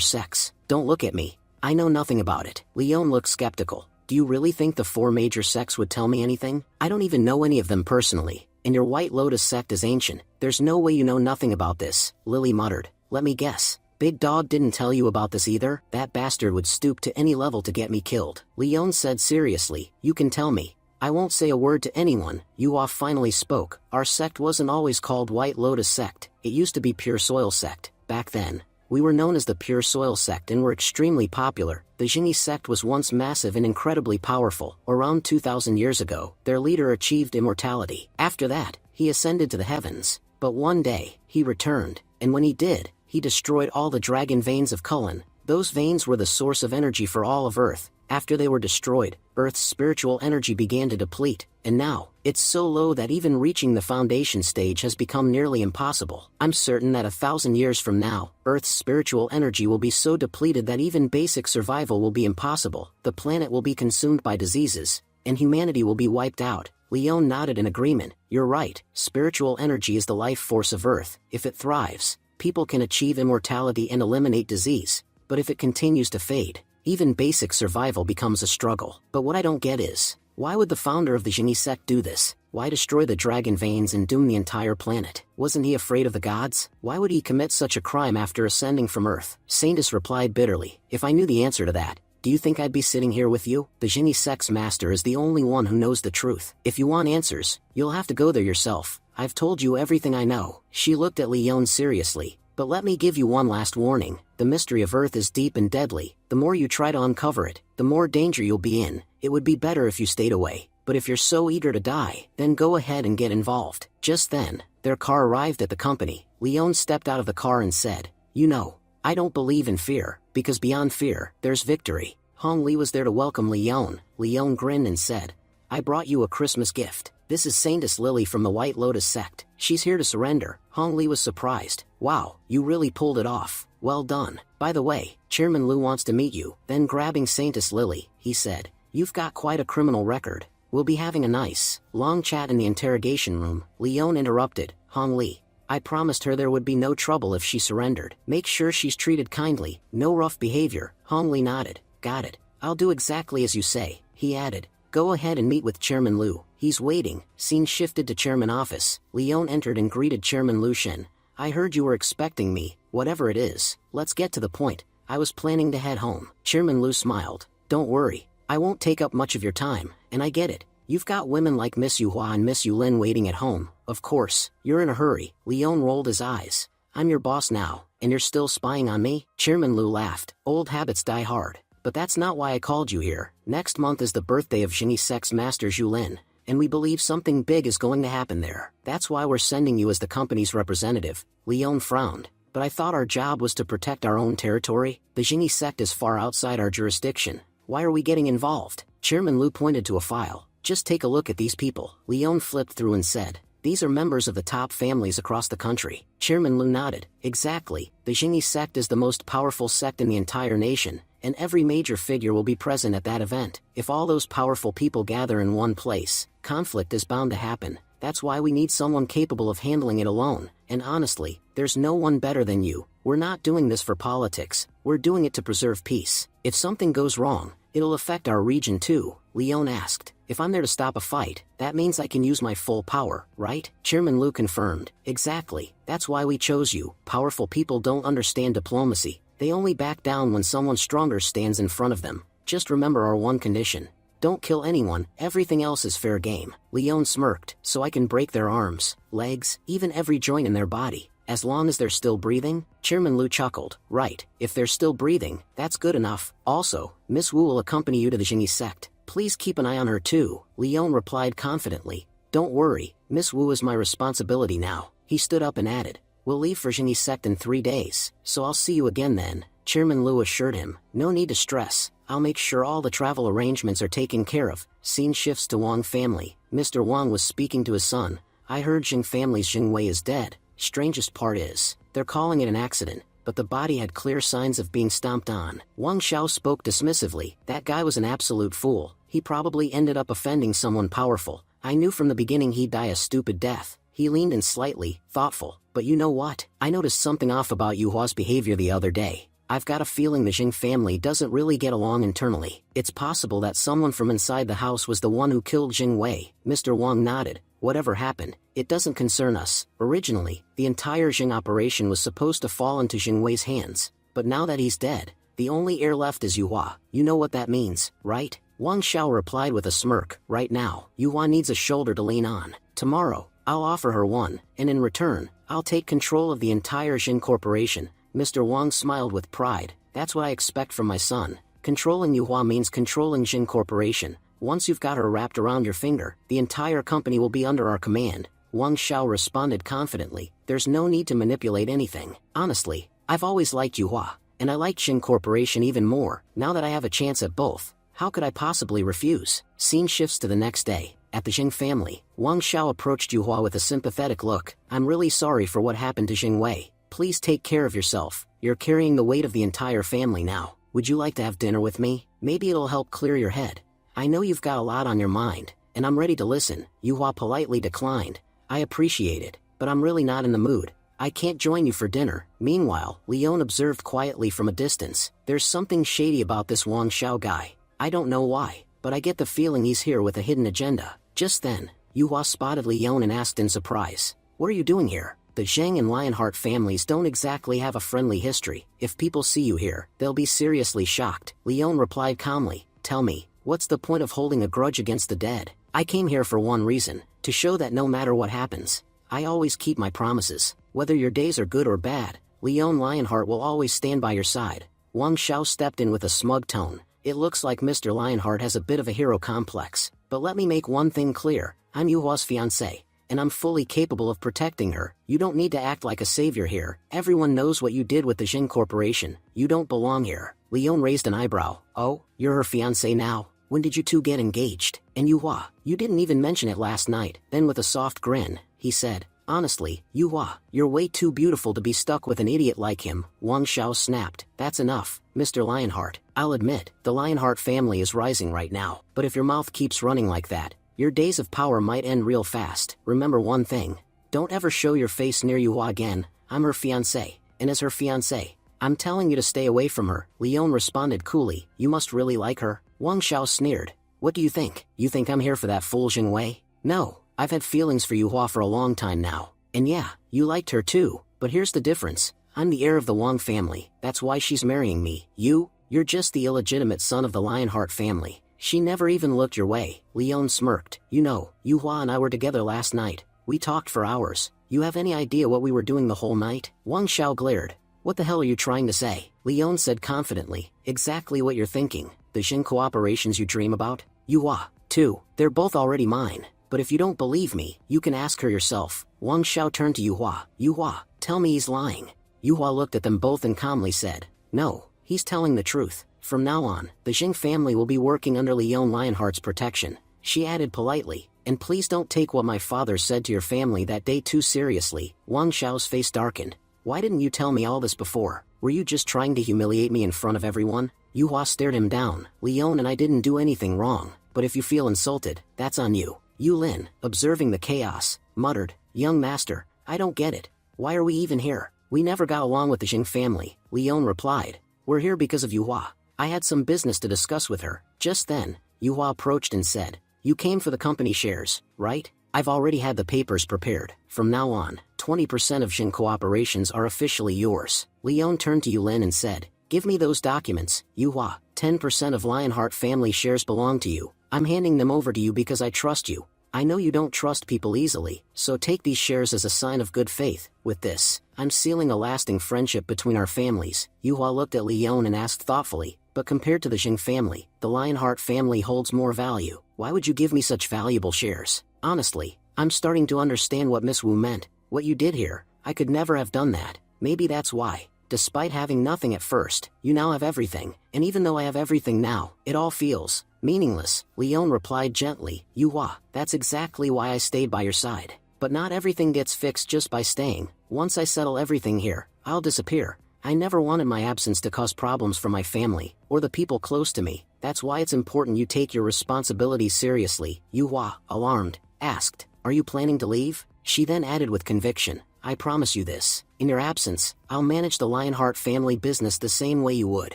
sects. Don't look at me. I know nothing about it. Leon looked skeptical. Do you really think the 4 major sects would tell me anything? I don't even know any of them personally. And your White Lotus sect is ancient. There's no way you know nothing about this. Lily muttered. Let me guess. Big Dog didn't tell you about this either? That bastard would stoop to any level to get me killed. Leon said seriously, you can tell me. I won't say a word to anyone. Yuhua finally spoke. Our sect wasn't always called White Lotus sect. It used to be Pure Soil sect. Back then, we were known as the Pure Soil sect and were extremely popular. The Jingyi sect was once massive and incredibly powerful. Around 2,000 years ago, their leader achieved immortality. After that, he ascended to the heavens. But one day, he returned, and when he did, he destroyed all the dragon veins of Cullen. Those veins were the source of energy for all of Earth. After they were destroyed, Earth's spiritual energy began to deplete, and now, it's so low that even reaching the foundation stage has become nearly impossible. I'm certain that 1,000 years from now, Earth's spiritual energy will be so depleted that even basic survival will be impossible. The planet will be consumed by diseases, and humanity will be wiped out. Leon nodded in agreement. You're right, spiritual energy is the life force of Earth. If it thrives, people can achieve immortality and eliminate disease, but if it continues to fade, even basic survival becomes a struggle. But what I don't get is, why would the founder of the Genie sect do this? Why destroy the dragon veins and doom the entire planet? Wasn't he afraid of the gods? Why would he commit such a crime after ascending from Earth? Saintus replied bitterly, if I knew the answer to that, do you think I'd be sitting here with you? The Genie sect's master is the only one who knows the truth. If you want answers, you'll have to go there yourself. I've told you everything I know. She looked at Leon seriously. But let me give you one last warning. The mystery of Earth is deep and deadly. The more you try to uncover it, the more danger you'll be in. It would be better if you stayed away. But if you're so eager to die, then go ahead and get involved. Just then, their car arrived at the company. Leon stepped out of the car and said, you know, I don't believe in fear, because beyond fear, there's victory. Hong Li was there to welcome Leon. Leon grinned and said, I brought you a Christmas gift. This is Saintess Lily from the White Lotus sect. She's here to surrender. Hong Li was surprised. Wow, you really pulled it off. Well done. By the way, Chairman Lu wants to meet you. Then grabbing Saintess Lily, he said, you've got quite a criminal record. We'll be having a nice, long chat in the interrogation room. Leon interrupted. Hong Li, I promised her there would be no trouble if she surrendered. Make sure she's treated kindly. No rough behavior. Hong Li nodded. Got it. I'll do exactly as you say, he added. Go ahead and meet with Chairman Lu. He's waiting. Scene shifted to Chairman office. Leon entered and greeted Chairman Lu Shen. I heard you were expecting me. Whatever it is, let's get to the point. I was planning to head home. Chairman Lu smiled. Don't worry. I won't take up much of your time, and I get it. You've got women like Miss Yuhua and Miss Yulin waiting at home. Of course, you're in a hurry. Leon rolled his eyes. I'm your boss now, and you're still spying on me? Chairman Lu laughed. Old habits die hard. But that's not why I called you here. Next month is the birthday of Genie Sect's Master Yulin, and we believe something big is going to happen there. That's why we're sending you as the company's representative. Leon frowned. But I thought our job was to protect our own territory. The Genie sect is far outside our jurisdiction. Why are we getting involved? Chairman Lu pointed to a file. Just take a look at these people. Leon flipped through and said, these are members of the top families across the country. Chairman Lu nodded. Exactly. The Genie sect is the most powerful sect in the entire nation, and every major figure will be present at that event. If all those powerful people gather in one place, conflict is bound to happen. That's why we need someone capable of handling it alone. And honestly, there's no one better than you. We're not doing this for politics. We're doing it to preserve peace. If something goes wrong, it'll affect our region too. Leon asked. If I'm there to stop a fight, that means I can use my full power, right? Chairman Lu confirmed. Exactly. That's why we chose you. Powerful people don't understand diplomacy. They only back down when someone stronger stands in front of them. Just remember our one condition. Don't kill anyone, everything else is fair game. Leon smirked. So I can break their arms, legs, even every joint in their body, as long as they're still breathing? Chairman Lu chuckled. Right, if they're still breathing, that's good enough. Also, Miss Wu will accompany you to the Genie sect. Please keep an eye on her too, Leon replied confidently. Don't worry, Miss Wu is my responsibility now. He stood up and added, we'll leave for Genie sect in 3 days, so I'll see you again then. Chairman Lu assured him. No need to stress. I'll make sure all the travel arrangements are taken care of. Scene shifts to Wang family. Mr. Wang was speaking to his son. I heard Jing family's Jing Wei is dead. Strangest part is, they're calling it an accident, but the body had clear signs of being stomped on. Wang Xiao spoke dismissively. That guy was an absolute fool. He probably ended up offending someone powerful. I knew from the beginning he'd die a stupid death. He leaned in slightly, thoughtful. But you know what? I noticed something off about Yuhua's behavior the other day. I've got a feeling the Jing family doesn't really get along internally. It's possible that someone from inside the house was the one who killed Jing Wei. Mr. Wang nodded. Whatever happened, it doesn't concern us. Originally, the entire Jing operation was supposed to fall into Jing Wei's hands. But now that he's dead, the only heir left is Yuhua. You know what that means, right? Wang Xiao replied with a smirk. Right now, Yuhua needs a shoulder to lean on. Tomorrow, I'll offer her one, and in return, I'll take control of the entire Jing corporation. Mr. Wang smiled with pride. That's what I expect from my son. Controlling Yuhua means controlling Jing Corporation. Once you've got her wrapped around your finger, the entire company will be under our command. Wang Xiao responded confidently. There's no need to manipulate anything. Honestly, I've always liked Yuhua, and I like Xing Corporation even more. Now that I have a chance at both, how could I possibly refuse? Scene shifts to the next day. At the Xing family, Wang Xiao approached Yu Hua with a sympathetic look. I'm really sorry for what happened to Xing Wei. Please take care of yourself. You're carrying the weight of the entire family now. Would you like to have dinner with me? Maybe it'll help clear your head. I know you've got a lot on your mind, and I'm ready to listen. Yu Hua politely declined. I appreciate it, but I'm really not in the mood. I can't join you for dinner. Meanwhile, Leon observed quietly from a distance. There's something shady about this Wang Xiao guy. I don't know why, but I get the feeling he's here with a hidden agenda. Just then, Yu Hua spotted Leon and asked in surprise, "What are you doing here?" The Zhang and Lionheart families don't exactly have a friendly history. If people see you here, they'll be seriously shocked. Leon replied calmly, "Tell me, what's the point of holding a grudge against the dead? I came here for one reason, to show that no matter what happens, I always keep my promises. Whether your days are good or bad, Leon Lionheart will always stand by your side." Wang Xiao stepped in with a smug tone. "It looks like Mr. Lionheart has a bit of a hero complex, but let me make one thing clear. I'm Yu Hua's fiancé, and I'm fully capable of protecting her. You don't need to act like a savior here. Everyone knows what you did with the Xing Corporation. You don't belong here." Leon raised an eyebrow. "Oh, you're her fiancé now? When did you two get engaged? And Yu Hua, you didn't even mention it last night." Then with a soft grin, he said, "Honestly, Yu Hua, you're way too beautiful to be stuck with an idiot like him." Wang Xiao snapped, "That's enough, Mr. Lionheart. I'll admit, the Lionheart family is rising right now, but if your mouth keeps running like that, your days of power might end real fast. Remember one thing. Don't ever show your face near Yu Hua again. I'm her fiancé, and as her fiancé, I'm telling you to stay away from her." Leon responded coolly, "You must really like her." Wang Xiao sneered. "What do you think? You think I'm here for that fool Xing Wei? No, I've had feelings for Yu Hua for a long time now. And yeah, you liked her too, but here's the difference. I'm the heir of the Wang family. That's why she's marrying me. You're just the illegitimate son of the Lionheart family. She never even looked your way." Leon smirked. "You know, Yu Hua and I were together last night. We talked for hours. You have any idea what we were doing the whole night?" Wang Xiao glared. "What the hell are you trying to say?" Leon said confidently. "Exactly what you're thinking. The Xing cooperations you dream about? Yu Hua, too. They're both already mine. But if you don't believe me, you can ask her yourself." Wang Xiao turned to Yu Hua. "Yu Hua, tell me he's lying." Yu Hua looked at them both and calmly said, "No, he's telling the truth. From now on, the Xing family will be working under Leon Lionheart's protection." She added politely, "And please don't take what my father said to your family that day too seriously." Wang Xiao's face darkened. "Why didn't you tell me all this before? Were you just trying to humiliate me in front of everyone?" Yu Hua stared him down. "Leon and I didn't do anything wrong, but if you feel insulted, that's on you." Yu Lin, observing the chaos, muttered, "Young master, I don't get it. Why are we even here? We never got along with the Xing family." Leon replied, "We're here because of Yu Hua. I had some business to discuss with her." Just then, Yu Hua approached and said, "You came for the company shares, right? I've already had the papers prepared. From now on, 20% of Xing cooperations are officially yours." Leon turned to Yu Lin and said, "Give me those documents." Yu Hua, 10% of Lionheart family shares belong to you. I'm handing them over to you because I trust you. I know you don't trust people easily, so take these shares as a sign of good faith. With this, I'm sealing a lasting friendship between our families." Yu Hua looked at Leon and asked thoughtfully, "But compared to the Xing family, the Lionheart family holds more value. Why would you give me such valuable shares?" "Honestly, I'm starting to understand what Miss Wu meant. What you did here, I could never have done that. Maybe that's why, despite having nothing at first, you now have everything. And even though I have everything now, it all feels meaningless." Leon replied gently, "Yu Hua, that's exactly why I stayed by your side. But not everything gets fixed just by staying. Once I settle everything here, I'll disappear. I never wanted my absence to cause problems for my family, or the people close to me. That's why it's important you take your responsibilities seriously." Yu Hua, alarmed, asked, "Are you planning to leave?" She then added with conviction, "I promise you this. In your absence, I'll manage the Lionheart family business the same way you would."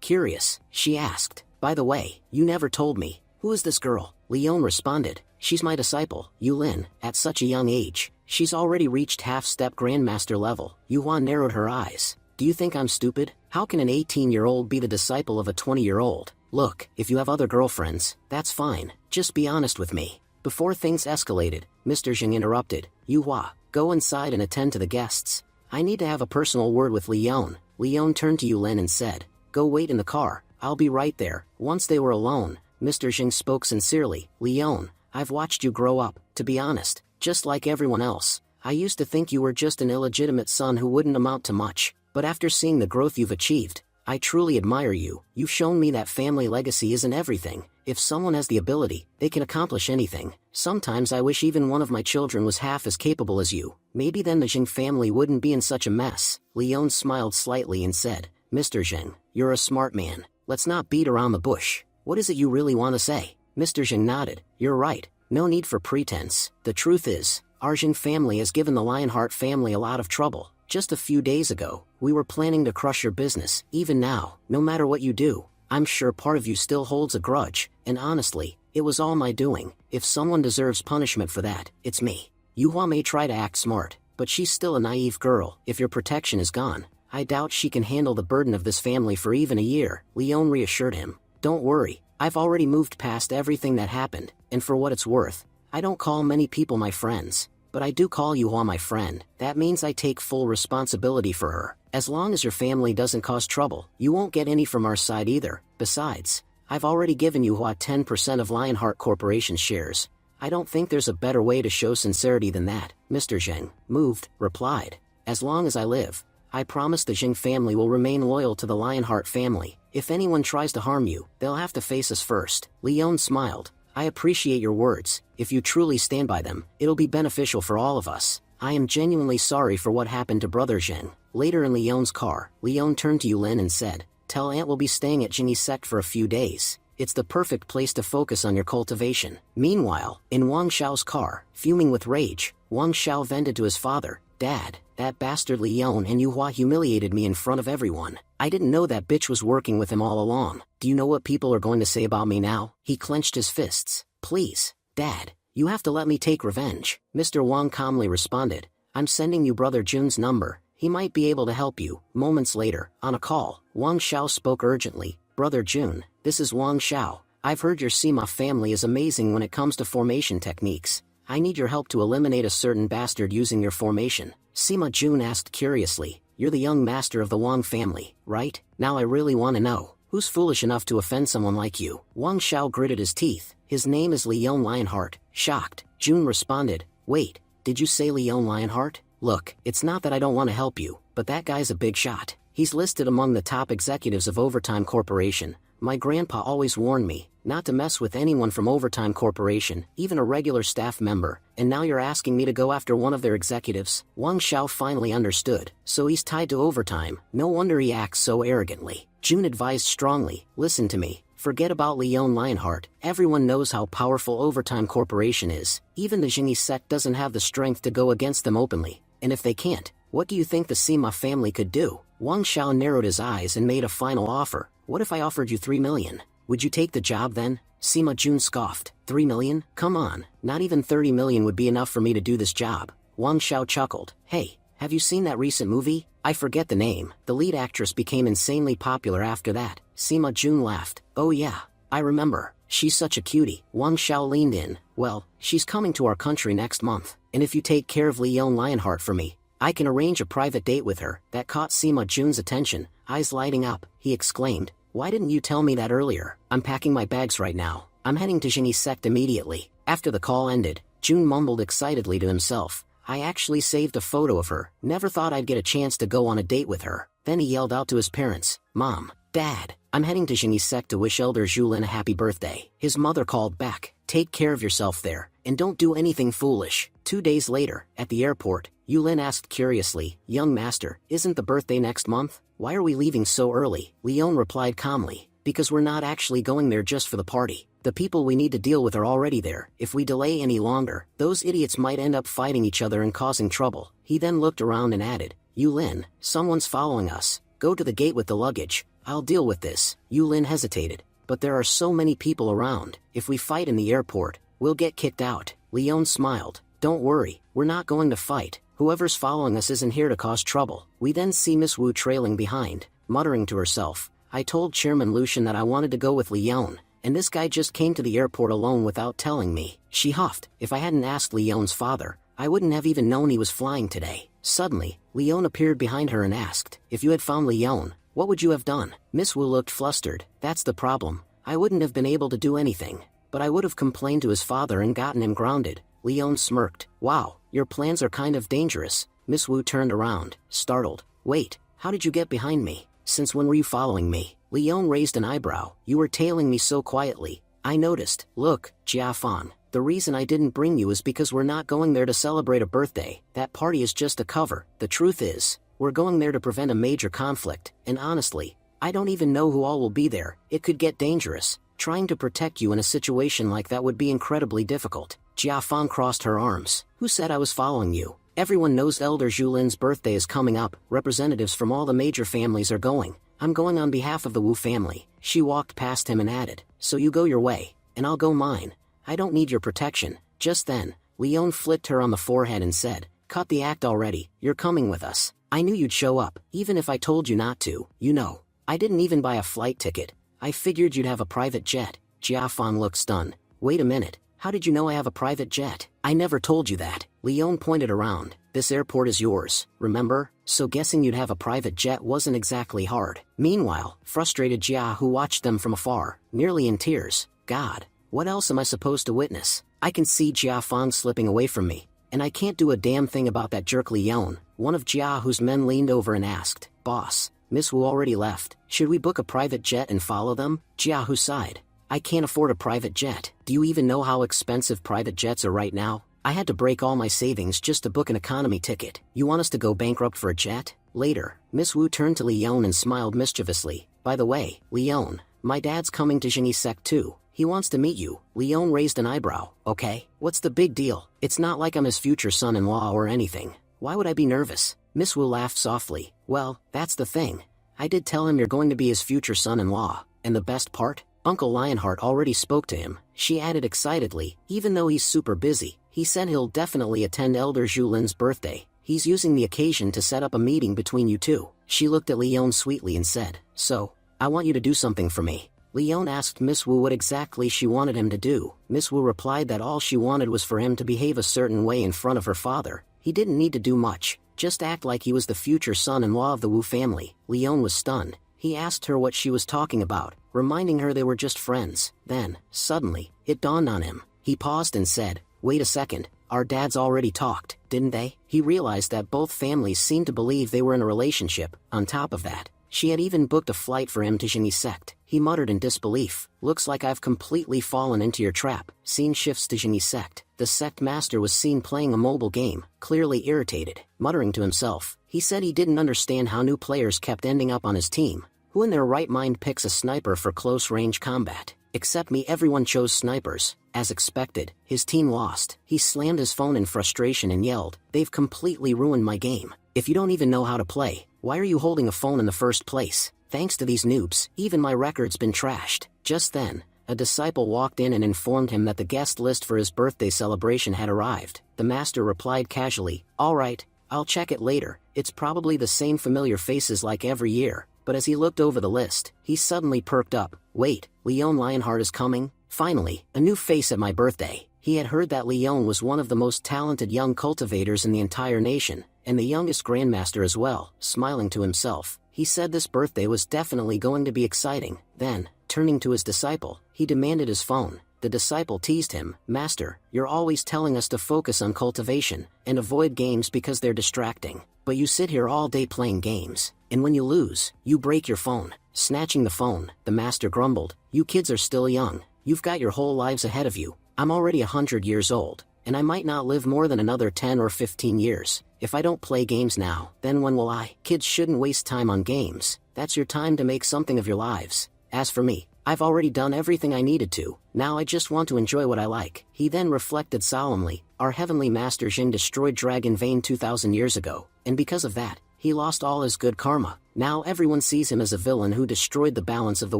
Curious, she asked, "By the way, you never told me. Who is this girl?" Leon responded, "She's my disciple, Yu Lin. At such a young age, she's already reached half-step grandmaster level." Yu Hua narrowed her eyes. "Do you think I'm stupid? How can an 18-year-old be the disciple of a 20-year-old? Look, if you have other girlfriends, that's fine. Just be honest with me." Before things escalated, Mr. Xing interrupted, "Yu Hua, go inside and attend to the guests. I need to have a personal word with Leon." Leon turned to Yu Lin and said, "Go wait in the car. I'll be right there." Once they were alone, Mr. Xing spoke sincerely, "Leon, I've watched you grow up. To be honest, just like everyone else, I used to think you were just an illegitimate son who wouldn't amount to much. But after seeing the growth you've achieved, I truly admire you. You've shown me that family legacy isn't everything. If someone has the ability, they can accomplish anything. Sometimes I wish even one of my children was half as capable as you. Maybe then the Jing family wouldn't be in such a mess. Leon smiled slightly and said, Mr. Jing, you're a smart man. Let's not beat around the bush. What is it you really want to say? Mr. Jing nodded. You're right. No need for pretense. The truth is, our Jing family has given the Lionheart family a lot of trouble. Just a few days ago, we were planning to crush your business. Even now, no matter what you do, I'm sure part of you still holds a grudge, and honestly, it was all my doing. If someone deserves punishment for that, it's me. Yuhua may try to act smart, but she's still a naive girl. If your protection is gone, I doubt she can handle the burden of this family for even a year. Leon reassured him. Don't worry, I've already moved past everything that happened, and for what it's worth, I don't call many people my friends. But I do call Yuhua my friend. That means I take full responsibility for her. As long as your family doesn't cause trouble, you won't get any from our side either. Besides, I've already given Yuhua 10% of Lionheart Corporation's shares. I don't think there's a better way to show sincerity than that. Mr. Zheng, moved, replied. As long as I live, I promise the Jing family will remain loyal to the Lionheart family. If anyone tries to harm you, they'll have to face us first. Leon smiled. I appreciate your words. If you truly stand by them, it'll be beneficial for all of us. I am genuinely sorry for what happened to Brother Zheng. Later in Leon's car, Leon turned to Yulin and said, Tell Aunt we'll be staying at Jingyi's sect for a few days. It's the perfect place to focus on your cultivation. Meanwhile, in Wang Xiao's car, fuming with rage, Wang Xiao vented to his father, Dad, that bastard Leon and Yuhua humiliated me in front of everyone. I didn't know that bitch was working with him all along. Do you know what people are going to say about me now? He clenched his fists. Please, Dad, you have to let me take revenge. Mr. Wang calmly responded. I'm sending you Brother Jun's number. He might be able to help you. Moments later, on a call, Wang Xiao spoke urgently. Brother Jun, this is Wang Xiao. I've heard your Sima family is amazing when it comes to formation techniques. I need your help to eliminate a certain bastard using your formation. Sima Jun asked curiously. You're the young master of the Wang family, right? Now I really want to know. Who's foolish enough to offend someone like you? Wang Xiao gritted his teeth. His name is Leon Lionheart. Shocked, Jun responded. Wait, did you say Leon Lionheart? Look, it's not that I don't want to help you, but that guy's a big shot. He's listed among the top executives of Overtime Corporation. My grandpa always warned me not to mess with anyone from Overtime Corporation, even a regular staff member, and now you're asking me to go after one of their executives? Wang Xiao finally understood. So he's tied to Overtime. No wonder he acts so arrogantly. Jun advised strongly, listen to me. Forget about Leon Lionheart. Everyone knows how powerful Overtime Corporation is. Even the Jingyi sect doesn't have the strength to go against them openly. And if they can't, what do you think the Sima family could do? Wang Xiao narrowed his eyes and made a final offer. What if I offered you 3 million? Would you take the job then? Sima Jun scoffed. 3 million? Come on, not even 30 million would be enough for me to do this job. Wang Xiao chuckled. Hey, have you seen that recent movie? I forget the name. The lead actress became insanely popular after that. Sima Jun laughed. Oh yeah, I remember. She's such a cutie. Wang Xiao leaned in. Well, she's coming to our country next month, and if you take care of Leon Lionheart for me, I can arrange a private date with her. That caught Sima Jun's attention. Eyes lighting up, he exclaimed. Why didn't you tell me that earlier? I'm packing my bags right now. I'm heading to Jingyi's sect immediately. After the call ended, Jun mumbled excitedly to himself. I actually saved a photo of her. Never thought I'd get a chance to go on a date with her. Then he yelled out to his parents. Mom, Dad, I'm heading to Jingyi's sect to wish Elder Julin a happy birthday. His mother called back. Take care of yourself there, and don't do anything foolish. 2 days later, at the airport, Yulin asked curiously, Young master, isn't the birthday next month? Why are we leaving so early? Leon replied calmly, because we're not actually going there just for the party. The people we need to deal with are already there. If we delay any longer, those idiots might end up fighting each other and causing trouble. He then looked around and added, Yulin, someone's following us. Go to the gate with the luggage. I'll deal with this. Yulin hesitated. But there are so many people around. If we fight in the airport, we'll get kicked out. Leon smiled. Don't worry, we're not going to fight. Whoever's following us isn't here to cause trouble. We then see Miss Wu trailing behind, muttering to herself. I told Chairman Lucian that I wanted to go with Leon, and this guy just came to the airport alone without telling me. She huffed. If I hadn't asked Leon's father, I wouldn't have even known he was flying today. Suddenly, Leon appeared behind her and asked, if you had found Leon, what would you have done? Miss Wu looked flustered. That's the problem. I wouldn't have been able to do anything, but I would have complained to his father and gotten him grounded. Leon smirked. Wow, your plans are kind of dangerous. Miss Wu turned around, startled. Wait, how did you get behind me? Since when were you following me? Leon raised an eyebrow. You were tailing me so quietly. I noticed. Look, Jiafan, the reason I didn't bring you is because we're not going there to celebrate a birthday. That party is just a cover. The truth is, we're going there to prevent a major conflict, and honestly, I don't even know who all will be there. It could get dangerous. Trying to protect you in a situation like that would be incredibly difficult. Jiafan crossed her arms. Who said I was following you? Everyone knows Elder Zhulin's birthday is coming up. Representatives from all the major families are going. I'm going on behalf of the Wu family. She walked past him and added, so you go your way, and I'll go mine. I don't need your protection. Just then, Leon flicked her on the forehead and said, cut the act already, you're coming with us. I knew you'd show up, even if I told you not to. You know, I didn't even buy a flight ticket. I figured you'd have a private jet. Jiafan looked stunned. Wait a minute, how did you know I have a private jet? I never told you that. Leon pointed around. This airport is yours, remember? So guessing you'd have a private jet wasn't exactly hard. Meanwhile, frustrated Jia, who watched them from afar, nearly in tears. God, what else am I supposed to witness? I can see Jiafan slipping away from me, and I can't do a damn thing about that jerk Leon. One of Jiahu's men leaned over and asked, Boss, Miss Wu already left. Should we book a private jet and follow them? Jiahu sighed. I can't afford a private jet. Do you even know how expensive private jets are right now? I had to break all my savings just to book an economy ticket. You want us to go bankrupt for a jet? Later, Miss Wu turned to Leon and smiled mischievously. By the way, Leon, my dad's coming to Jingyi Sect too. He wants to meet you. Leon raised an eyebrow. Okay, what's the big deal? It's not like I'm his future son-in-law or anything. Why would I be nervous? Miss Wu laughed softly. Well, that's the thing. I did tell him you're going to be his future son-in-law. And the best part? Uncle Lionheart already spoke to him. She added excitedly. Even though he's super busy, he said he'll definitely attend Elder Zhulin's birthday. He's using the occasion to set up a meeting between you two. She looked at Leon sweetly and said, so, I want you to do something for me. Leon asked Miss Wu what exactly she wanted him to do. Miss Wu replied that all she wanted was for him to behave a certain way in front of her father. He didn't need to do much, just act like he was the future son-in-law of the Wu family. Leon was stunned. He asked her what she was talking about, reminding her they were just friends. Then, suddenly, it dawned on him. He paused and said, wait a second, our dads already talked, didn't they? He realized that both families seemed to believe they were in a relationship. On top of that, she had even booked a flight for him to Jingyi Sect. He muttered in disbelief. Looks like I've completely fallen into your trap. Scene shifts to Jingyi Sect. The sect master was seen playing a mobile game, clearly irritated. Muttering to himself, he said he didn't understand how new players kept ending up on his team. Who in their right mind picks a sniper for close-range combat? Except me, everyone chose snipers. As expected, his team lost. He slammed his phone in frustration and yelled, they've completely ruined my game. If you don't even know how to play, why are you holding a phone in the first place? Thanks to these noobs, even my record's been trashed. Just then, a disciple walked in and informed him that the guest list for his birthday celebration had arrived. The master replied casually, all right, I'll check it later. It's probably the same familiar faces like every year. But as he looked over the list, he suddenly perked up. Wait, Leon Lionheart is coming? Finally, a new face at my birthday. He had heard that Leon was one of the most talented young cultivators in the entire nation, and the youngest grandmaster as well. Smiling to himself, he said this birthday was definitely going to be exciting. Then, turning to his disciple, he demanded his phone. The disciple teased him, Master, you're always telling us to focus on cultivation, and avoid games because they're distracting. But you sit here all day playing games, and when you lose, you break your phone. Snatching the phone, the master grumbled, you kids are still young. You've got your whole lives ahead of you. I'm already 100 years old, and I might not live more than another 10 or 15 years. If I don't play games now, then when will I? Kids shouldn't waste time on games. That's your time to make something of your lives. As for me, I've already done everything I needed to. Now I just want to enjoy what I like. He then reflected solemnly, our heavenly master Jing destroyed Dragon Vein 2,000 years ago, and because of that, he lost all his good karma. Now everyone sees him as a villain who destroyed the balance of the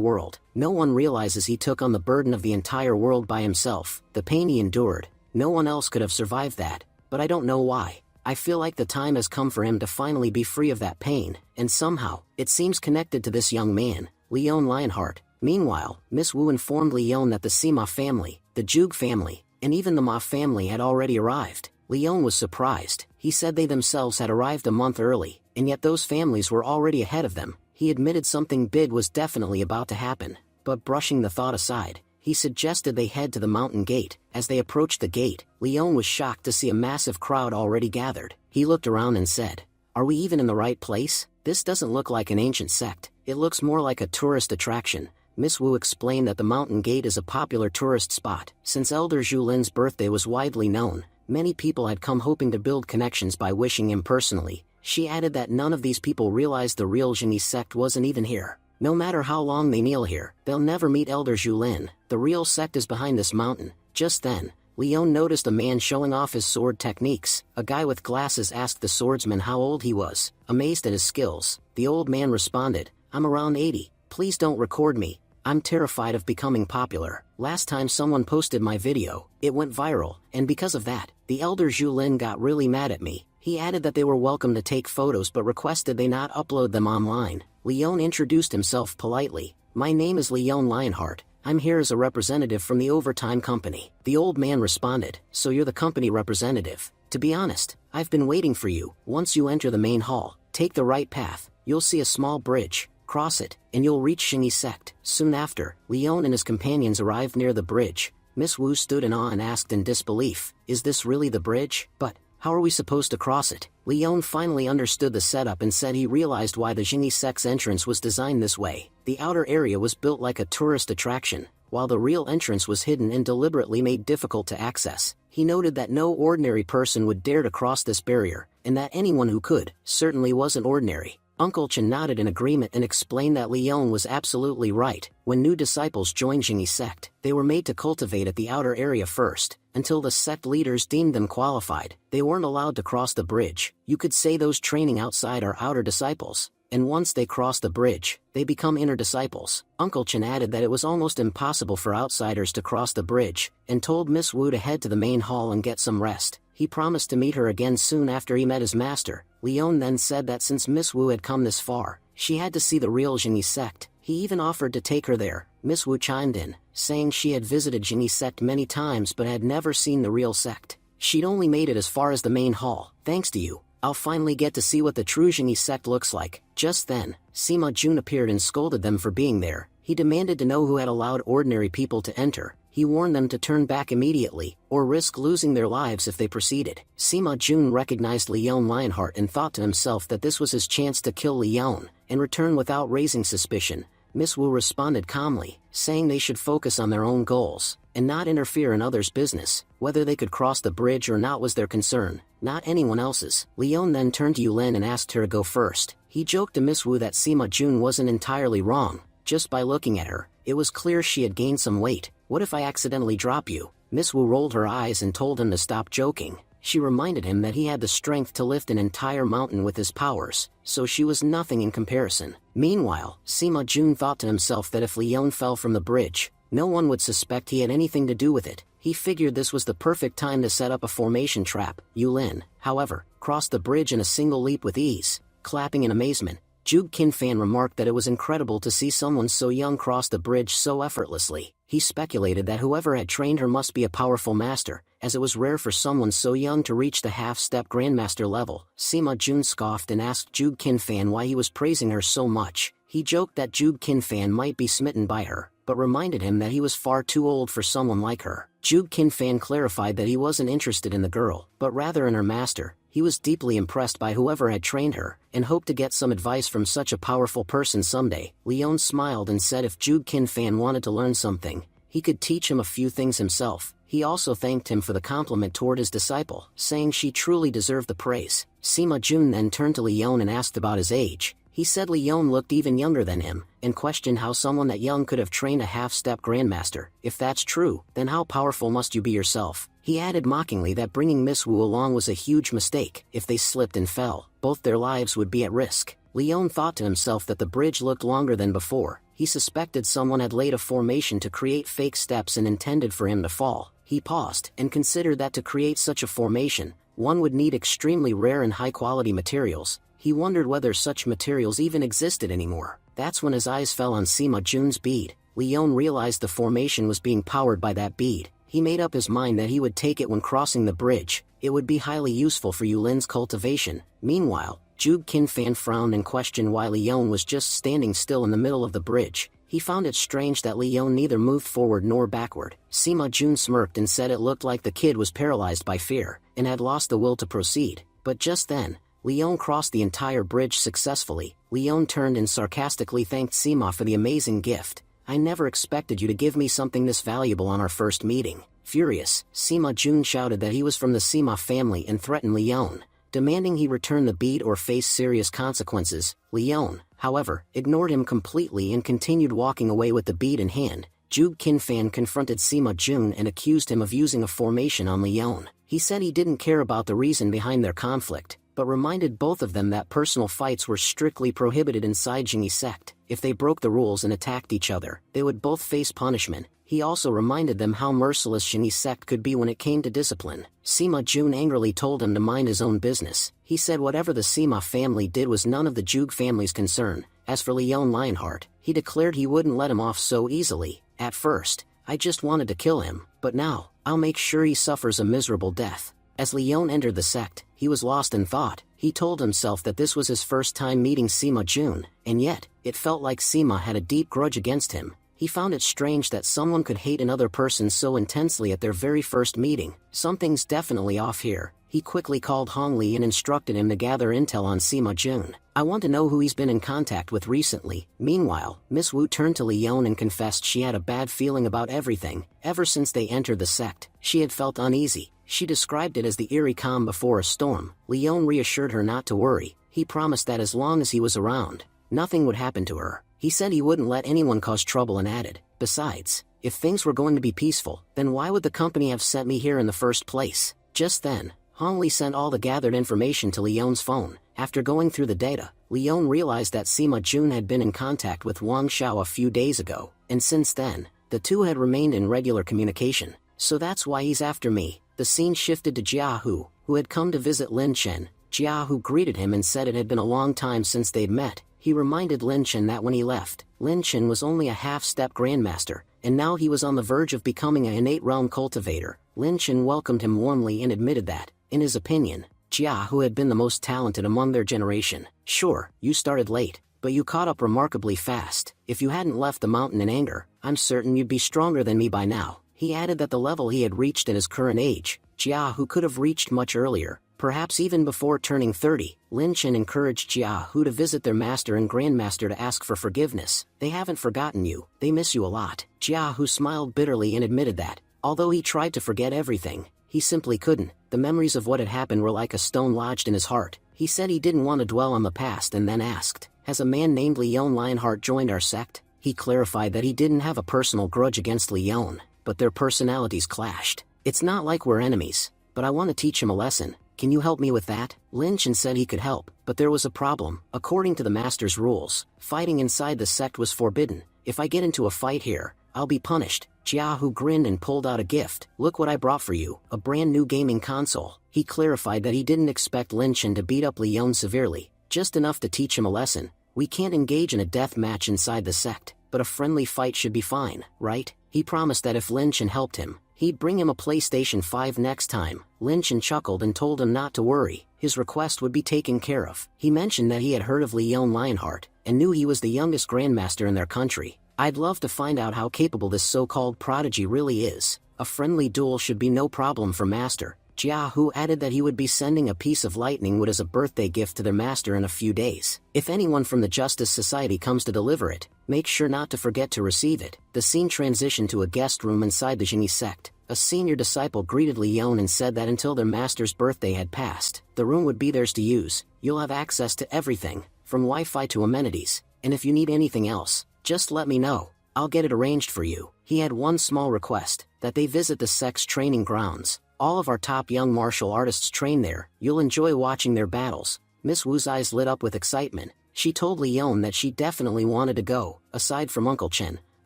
world. No one realizes he took on the burden of the entire world by himself. The pain he endured, no one else could have survived that. But I don't know why. I feel like the time has come for him to finally be free of that pain, and somehow, it seems connected to this young man, Leon Lionheart. Meanwhile, Miss Wu informed Leon that the Sima family, the Jug family, and even the Ma family had already arrived. Leon was surprised. He said they themselves had arrived a month early, and yet those families were already ahead of them. He admitted something big was definitely about to happen, but brushing the thought aside, he suggested they head to the mountain gate. As they approached the gate, Leon was shocked to see a massive crowd already gathered. He looked around and said, are we even in the right place? This doesn't look like an ancient sect, it looks more like a tourist attraction. Miss Wu explained that the mountain gate is a popular tourist spot. Since Elder Zhu Lin's birthday was widely known, many people had come hoping to build connections by wishing him personally. She added that none of these people realized the real Genie sect wasn't even here. No matter how long they kneel here, they'll never meet Elder Zhu Lin. The real sect is behind this mountain. Just then, Leon noticed a man showing off his sword techniques. A guy with glasses asked the swordsman how old he was. Amazed at his skills, the old man responded, "I'm around 80. Please don't record me. I'm terrified of becoming popular. Last time someone posted my video, it went viral, and because of that, the Elder Zhu Lin got really mad at me." He added that they were welcome to take photos but requested they not upload them online. Leon introduced himself politely. "My name is Leon Lionheart. I'm here as a representative from the Overtime Company." The old man responded, "So you're the company representative? To be honest, I've been waiting for you. Once you enter the main hall, take the right path. You'll see a small bridge. Cross it, and you'll reach Genie sect." Soon after, Leon and his companions arrived near the bridge. Miss Wu stood in awe and asked in disbelief, "Is this really the bridge? But how are we supposed to cross it?" Leon finally understood the setup and said he realized why the Genie sect's entrance was designed this way. The outer area was built like a tourist attraction, while the real entrance was hidden and deliberately made difficult to access. He noted that no ordinary person would dare to cross this barrier, and that anyone who could, certainly wasn't ordinary. Uncle Chen nodded in agreement and explained that Leon was absolutely right. When new disciples joined Genie sect, they were made to cultivate at the outer area first. Until the sect leaders deemed them qualified, they weren't allowed to cross the bridge. You could say those training outside are outer disciples, and once they cross the bridge, they become inner disciples. Uncle Chen added that it was almost impossible for outsiders to cross the bridge, and told Miss Wu to head to the main hall and get some rest. He promised to meet her again soon after he met his master. Leon then said that since Miss Wu had come this far, she had to see the real Genie sect. He even offered to take her there. Miss Wu chimed in, saying she had visited Genie sect many times but had never seen the real sect. She'd only made it as far as the main hall. "Thanks to you, I'll finally get to see what the true Genie sect looks like." Just then, Sima Jun appeared and scolded them for being there. He demanded to know who had allowed ordinary people to enter. He warned them to turn back immediately, or risk losing their lives if they proceeded. Sima Jun recognized Leon Lionheart and thought to himself that this was his chance to kill Leon, and return without raising suspicion. Miss Wu responded calmly, saying they should focus on their own goals, and not interfere in others' business. Whether they could cross the bridge or not was their concern, not anyone else's. Leon then turned to Yulin and asked her to go first. He joked to Miss Wu that Sima Jun wasn't entirely wrong. Just by looking at her, it was clear she had gained some weight. "What if I accidentally drop you?" Miss Wu rolled her eyes and told him to stop joking. She reminded him that he had the strength to lift an entire mountain with his powers, so she was nothing in comparison. Meanwhile, Sima Jun thought to himself that if Leon fell from the bridge, no one would suspect he had anything to do with it. He figured this was the perfect time to set up a formation trap. Yulin, however, crossed the bridge in a single leap with ease. Clapping in amazement, Zhuge Qinfan remarked that it was incredible to see someone so young cross the bridge so effortlessly. He speculated that whoever had trained her must be a powerful master, as it was rare for someone so young to reach the half-step grandmaster level. Sima Jun scoffed and asked Zhuge Qinfan why he was praising her so much. He joked that Zhuge Qinfan might be smitten by her, but reminded him that he was far too old for someone like her. Zhuge Qinfan clarified that he wasn't interested in the girl, but rather in her master. He was deeply impressed by whoever had trained her, and hoped to get some advice from such a powerful person someday. Leon smiled and said if Zhuge Qinfan wanted to learn something, he could teach him a few things himself. He also thanked him for the compliment toward his disciple, saying she truly deserved the praise. Sima Jun then turned to Leon and asked about his age. He said Leon looked even younger than him, and questioned how someone that young could have trained a half-step grandmaster. "If that's true, then how powerful must you be yourself?" He added mockingly that bringing Miss Wu along was a huge mistake. If they slipped and fell, both their lives would be at risk. Leon thought to himself that the bridge looked longer than before. He suspected someone had laid a formation to create fake steps and intended for him to fall. He paused and considered that to create such a formation, one would need extremely rare and high-quality materials. He wondered whether such materials even existed anymore. That's when his eyes fell on Sima Jun's bead. Leon realized the formation was being powered by that bead. He made up his mind that he would take it when crossing the bridge. It would be highly useful for Yulin's cultivation. Meanwhile, Zhuge Qinfan frowned and questioned why Leon was just standing still in the middle of the bridge. He found it strange that Leon neither moved forward nor backward. Sima Jun smirked and said it looked like the kid was paralyzed by fear, and had lost the will to proceed. But just then, Leon crossed the entire bridge successfully. Leon turned and sarcastically thanked Sima for the amazing gift. I never expected you to give me something this valuable on our first meeting. Furious, Sima Jun shouted that he was from the Sima family and threatened Leon, demanding he return the bead or face serious consequences. Leon, however, ignored him completely and continued walking away with the bead in hand. Jug Kinfan confronted Sima Jun and accused him of using a formation on Leon. He said he didn't care about the reason behind their conflict, but reminded both of them that personal fights were strictly prohibited inside Jingyi sect. If they broke the rules and attacked each other, they would both face punishment. He also reminded them how merciless Jingyi sect could be when it came to discipline. Sima Jun angrily told him to mind his own business. He said whatever the Sima family did was none of the Jug family's concern. As for Leon Lionheart, he declared he wouldn't let him off so easily. At first, I just wanted to kill him, but now, I'll make sure he suffers a miserable death. As Leon entered the sect, he was lost in thought. He told himself that this was his first time meeting Sima Jun, and yet, it felt like Sima had a deep grudge against him. He found it strange that someone could hate another person so intensely at their very first meeting. Something's definitely off here. He quickly called Hong Li and instructed him to gather intel on Sima Jun. I want to know who he's been in contact with recently. Meanwhile, Miss Wu turned to Leon and confessed she had a bad feeling about everything. Ever since they entered the sect, she had felt uneasy. She described it as the eerie calm before a storm. Leon reassured her not to worry. He promised that as long as he was around, nothing would happen to her. He said he wouldn't let anyone cause trouble and added, besides, if things were going to be peaceful, then why would the company have sent me here in the first place? Just then, Hong Li sent all the gathered information to Leon's phone. After going through the data, Leon realized that Sima Jun had been in contact with Wang Xiao a few days ago, and since then, the two had remained in regular communication. So that's why he's after me. The scene shifted to Jiahu, who had come to visit Lin Chen. Jiahu greeted him and said it had been a long time since they'd met. He reminded Lin Chen that when he left, Lin Chen was only a half-step grandmaster, and now he was on the verge of becoming an innate realm cultivator. Lin Chen welcomed him warmly and admitted that, in his opinion, Jiahu had been the most talented among their generation. Sure, you started late, but you caught up remarkably fast. If you hadn't left the mountain in anger, I'm certain you'd be stronger than me by now. He added that the level he had reached at his current age, Jiahu could have reached much earlier, perhaps even before turning 30. Lin Chen encouraged Jiahu to visit their master and grandmaster to ask for forgiveness. They haven't forgotten you, they miss you a lot. Jiahu smiled bitterly and admitted that, although he tried to forget everything, he simply couldn't. The memories of what had happened were like a stone lodged in his heart. He said he didn't want to dwell on the past and then asked, has a man named Leon Lionheart joined our sect? He clarified that he didn't have a personal grudge against Leon, but their personalities clashed. It's not like we're enemies, but I want to teach him a lesson. Can you help me with that? Lin Chen said he could help, but there was a problem. According to the master's rules, fighting inside the sect was forbidden. If I get into a fight here, I'll be punished. Jiahu grinned and pulled out a gift. Look what I brought for you, a brand new gaming console. He clarified that he didn't expect Lin Chen to beat up Leon severely, just enough to teach him a lesson. We can't engage in a death match inside the sect, but a friendly fight should be fine, right? He promised that if Lin Chen helped him, he'd bring him a PlayStation 5 next time. Lin Chen chuckled and told him not to worry, his request would be taken care of. He mentioned that he had heard of Leon Lionheart, and knew he was the youngest grandmaster in their country. I'd love to find out how capable this so-called prodigy really is. A friendly duel should be no problem for Master. Jiahu added that he would be sending a piece of lightning wood as a birthday gift to their master in a few days. If anyone from the Justice Society comes to deliver it, make sure not to forget to receive it. The scene transitioned to a guest room inside the Jingyi sect. A senior disciple greeted Leon and said that until their master's birthday had passed, the room would be theirs to use. You'll have access to everything, from Wi-Fi to amenities, and if you need anything else, just let me know. I'll get it arranged for you. He had one small request, that they visit the sect's training grounds. All of our top young martial artists train there. You'll enjoy watching their battles. Miss Wu's eyes lit up with excitement. She told Leon that she definitely wanted to go. Aside from Uncle Chen,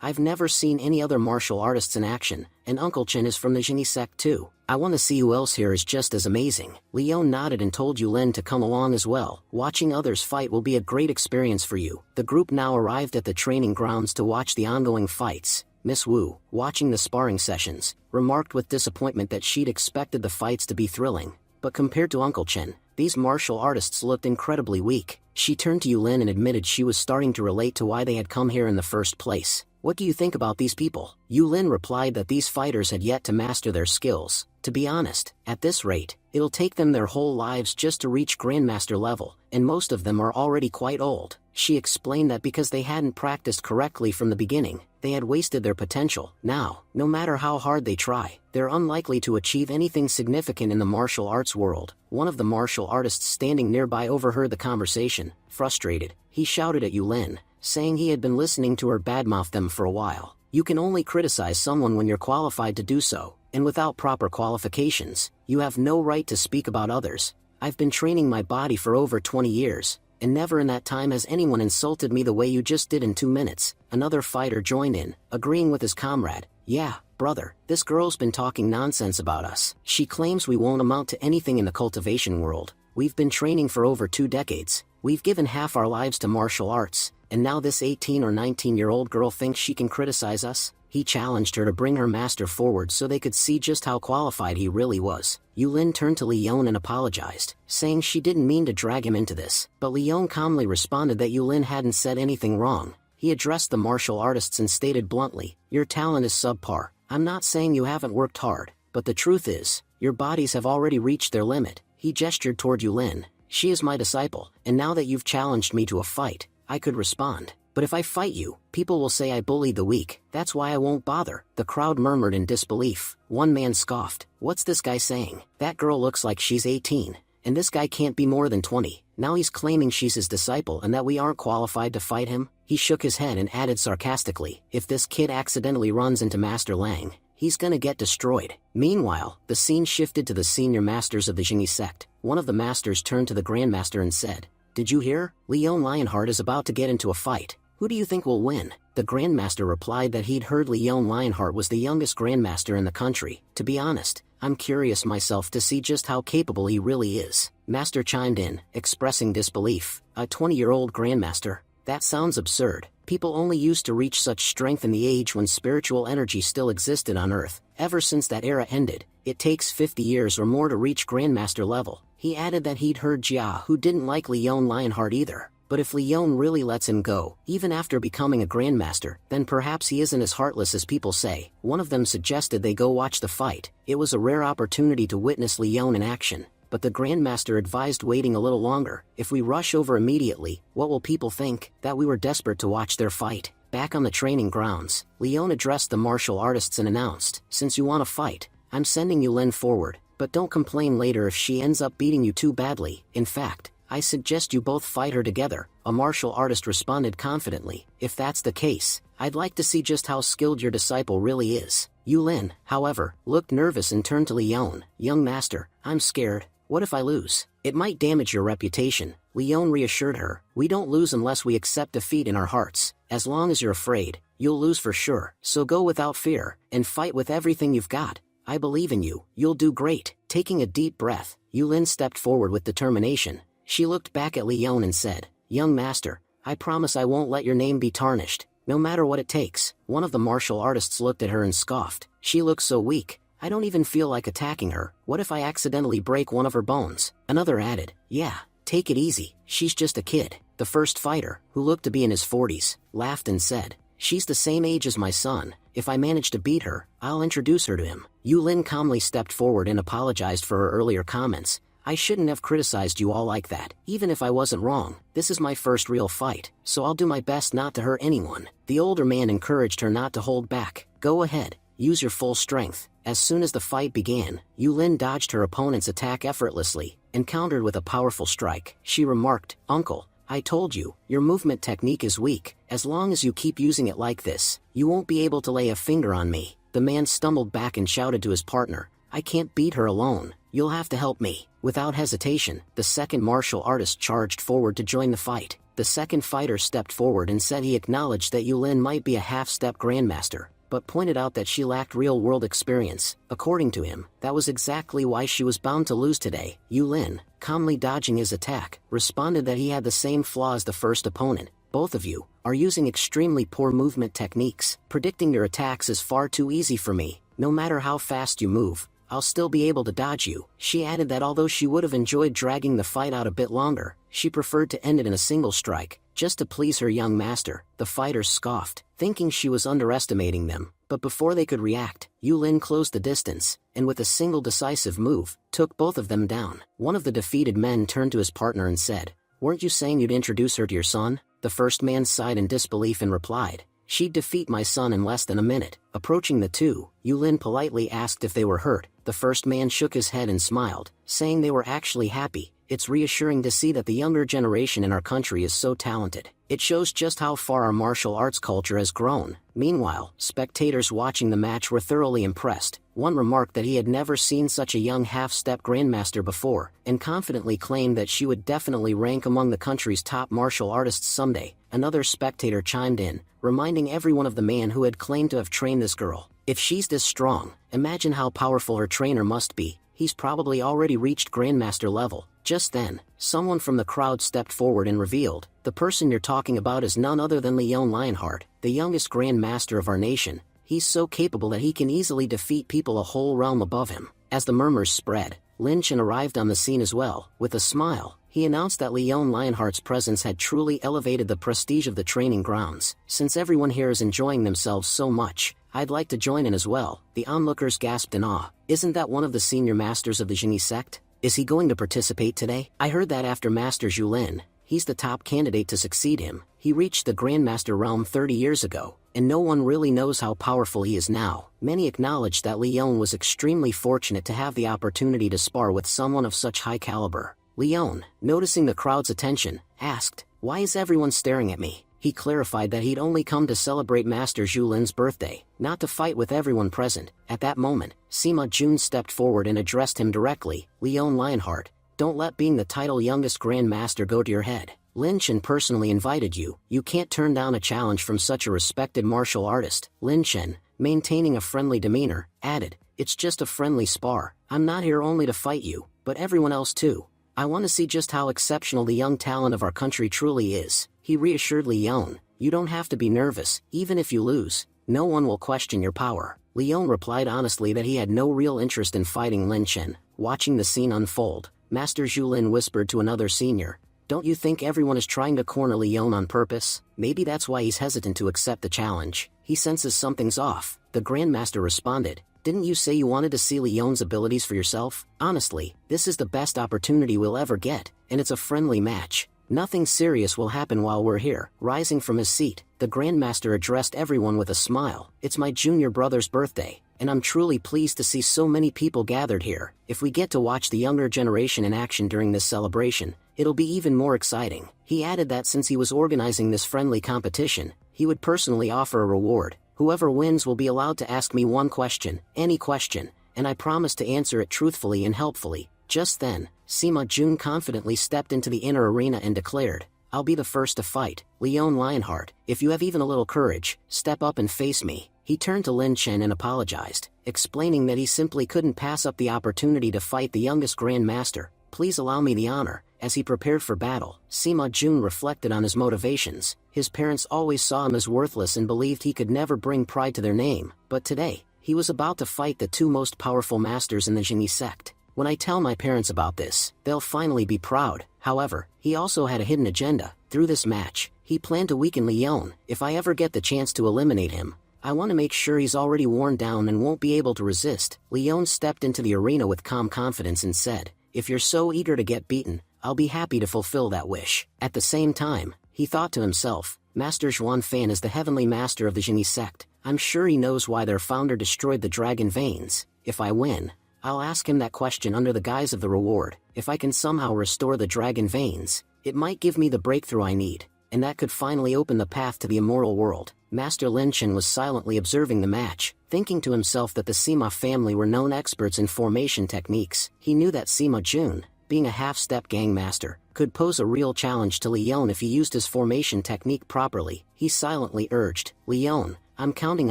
I've never seen any other martial artists in action, and Uncle Chen is from the Jingyi sect too. I want to see who else here is just as amazing. Leon nodded and told Yulin to come along as well. Watching others fight will be a great experience for you. The group now arrived at the training grounds to watch the ongoing fights. Miss Wu, watching the sparring sessions, remarked with disappointment that she'd expected the fights to be thrilling, but compared to Uncle Chen, these martial artists looked incredibly weak. She turned to Yulin and admitted she was starting to relate to why they had come here in the first place. What do you think about these people? Yulin replied that these fighters had yet to master their skills. To be honest, at this rate, It'll take them their whole lives just to reach Grandmaster level, and most of them are already quite old. She explained that because they hadn't practiced correctly from the beginning, they had wasted their potential. Now, no matter how hard they try, they're unlikely to achieve anything significant in the martial arts world. One of the martial artists standing nearby overheard the conversation. Frustrated, he shouted at Yulin, saying he had been listening to her badmouth them for a while. You can only criticize someone when you're qualified to do so, and without proper qualifications, you have no right to speak about others. I've been training my body for over 20 years, and never in that time has anyone insulted me the way you just did in 2 minutes. Another fighter joined in, agreeing with his comrade. Yeah, brother, this girl's been talking nonsense about us. She claims we won't amount to anything in the cultivation world. We've been training for over 2 decades. We've given half our lives to martial arts, and now this 18 or 19-year-old girl thinks she can criticize us? He challenged her to bring her master forward so they could see just how qualified he really was. Yulin turned to Leon and apologized, saying she didn't mean to drag him into this. But Leon calmly responded that Yulin hadn't said anything wrong. He addressed the martial artists and stated bluntly, "Your talent is subpar. I'm not saying you haven't worked hard, but the truth is, your bodies have already reached their limit." He gestured toward Yulin. "She is my disciple, and now that you've challenged me to a fight, I could respond. But if I fight you, people will say I bullied the weak. That's why I won't bother." The crowd murmured in disbelief. One man scoffed. "What's this guy saying? That girl looks like she's 18, and this guy can't be more than 20. Now he's claiming she's his disciple and that we aren't qualified to fight him?" He shook his head and added sarcastically, "If this kid accidentally runs into Master Lang, he's gonna get destroyed." Meanwhile, the scene shifted to the senior masters of the Jingyi sect. One of the masters turned to the Grandmaster and said, "Did you hear? Leon Lionheart is about to get into a fight. Who do you think will win?" The Grandmaster replied that he'd heard Leon Lionheart was the youngest Grandmaster in the country. "To be honest, I'm curious myself to see just how capable he really is." Master chimed in, expressing disbelief. "A 20-year-old Grandmaster? That sounds absurd. People only used to reach such strength in the age when spiritual energy still existed on Earth. Ever since that era ended, it takes 50 years or more to reach Grandmaster level." He added that he'd heard Jia, who didn't like Leon Lionheart either. But if Leon really lets him go, even after becoming a Grandmaster, then perhaps he isn't as heartless as people say. One of them suggested they go watch the fight. It was a rare opportunity to witness Leon in action. But the Grandmaster advised waiting a little longer. "If we rush over immediately, what will people think? That we were desperate to watch their fight?" Back on the training grounds, Leon addressed the martial artists and announced, "Since you want to fight, I'm sending Yulin forward, but don't complain later if she ends up beating you too badly. In fact, I suggest you both fight her together." A martial artist responded confidently, "If that's the case, I'd like to see just how skilled your disciple really is." Yulin, however, looked nervous and turned to Leon. "Young master, I'm scared. What if I lose? It might damage your reputation." Leon reassured her, "We don't lose unless we accept defeat in our hearts. As long as you're afraid, you'll lose for sure. So go without fear, and fight with everything you've got. I believe in you. You'll do great." Taking a deep breath, Yulin stepped forward with determination. She looked back at Leon and said, "Young master, I promise I won't let your name be tarnished, no matter what it takes." One of the martial artists looked at her and scoffed. "She looks so weak. I don't even feel like attacking her. What if I accidentally break one of her bones?" Another added, "Yeah, take it easy. She's just a kid." The first fighter, who looked to be in his 40s, laughed and said, "She's the same age as my son. If I manage to beat her, I'll introduce her to him." Yulin calmly stepped forward and apologized for her earlier comments. "I shouldn't have criticized you all like that. Even if I wasn't wrong, this is my first real fight, so I'll do my best not to hurt anyone." The older man encouraged her not to hold back. "Go ahead, use your full strength." As soon as the fight began, Yulin dodged her opponent's attack effortlessly, and countered with a powerful strike. She remarked, "Uncle, I told you, your movement technique is weak. As long as you keep using it like this, you won't be able to lay a finger on me." The man stumbled back and shouted to his partner, "I can't beat her alone. You'll have to help me." Without hesitation, the second martial artist charged forward to join the fight. The second fighter stepped forward and said he acknowledged that Yulin might be a half-step Grandmaster, but pointed out that she lacked real-world experience. According to him, that was exactly why she was bound to lose today. Yulin, calmly dodging his attack, responded that he had the same flaw as the first opponent. "Both of you are using extremely poor movement techniques. Predicting your attacks is far too easy for me. No matter how fast you move, I'll still be able to dodge you." She added that although she would have enjoyed dragging the fight out a bit longer, she preferred to end it in a single strike, just to please her young master. The fighters scoffed, thinking she was underestimating them, But before they could react, Yulin closed the distance, and with a single decisive move, took both of them down. One of the defeated men turned to his partner and said, "Weren't you saying you'd introduce her to your son?" The first man sighed in disbelief and replied, "She'd defeat my son in less than a minute." Approaching the two, Yulin politely asked if they were hurt. The first man shook his head and smiled, saying they were actually happy. It's reassuring to see that the younger generation in our country is so talented. It shows just how far our martial arts culture has grown. Meanwhile, spectators watching the match were thoroughly impressed. One remarked that he had never seen such a young half-step grandmaster before, and confidently claimed that she would definitely rank among the country's top martial artists someday. Another spectator chimed in, reminding everyone of the man who had claimed to have trained this girl. If she's this strong, imagine how powerful her trainer must be. He's probably already reached grandmaster level. Just then, someone from the crowd stepped forward and revealed, "The person you're talking about is none other than Leon Lionheart, the youngest grandmaster of our nation. He's so capable that he can easily defeat people a whole realm above him." As the murmurs spread, Lin Chen arrived on the scene as well. With a smile, he announced that Leon Lionheart's presence had truly elevated the prestige of the training grounds. "Since everyone here is enjoying themselves so much, I'd like to join in as well." The onlookers gasped in awe. "Isn't that one of the senior masters of the Genie sect? Is he going to participate today? I heard that after Master Zhulin, he's the top candidate to succeed him. He reached the Grandmaster realm 30 years ago, and no one really knows how powerful he is now." Many acknowledged that Leon was extremely fortunate to have the opportunity to spar with someone of such high caliber. Leon, noticing the crowd's attention, asked, "Why is everyone staring at me?" He clarified that he'd only come to celebrate Master Zhulin's birthday, not to fight with everyone present. At that moment, Sima Jun stepped forward and addressed him directly, "Leon Lionheart, don't let being the title youngest grandmaster go to your head. Lin Chen personally invited you. You can't turn down a challenge from such a respected martial artist." Lin Chen, maintaining a friendly demeanor, added, "It's just a friendly spar. I'm not here only to fight you, but everyone else too. I want to see just how exceptional the young talent of our country truly is." He reassured Leon, "You don't have to be nervous. Even if you lose, no one will question your power." Leon replied honestly that he had no real interest in fighting Lin Chen. Watching the scene unfold, Master Zhulin whispered to another senior, "Don't you think everyone is trying to corner Leon on purpose? Maybe that's why he's hesitant to accept the challenge. He senses something's off." The Grandmaster responded, "Didn't you say you wanted to see Leon's abilities for yourself? Honestly, this is the best opportunity we'll ever get, and it's a friendly match. Nothing serious will happen while we're here." Rising from his seat, the Grandmaster addressed everyone with a smile, "It's my junior brother's birthday, and I'm truly pleased to see so many people gathered here. If we get to watch the younger generation in action during this celebration, it'll be even more exciting." He added that since he was organizing this friendly competition, he would personally offer a reward. "Whoever wins will be allowed to ask me one question, any question, and I promise to answer it truthfully and helpfully." Just then, Sima Jun confidently stepped into the inner arena and declared, "I'll be the first to fight. Leon Lionheart, if you have even a little courage, step up and face me." He turned to Lin Chen and apologized, explaining that he simply couldn't pass up the opportunity to fight the youngest grandmaster. "Please allow me the honor." As he prepared for battle, Sima Jun reflected on his motivations. His parents always saw him as worthless and believed he could never bring pride to their name, but today, he was about to fight the two most powerful masters in the Genie sect. "When I tell my parents about this, they'll finally be proud." However, he also had a hidden agenda. Through this match, he planned to weaken Leon. "If I ever get the chance to eliminate him, I want to make sure he's already worn down and won't be able to resist." Leon stepped into the arena with calm confidence and said, "If you're so eager to get beaten, I'll be happy to fulfill that wish." At the same time, he thought to himself, "Master Zhuan Fan is the heavenly master of the Genie sect. I'm sure he knows why their founder destroyed the dragon veins. If I win, I'll ask him that question under the guise of the reward. If I can somehow restore the dragon veins, it might give me the breakthrough I need, and that could finally open the path to the immortal world." Master Lin Chen was silently observing the match, thinking to himself that the Sima family were known experts in formation techniques. He knew that Sima Jun, being a half-step gang master, could pose a real challenge to Leon if he used his formation technique properly. He silently urged, "Leon, I'm counting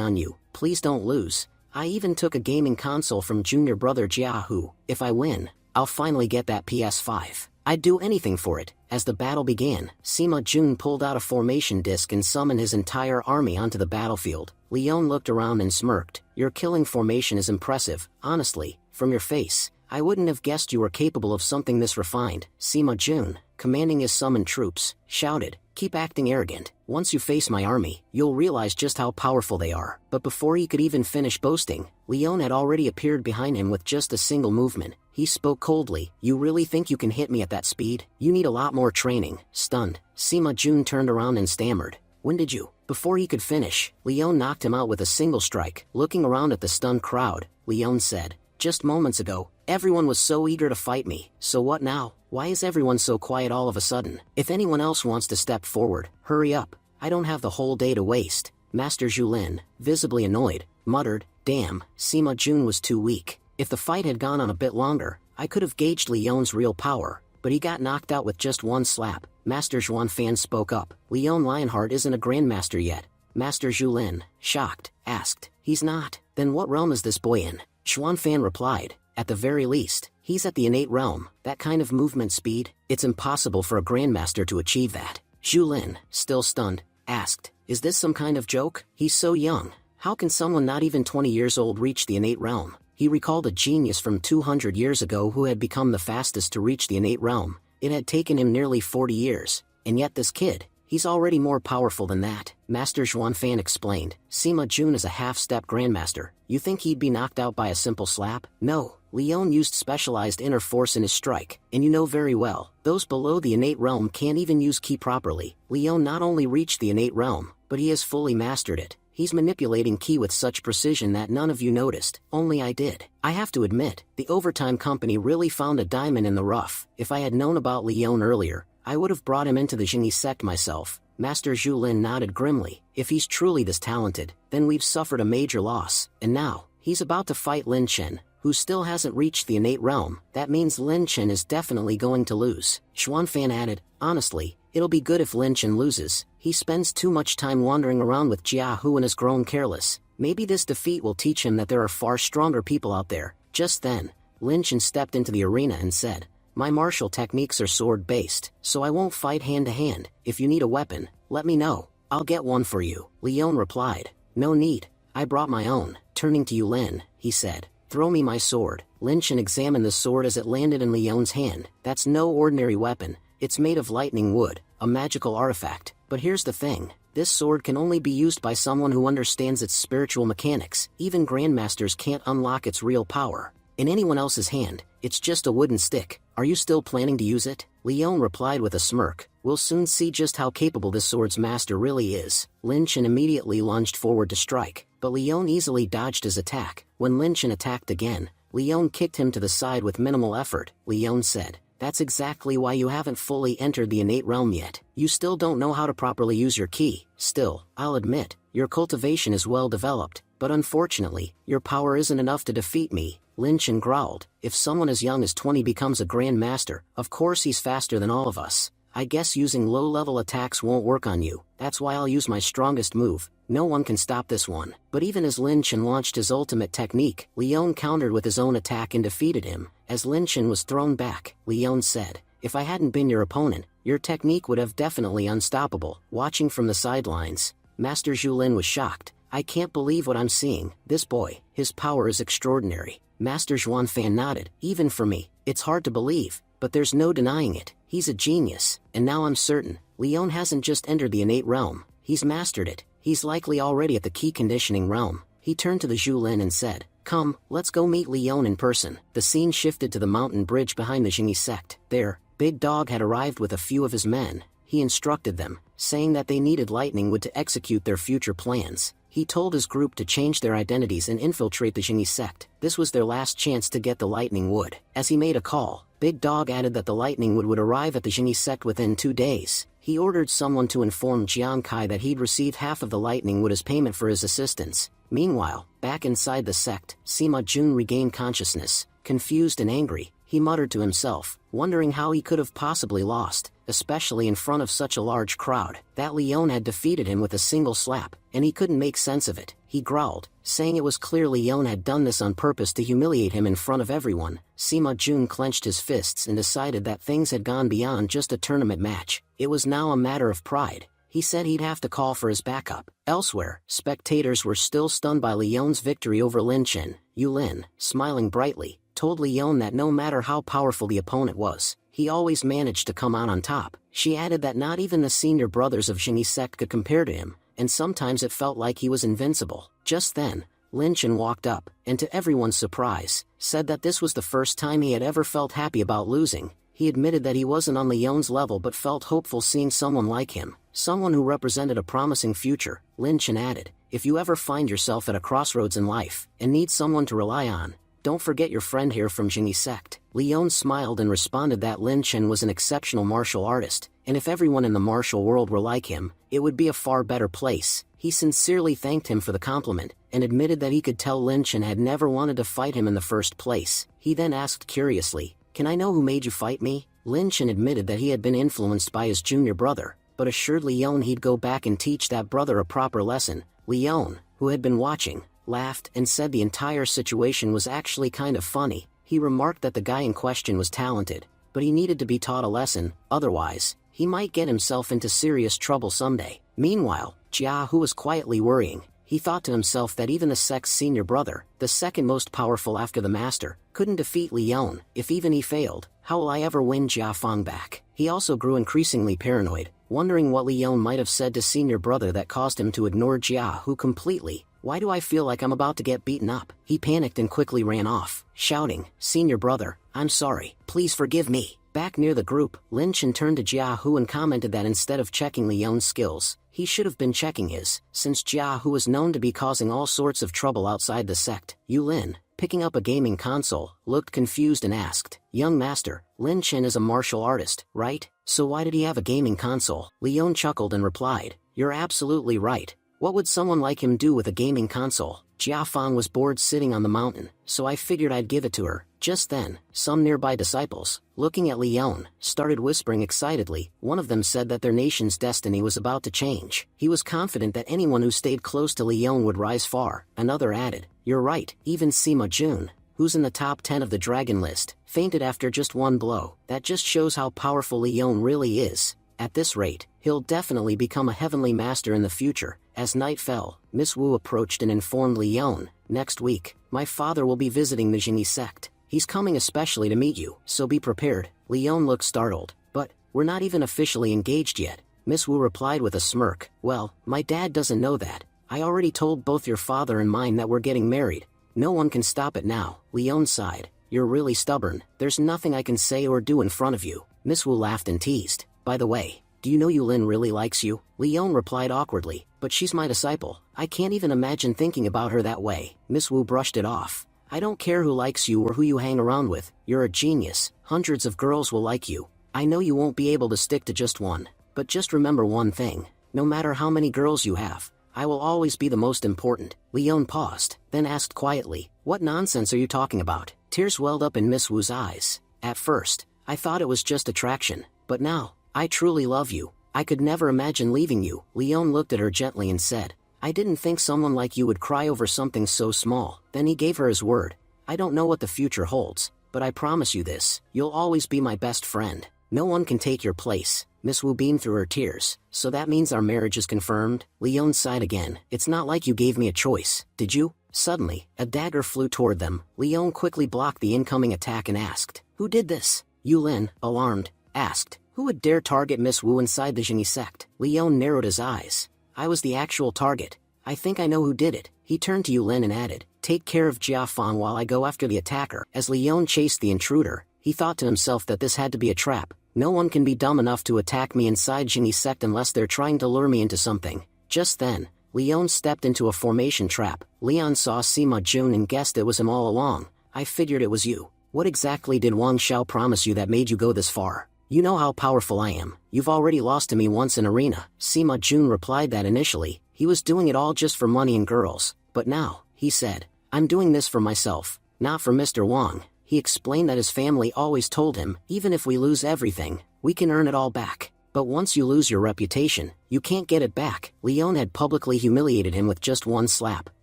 on you, please don't lose. I even took a gaming console from junior brother Jiahu. If I win, I'll finally get that PS5. I'd do anything for it." As the battle began, Sima Jun pulled out a formation disc and summoned his entire army onto the battlefield. Leon looked around and smirked. "Your killing formation is impressive. Honestly, from your face, I wouldn't have guessed you were capable of something this refined." Sima Jun, commanding his summoned troops, shouted, keep acting arrogant. Once you face my army, you'll realize just how powerful they are. But before he could even finish boasting, Leon had already appeared behind him with just a single movement. He spoke coldly. You really think you can hit me at that speed? You need a lot more training. Stunned, Sima Jun turned around and stammered. When did you? Before he could finish, Leon knocked him out with a single strike. Looking around at the stunned crowd, Leon said, just moments ago, everyone was so eager to fight me. So what now? Why is everyone so quiet all of a sudden? If anyone else wants to step forward, hurry up. I don't have the whole day to waste. Master Julin, visibly annoyed, muttered, damn, Sima Jun was too weak. If the fight had gone on a bit longer, I could have gauged Leon's real power, but he got knocked out with just one slap. Master Xuanfan spoke up. Leon Lionheart isn't a grandmaster yet. Master Julin, shocked, asked, he's not? Then what realm is this boy in? Xuanfan replied, at the very least, he's at the innate realm. That kind of movement speed, it's impossible for a grandmaster to achieve that. Julin, still stunned, asked, is this some kind of joke? He's so young. How can someone not even 20 years old reach the innate realm? He recalled a genius from 200 years ago who had become the fastest to reach the innate realm. It had taken him nearly 40 years. And yet this kid, he's already more powerful than that. Master Xuanfan explained, Sima Jun is a half-step grandmaster. You think he'd be knocked out by a simple slap? No, Leon used specialized inner force in his strike. And you know very well, those below the innate realm can't even use ki properly. Leon not only reached the innate realm, but he has fully mastered it. He's manipulating ki with such precision that none of you noticed, only I did. I have to admit, the overtime company really found a diamond in the rough. If I had known about Leon earlier, I would have brought him into the Jingyi sect myself. Master Julin nodded grimly. If he's truly this talented, then we've suffered a major loss. And now, he's about to fight Lin Chen, who still hasn't reached the innate realm. That means Lin Chen is definitely going to lose. Xuanfan added, honestly, it'll be good if Lin Chen loses. He spends too much time wandering around with Jia Hu and has grown careless. Maybe this defeat will teach him that there are far stronger people out there. Just then, Lin Chen stepped into the arena and said, my martial techniques are sword-based, so I won't fight hand-to-hand. If you need a weapon, let me know. I'll get one for you. Leon replied, no need. I brought my own. Turning to Yulin, he said, throw me my sword. Lin Chen examined the sword as it landed in Leon's hand. That's no ordinary weapon. It's made of lightning wood, a magical artifact. But here's the thing. This sword can only be used by someone who understands its spiritual mechanics. Even grandmasters can't unlock its real power. In anyone else's hand, it's just a wooden stick. Are you still planning to use it? Leon replied with a smirk. We'll soon see just how capable this sword's master really is. Lin Chen immediately lunged forward to strike, but Leon easily dodged his attack. When Lin Chen attacked again, Leon kicked him to the side with minimal effort. Leon said, that's exactly why you haven't fully entered the innate realm yet. You still don't know how to properly use your ki. Still, I'll admit, your cultivation is well developed, but unfortunately, your power isn't enough to defeat me. Lin Chen growled, if someone as young as 20 becomes a grand master, of course he's faster than all of us. I guess using low-level attacks won't work on you. That's why I'll use my strongest move. No one can stop this one. But even as Lin Chen launched his ultimate technique, Leon countered with his own attack and defeated him. As Lin Chen was thrown back, Leon said, if I hadn't been your opponent, your technique would have definitely unstoppable. Watching from the sidelines, Master Julin was shocked. I can't believe what I'm seeing. This boy, his power is extraordinary. Master Xuanfan nodded. Even for me, it's hard to believe, but there's no denying it. He's a genius, and now I'm certain, Leon hasn't just entered the innate realm, he's mastered it. He's likely already at the key conditioning realm. He turned to the Julin and said, come, let's go meet Leon in person. The scene shifted to the mountain bridge behind the Jingyi sect. There, Big Dog had arrived with a few of his men. He instructed them, saying that they needed lightning wood to execute their future plans. He told his group to change their identities and infiltrate the Jingyi sect. This was their last chance to get the lightning wood. As he made a call, Big Dog added that the lightning wood would arrive at the Jingyi sect within 2 days. He ordered someone to inform Jiang Kai that he'd received half of the lightning wood as payment for his assistance. Meanwhile, back inside the sect, Sima Jun regained consciousness. Confused and angry, he muttered to himself, wondering how he could have possibly lost, especially in front of such a large crowd. That Leon had defeated him with a single slap, and he couldn't make sense of it. He growled, saying it was clear Leon had done this on purpose to humiliate him in front of everyone. Sima Jun clenched his fists and decided that things had gone beyond just a tournament match. It was now a matter of pride. He said he'd have to call for his backup. Elsewhere, spectators were still stunned by Leon's victory over Lin Chen. Yulin, smiling brightly, told Leon that no matter how powerful the opponent was, he always managed to come out on top. She added that not even the senior brothers of Jingyi sect could compare to him, and sometimes it felt like he was invincible. Just then, Lin Chen walked up, and to everyone's surprise, said that this was the first time he had ever felt happy about losing. He admitted that he wasn't on Leon's level but felt hopeful seeing someone like him, someone who represented a promising future. Lin Chen added, if you ever find yourself at a crossroads in life, and need someone to rely on, don't forget your friend here from Jingyi sect. Leon smiled and responded that Lin Chen was an exceptional martial artist, and if everyone in the martial world were like him, it would be a far better place. He sincerely thanked him for the compliment, and admitted that he could tell Lin Chen had never wanted to fight him in the first place. He then asked curiously, can I know who made you fight me? Lin Chen admitted that he had been influenced by his junior brother, but assured Leon he'd go back and teach that brother a proper lesson. Leon, who had been watching, laughed and said the entire situation was actually kind of funny. He remarked that the guy in question was talented, but he needed to be taught a lesson, otherwise, he might get himself into serious trouble someday. Meanwhile, Jia, who was quietly worrying, he thought to himself that even the sect's senior brother, the second most powerful after the master, couldn't defeat Leon. If even he failed, how will I ever win Jia Fang back? He also grew increasingly paranoid, wondering what Leon might have said to senior brother that caused him to ignore Jia Hu completely. Why do I feel like I'm about to get beaten up? He panicked and quickly ran off, shouting, senior brother, I'm sorry, please forgive me. Back near the group, Lin Chen turned to Jia Hu and commented that instead of checking Leon's skills, he should have been checking his, since Jia Hu was known to be causing all sorts of trouble outside the sect. Yu Lin, picking up a gaming console, looked confused and asked, young master, Lin Chen is a martial artist, right? So why did he have a gaming console? Leon chuckled and replied, you're absolutely right. What would someone like him do with a gaming console? Jia Fang was bored sitting on the mountain, so I figured I'd give it to her. Just then, some nearby disciples, looking at Leon, started whispering excitedly. One of them said that their nation's destiny was about to change. He was confident that anyone who stayed close to Leon would rise far. Another added, you're right, even Sima Jun, who's in the top 10 of the dragon list, fainted after just one blow. That just shows how powerful Leon really is. At this rate, he'll definitely become a heavenly master in the future. As night fell, Miss Wu approached and informed Leon, next week, my father will be visiting the Jingyi sect. He's coming especially to meet you, so be prepared. Leon looked startled. But, we're not even officially engaged yet. Miss Wu replied with a smirk, well, my dad doesn't know that. I already told both your father and mine that we're getting married. No one can stop it now. Leon sighed, you're really stubborn. There's nothing I can say or do in front of you. Miss Wu laughed and teased, by the way, do you know Yulin really likes you? Leon replied awkwardly, but she's my disciple. I can't even imagine thinking about her that way. Miss Wu brushed it off. I don't care who likes you or who you hang around with. You're a genius. Hundreds of girls will like you. I know you won't be able to stick to just one. But just remember one thing. No matter how many girls you have, I will always be the most important. Leon paused, then asked quietly, what nonsense are you talking about? Tears welled up in Miss Wu's eyes. At first, I thought it was just attraction. But now, I truly love you. I could never imagine leaving you. Leon looked at her gently and said, I didn't think someone like you would cry over something so small. Then he gave her his word. I don't know what the future holds, but I promise you this, you'll always be my best friend. No one can take your place. Miss Wu beamed through her tears. So that means our marriage is confirmed? Leon sighed again. It's not like you gave me a choice, did you? Suddenly, a dagger flew toward them. Leon quickly blocked the incoming attack and asked, who did this? Yulin, alarmed, asked, who would dare target Miss Wu inside the Jingyi sect? Leon narrowed his eyes. I was the actual target. I think I know who did it. He turned to Yulin and added, take care of Jia Fan while I go after the attacker. As Leon chased the intruder, he thought to himself that this had to be a trap. No one can be dumb enough to attack me inside Jingyi sect unless they're trying to lure me into something. Just then, Leon stepped into a formation trap. Leon saw Sima Jun and guessed it was him all along. I figured it was you. What exactly did Wang Xiao promise you that made you go this far? You know how powerful I am. You've already lost to me once in arena. Sima Jun replied that initially, he was doing it all just for money and girls. But now, he said, I'm doing this for myself, not for Mr. Wang. He explained that his family always told him, even if we lose everything, we can earn it all back. But once you lose your reputation, you can't get it back. Leon had publicly humiliated him with just one slap.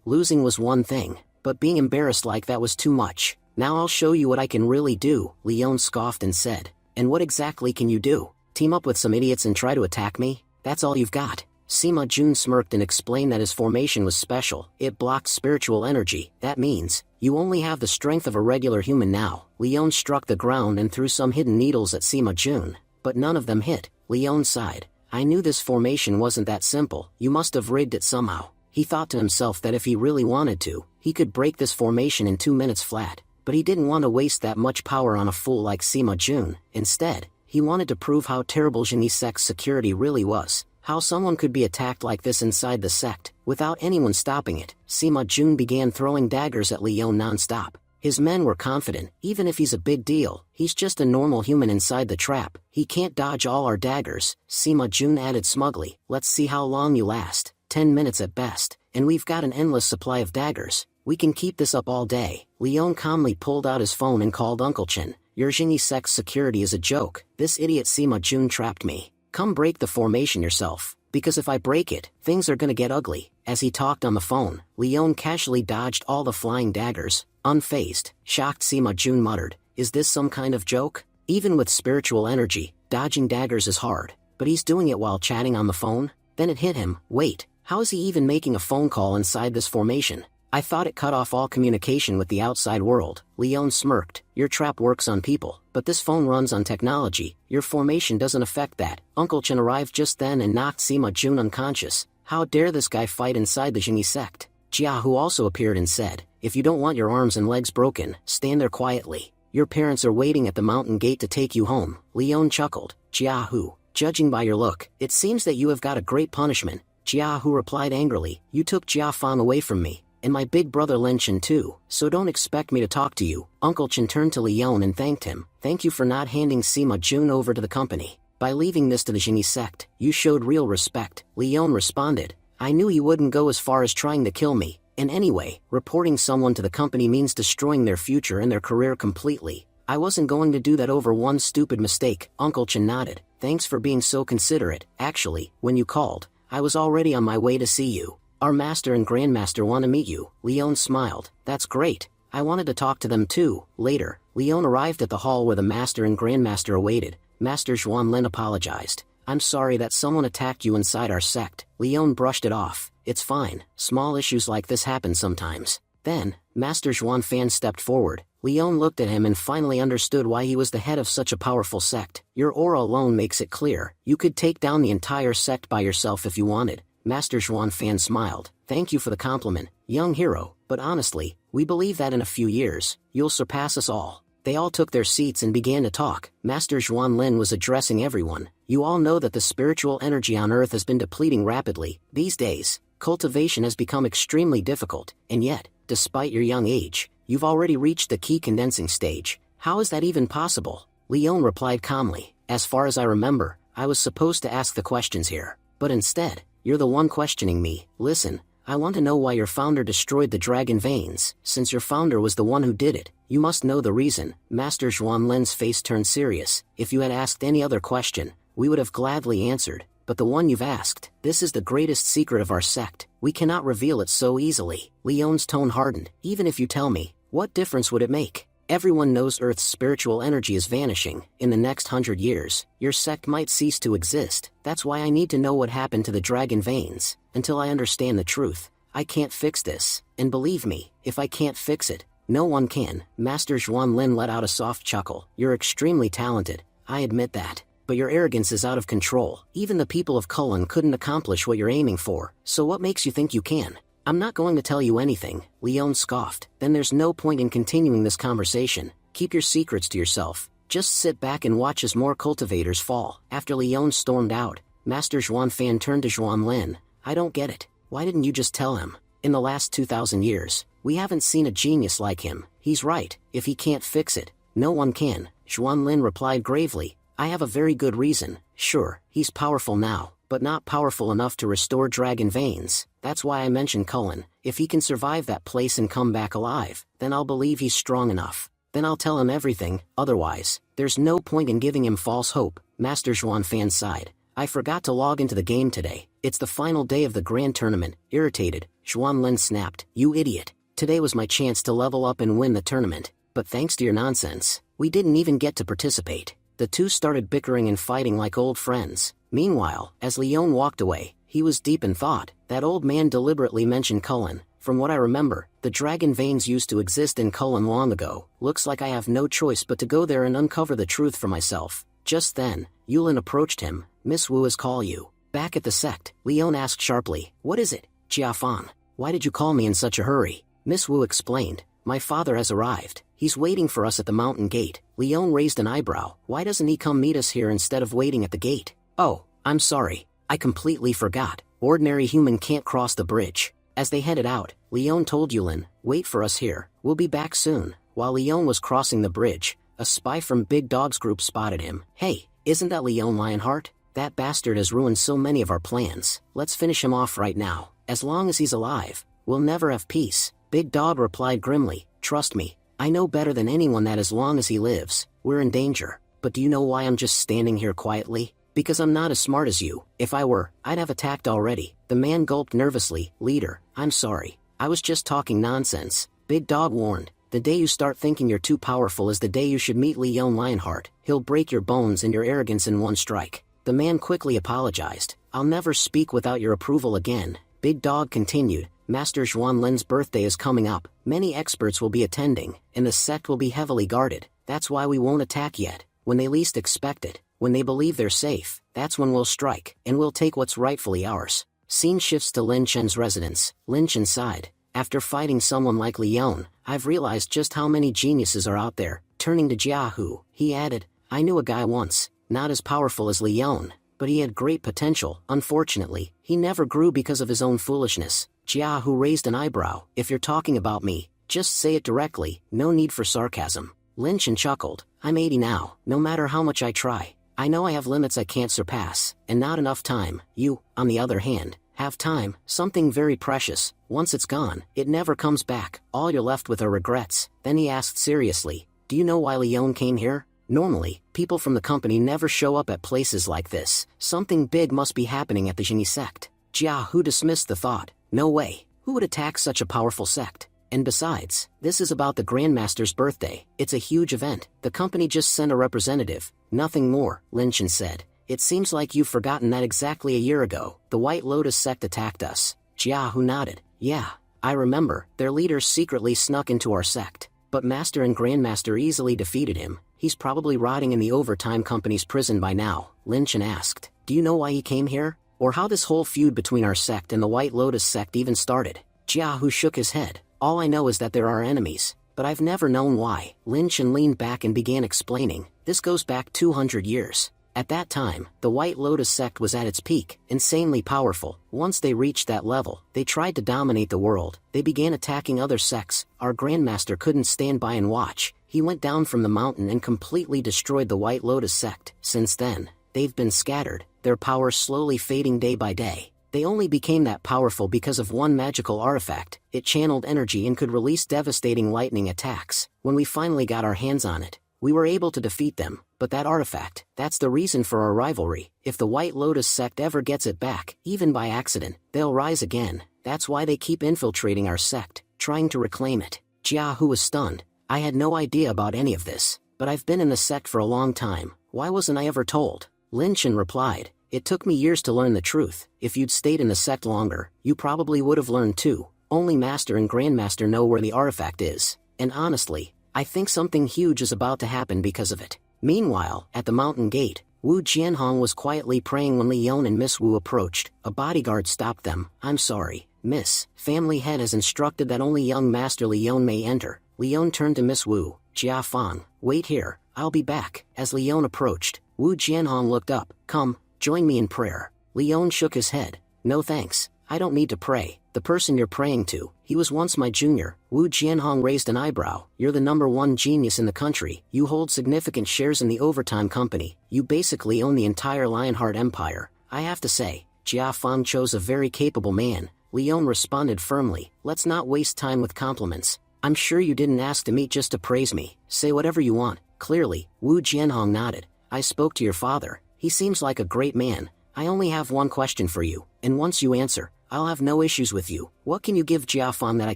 Losing was one thing, but being embarrassed like that was too much. Now I'll show you what I can really do, Leon scoffed and said. And what exactly can you do? Team up with some idiots and try to attack me? That's all you've got? Sima Jun smirked and explained that his formation was special. It blocked spiritual energy. That means, you only have the strength of a regular human now. Leon struck the ground and threw some hidden needles at Sima Jun, but none of them hit. Leon sighed. I knew this formation wasn't that simple. You must have rigged it somehow. He thought to himself that if he really wanted to, he could break this formation in 2 minutes flat. But he didn't want to waste that much power on a fool like Sima Jun. Instead, he wanted to prove how terrible Genie Sect's security really was. How someone could be attacked like this inside the sect, without anyone stopping it. Sima Jun began throwing daggers at Leon non-stop. His men were confident. Even if he's a big deal, he's just a normal human inside the trap. He can't dodge all our daggers. Sima Jun added smugly. Let's see how long you last. 10 minutes at best. And we've got an endless supply of daggers. We can keep this up all day. Leon calmly pulled out his phone and called Uncle Chen. Your Genie Sect's security is a joke. This idiot Sima Jun trapped me. Come break the formation yourself. Because if I break it, things are gonna get ugly. As he talked on the phone, Leon casually dodged all the flying daggers. Unfazed, shocked Sima Jun muttered, is this some kind of joke? Even with spiritual energy, dodging daggers is hard. But he's doing it while chatting on the phone? Then it hit him. Wait, how is he even making a phone call inside this formation? I thought it cut off all communication with the outside world. Leon smirked. Your trap works on people, but this phone runs on technology. Your formation doesn't affect that. Uncle Chen arrived just then and knocked Sima Jun unconscious. How dare this guy fight inside the Genie Sect? Jiahu also appeared and said, if you don't want your arms and legs broken, stand there quietly. Your parents are waiting at the mountain gate to take you home. Leon chuckled. Jiahu, judging by your look, it seems that you have got a great punishment. Jiahu replied angrily, you took Jiafang away from me. And my big brother Lin Chen too, so don't expect me to talk to you. Uncle Chen turned to Leon and thanked him. Thank you for not handing Sima Jun over to the company. By leaving this to the Genie Sect, you showed real respect. Leon responded. I knew he wouldn't go as far as trying to kill me. And anyway, reporting someone to the company means destroying their future and their career completely. I wasn't going to do that over one stupid mistake. Uncle Chen nodded. Thanks for being so considerate. Actually, when you called, I was already on my way to see you. Our master and grandmaster want to meet you. Leon smiled. That's great. I wanted to talk to them too. Later, Leon arrived at the hall where the master and grandmaster awaited. Master Zhuanlin apologized. I'm sorry that someone attacked you inside our sect. Leon brushed it off. It's fine. Small issues like this happen sometimes. Then, Master Zhuanfan stepped forward. Leon looked at him and finally understood why he was the head of such a powerful sect. Your aura alone makes it clear. You could take down the entire sect by yourself if you wanted. Master Zhuanfan smiled. Thank you for the compliment, young hero, but honestly, we believe that in a few years, you'll surpass us all. They all took their seats and began to talk. Master Zhuanlin was addressing everyone. You all know that the spiritual energy on Earth has been depleting rapidly. These days, cultivation has become extremely difficult, and yet, despite your young age, you've already reached the key condensing stage. How is that even possible? Leon replied calmly. As far as I remember, I was supposed to ask the questions here, but instead, you're the one questioning me. Listen, I want to know why your founder destroyed the dragon veins. Since your founder was the one who did it, you must know the reason. Master Zhuanlin's face turned serious. If you had asked any other question, we would have gladly answered, but the one you've asked, this is the greatest secret of our sect. We cannot reveal it so easily. Leon's tone hardened. Even if you tell me, what difference would it make? Everyone knows Earth's spiritual energy is vanishing. In the next 100 years, your sect might cease to exist. That's why I need to know what happened to the dragon veins. Until I understand the truth, I can't fix this. And believe me, if I can't fix it, no one can. Master Zhuanlin let out a soft chuckle. You're extremely talented, I admit that. But your arrogance is out of control. Even the people of Kulin couldn't accomplish what you're aiming for. So what makes you think you can? I'm not going to tell you anything, Leon scoffed. Then there's no point in continuing this conversation. Keep your secrets to yourself. Just sit back and watch as more cultivators fall. After Leon stormed out, Master Zhuanfan turned to Zhuanlin. I don't get it. Why didn't you just tell him? In the last 2,000 years, we haven't seen a genius like him. He's right. If he can't fix it, no one can. Zhuanlin replied gravely. I have a very good reason. Sure, he's powerful now, but not powerful enough to restore dragon veins. That's why I mentioned Cullen. If he can survive that place and come back alive, then I'll believe he's strong enough. Then I'll tell him everything. Otherwise, there's no point in giving him false hope. Master Zhuanfan sighed. I forgot to log into the game today. It's the final day of the grand tournament. Irritated, Zhuanlin snapped. You idiot. Today was my chance to level up and win the tournament. But thanks to your nonsense, we didn't even get to participate. The two started bickering and fighting like old friends. Meanwhile, as Leon walked away, He was deep in thought. That old man deliberately mentioned Cullen. From what I remember, the dragon veins used to exist in Cullen long ago. Looks like I have no choice but to go there and uncover the truth for myself. Just then, Yulin approached him. Miss Wu is call you. Back at the sect, Leon asked sharply, what is it, Jiafan? Why did you call me in such a hurry? Miss Wu explained, my father has arrived. He's waiting for us at the mountain gate. Leon raised an eyebrow. Why doesn't he come meet us here instead of waiting at the gate? Oh, I'm sorry. I completely forgot. Ordinary human can't cross the bridge. As they headed out, Leon told Yulin, wait for us here. We'll be back soon. While Leon was crossing the bridge, a spy from Big Dog's group spotted him. Hey, isn't that Leon Lionheart? That bastard has ruined so many of our plans. Let's finish him off right now. As long as he's alive, we'll never have peace. Big Dog replied grimly, trust me, I know better than anyone that as long as he lives, we're in danger. But do you know why I'm just standing here quietly? Because I'm not as smart as you. If I were, I'd have attacked already. The man gulped nervously. Leader, I'm sorry. I was just talking nonsense. Big Dog warned. The day you start thinking you're too powerful is the day you should meet Leon Lionheart. He'll break your bones and your arrogance in one strike. The man quickly apologized. I'll never speak without your approval again. Big Dog continued. Master Zhuan Lin's birthday is coming up. Many experts will be attending, and the sect will be heavily guarded. That's why we won't attack yet. When they least expect it, when they believe they're safe, that's when we'll strike, and we'll take what's rightfully ours. Scene shifts to Lin Chen's residence. Lin Chen sighed. After fighting someone like Leon, I've realized just how many geniuses are out there. Turning to Jiahu, he added, I knew a guy once, not as powerful as Leon, but he had great potential. Unfortunately, he never grew because of his own foolishness. Jiahu raised an eyebrow. If you're talking about me, just say it directly, no need for sarcasm. Lin Chen chuckled. I'm 80 now, no matter how much I try. I know I have limits I can't surpass, and not enough time. You, on the other hand, have time, something very precious. Once it's gone, it never comes back. All you're left with are regrets. Then he asked seriously, do you know why Leon came here? Normally, people from the company never show up at places like this. Something big must be happening at the Genie sect. Jiahu dismissed the thought. No way. Who would attack such a powerful sect? And besides, this is about the Grandmaster's birthday. It's a huge event. The company just sent a representative. Nothing more, Lin Chen said. It seems like you've forgotten that exactly a year ago, the White Lotus sect attacked us. Jiahu nodded. Yeah, I remember. Their leaders secretly snuck into our sect. But Master and Grandmaster easily defeated him. He's probably rotting in the Overtime Company's prison by now. Lin Chen asked. Do you know why he came here? Or how this whole feud between our sect and the White Lotus sect even started? Jiahu shook his head. All I know is that there are enemies, but I've never known why. Lin Chen leaned back and began explaining. This goes back 200 years. At that time, the White Lotus sect was at its peak, insanely powerful. Once they reached that level, they tried to dominate the world. They began attacking other sects. Our Grandmaster couldn't stand by and watch. He went down from the mountain and completely destroyed the White Lotus sect. Since then, they've been scattered, their power slowly fading day by day. They only became that powerful because of one magical artifact. It channeled energy and could release devastating lightning attacks. When we finally got our hands on it, we were able to defeat them. But that artifact, that's the reason for our rivalry. If the White Lotus sect ever gets it back, even by accident, they'll rise again. That's why they keep infiltrating our sect, trying to reclaim it. Jiahu was stunned. I had no idea about any of this, but I've been in the sect for a long time. Why wasn't I ever told? Lin Chen replied. It took me years to learn the truth. If you'd stayed in the sect longer, you probably would have learned too. Only Master and Grandmaster know where the artifact is. And honestly, I think something huge is about to happen because of it. Meanwhile, at the mountain gate, Wu Jianhong was quietly praying when Leon and Miss Wu approached. A bodyguard stopped them. I'm sorry, Miss. Family head has instructed that only young Master Leon may enter. Leon turned to Miss Wu. Jia Fang, wait here. I'll be back. As Leon approached, Wu Jianhong looked up. Come, join me in prayer. Leon shook his head. No thanks. I don't need to pray. The person you're praying to, he was once my junior. Wu Jianhong raised an eyebrow. You're the #1 genius in the country. You hold significant shares in the Overtime Company. You basically own the entire Lionheart Empire. I have to say, Jia Fang chose a very capable man. Leon responded firmly. Let's not waste time with compliments. I'm sure you didn't ask to meet just to praise me. Say whatever you want. Clearly, Wu Jianhong nodded. I spoke to your father. He seems like a great man. I only have one question for you, and once you answer, I'll have no issues with you. What can you give Jiafan that I